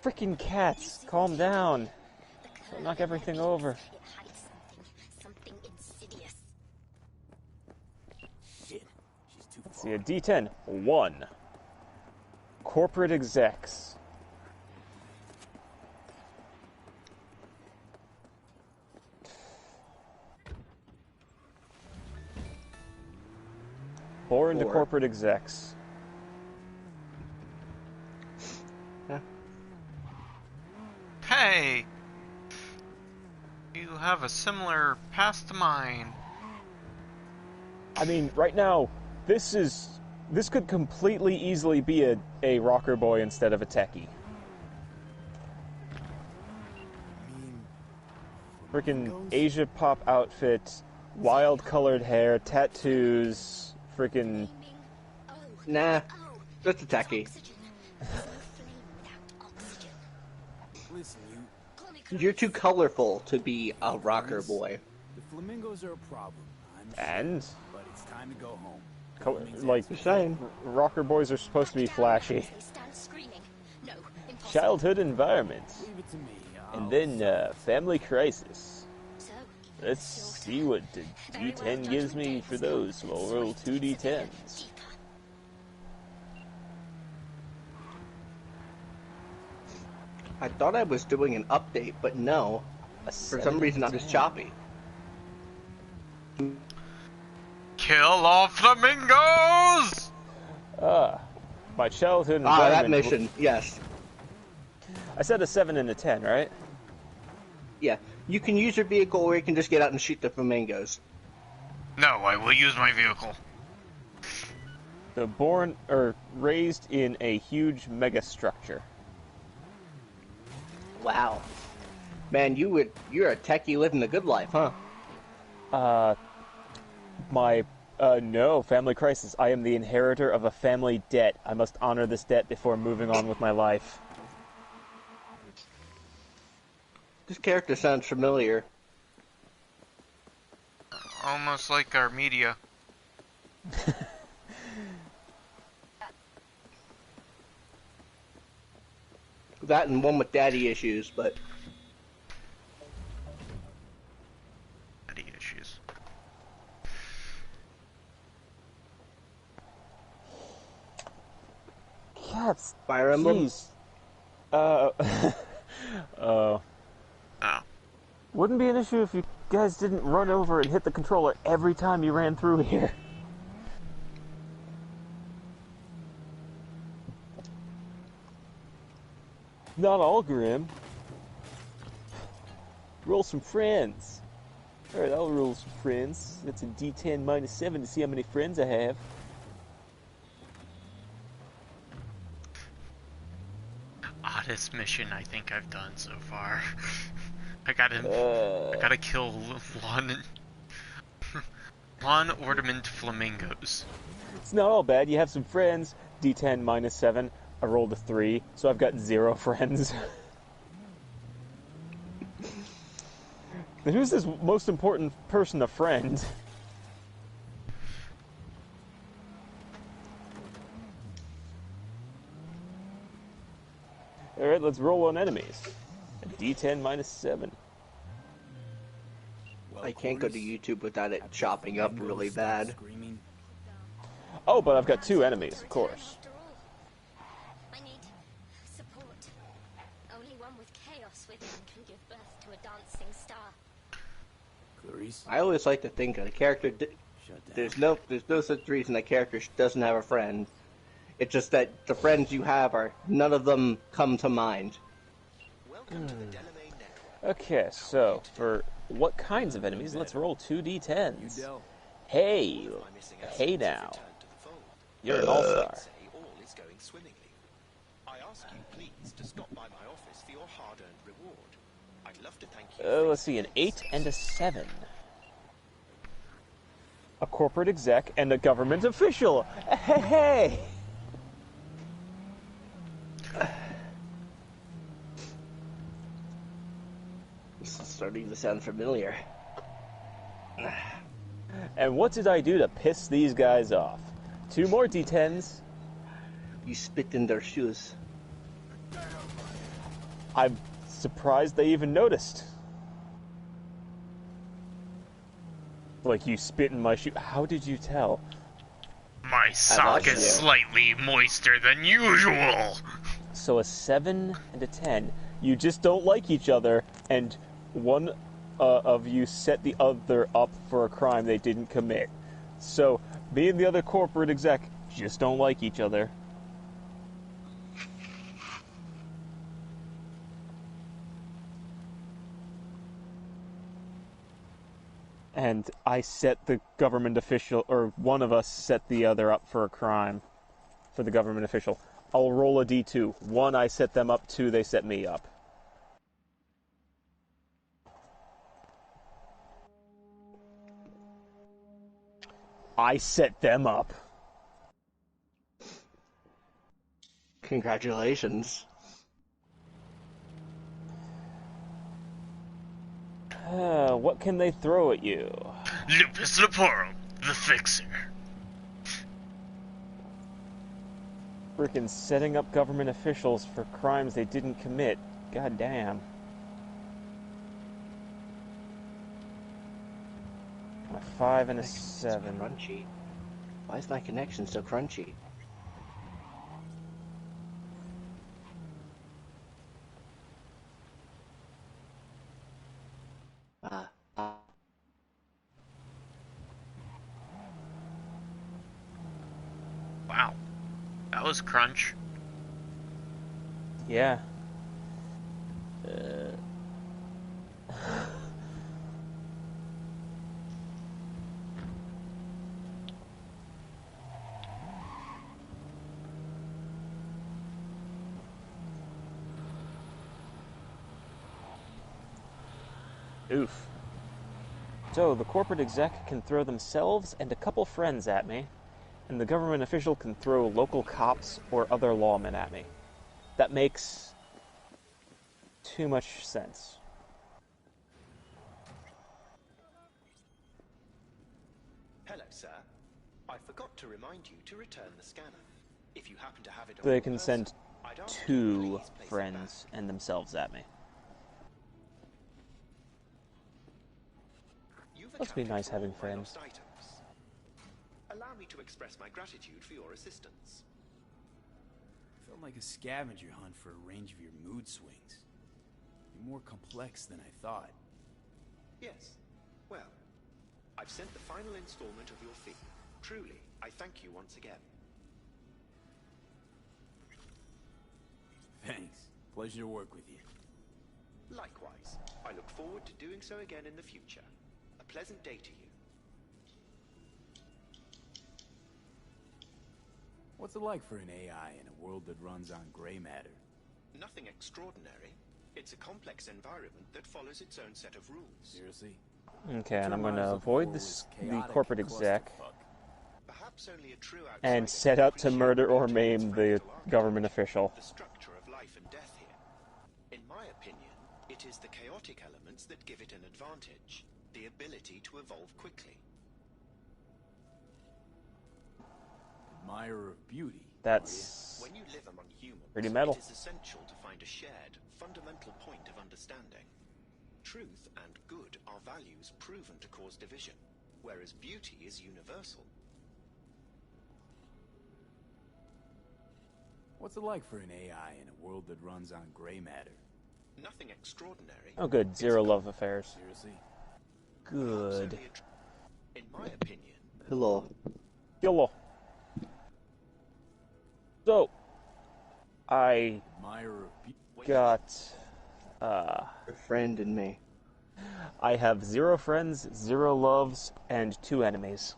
Freaking cats, calm down. Don't knock everything over. It hides something insidious. Shit, she's too Let's see, a D10. 1. Corporate execs. Born to 4. corporate execs. Hey! You have a similar past to mine. I mean, right now, this could completely easily be a rocker boy instead of a techie. Freaking Asia pop outfit, wild colored hair, tattoos, freaking... Nah, just a techie. Listen, You're too colorful to be a rocker boy. the flamingos are a problem. And? But it's time to go home. Like, rocker boys are supposed to be flashy. Childhood environment. And then, family crisis. Let's see what the D10 gives me for those, so I'll roll 2 D10s. I thought I was doing an update, but no. For some reason, I'm just choppy. Kill all flamingos! My childhood Ah, environment... that mission, yes. I said a 7 and a 10, right? Yeah, you can use your vehicle or you can just get out and shoot the flamingos. No, I will use my vehicle. So raised in a huge mega structure. Wow. Man, you're a techie living the good life, huh? No, family crisis. I am the inheritor of a family debt. I must honor this debt before moving on with my life. This character sounds familiar. Almost like our media. That and one with daddy issues, but... Daddy issues. Cats. Fire Emblem? Oh. Wouldn't be an issue if you guys didn't run over and hit the controller every time you ran through here. Not all, Grim. Roll some friends. Alright, I'll roll some friends. That's a D10 minus 7 to see how many friends I have. Oddest mission I think I've done so far. I gotta kill lawn ornament flamingos. It's not all bad. You have some friends. D10 minus 7. I rolled a 3, so I've got 0 friends. Who's this most important person a friend? Alright, let's roll on enemies. A D10 minus 7. I can't go to YouTube without it chopping up really bad. Oh, but I've got 2 enemies, of course. I need support. Only one with chaos within can give birth to a dancing star. Clarice? I always like to think that a character... There's no such reason a character doesn't have a friend. It's just that the friends you have none of them come to mind. Okay, so for what kinds of enemies? Let's roll 2 D10s. Hey, hey now. You're an all-star. All is going swimmingly. I ask you, please, to stop by my office for your hard-earned reward. I'd love to thank you. Let's see, an 8 and a 7. A corporate exec and a government official. Hey! This is starting to sound familiar. And what did I do to piss these guys off? 2 more D10s. You spit in their shoes. I'm surprised they even noticed. Like, you spit in my shoe. How did you tell? My sock is slightly moister than usual. So a 7 and a 10. You just don't like each other, and one of you set the other up for a crime they didn't commit. So me and the other corporate exec just don't like each other. And I set the government official, or one of us set the other up for a crime, for the government official. I'll roll a D2. 1, I set them up. 2, they set me up. I set them up. Congratulations. What can they throw at you? Lupus Leporum, the Fixer. Frickin' setting up government officials for crimes they didn't commit. God damn. A 5 and a 7. Crunchy. Why is my connection so crunchy? Wow. That was crunch. Yeah. Oof. So, the corporate exec can throw themselves and a couple friends at me, and the government official can throw local cops or other lawmen at me. That makes too much sense. Hello, sir. I forgot to remind you to return the scanner. If you happen to have it on They your can person, send I'd ask you to 2 please place it friends and themselves at me. You've Must be accounted nice for having all my friends. lost items. Allow me to express my gratitude for your assistance. Felt like a scavenger hunt for a range of your mood swings. You're more complex than I thought. Yes. Well, I've sent the final installment of your fee. Truly, I thank you once again. Thanks. Pleasure to work with you. Likewise, I look forward to doing so again in the future. A pleasant day to you. What's it like for an AI in a world that runs on gray matter? Nothing extraordinary. It's a complex environment that follows its own set of rules. Seriously? Okay, and I'm going to avoid this, the corporate exec, Perhaps only a true and set out to murder or maim the government official. the structure of life and death here. In my opinion, it is the chaotic elements that give it an advantage. The ability to evolve quickly. Admirer of beauty. That's When you live among humans, pretty metal. it is essential to find a shared, fundamental point of understanding. Truth and good are values proven to cause division, whereas beauty is universal. What's it like for an AI in a world that runs on gray matter? Nothing extraordinary. Oh good, 0 love affairs. Seriously? Good. In my opinion, Hello. YOLO. So, I Admirer of beauty. got, A friend in me. I have 0 friends, 0 loves, and 2 enemies.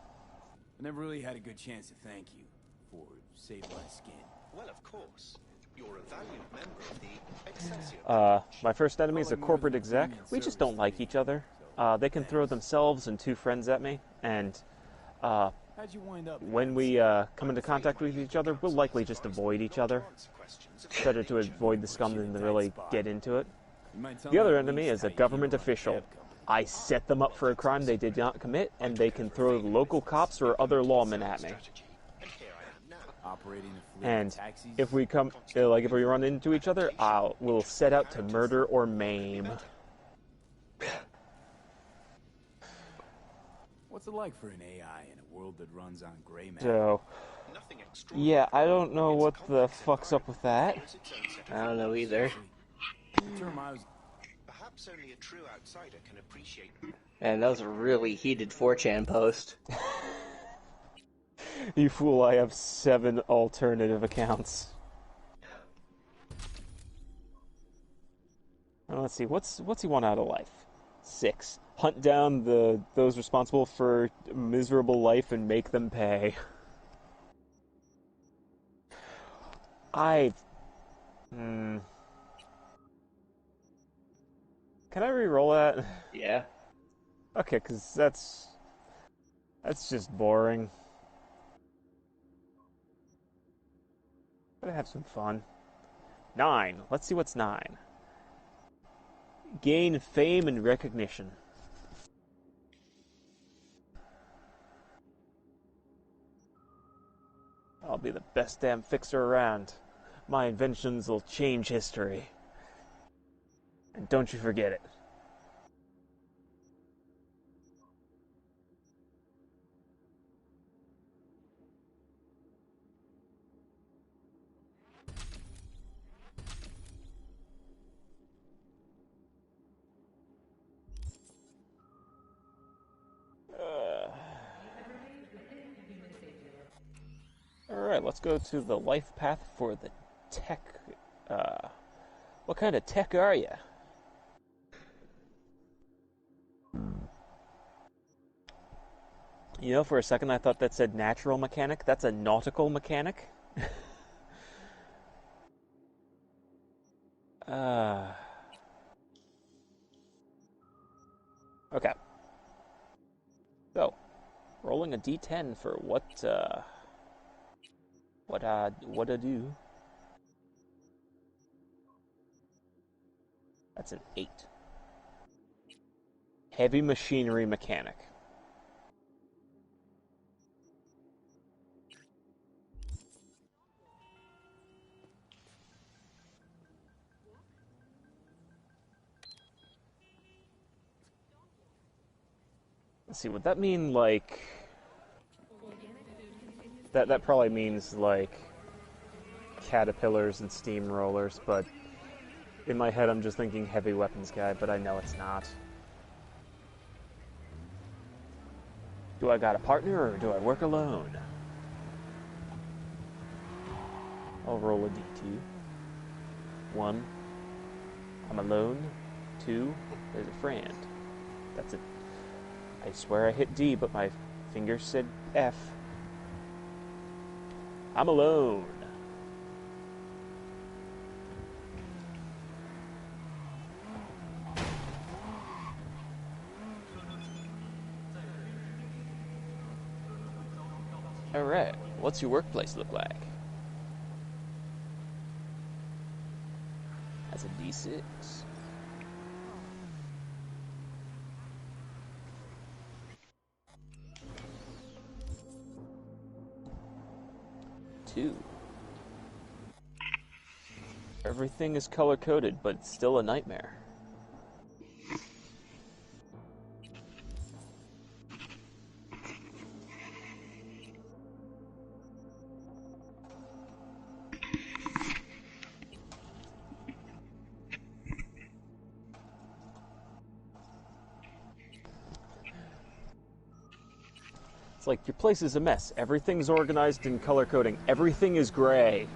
I never really had a good chance to thank you for saving my skin. well, of course, you're a valued member of the Excelsior. My first enemy is a corporate exec. We just don't like each other. They can throw themselves and 2 friends at me, and How'd you wind up? when we come into contact with each other, we'll likely just avoid each other. Better to avoid the scum than to really get into it. The other enemy is a government official. I set them up for a crime they did not commit, and they can throw local cops or other lawmen at me. operating a fleet And of taxis. if we if we run into each other, we'll set out to murder or maim. What's it like for an AI in a world that runs on gray matter? So, yeah, I don't know what the fuck's up with that. I don't know either. Perhaps only a true outsider can appreciate. And that was a really heated 4chan post. You fool, I have 7 alternative accounts. Now, let's see, what's he want out of life? 6. Hunt down those responsible for miserable life and make them pay. Can I re-roll that? Yeah. Okay, because that's just boring. Gotta have some fun. 9. Let's see what's 9. Gain fame and recognition. I'll be the best damn fixer around. My inventions will change history. And don't you forget it. Alright, let's go to the life path for the tech. What kind of tech are you? You know, for a second I thought that said natural mechanic. That's a nautical mechanic. Okay. So, rolling a d10 for what I do. That's an 8. Heavy machinery mechanic. Let's see, would that mean, like... That probably means, like, caterpillars and steamrollers, but in my head I'm just thinking heavy weapons guy, but I know it's not. Do I got a partner, or do I work alone? I'll roll a d2. 1, I'm alone. 2, there's a friend. That's it. I swear I hit D, but my finger said F. I'm alone. Alright, what's your workplace look like? That's a D6. Everything is color-coded, but it's still a nightmare. It's like, your place is a mess. Everything's organized in color coding. Everything is gray.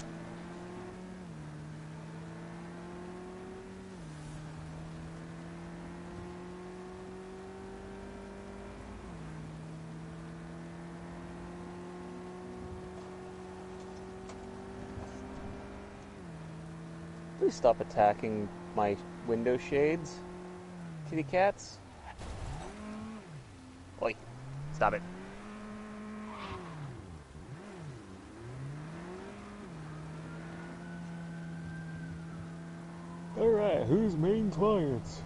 Please stop attacking my window shades, kitty cats. Oi, stop it. Alright, who's main clients?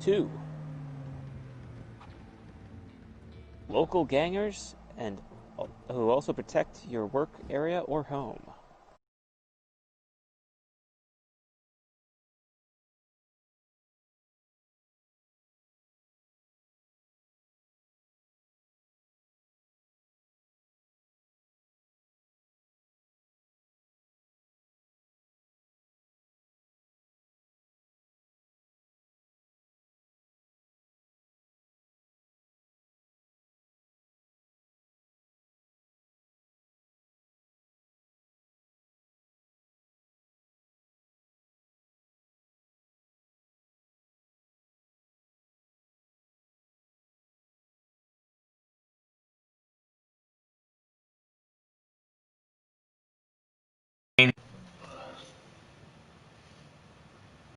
2. Local gangers and who also protect your work area or home.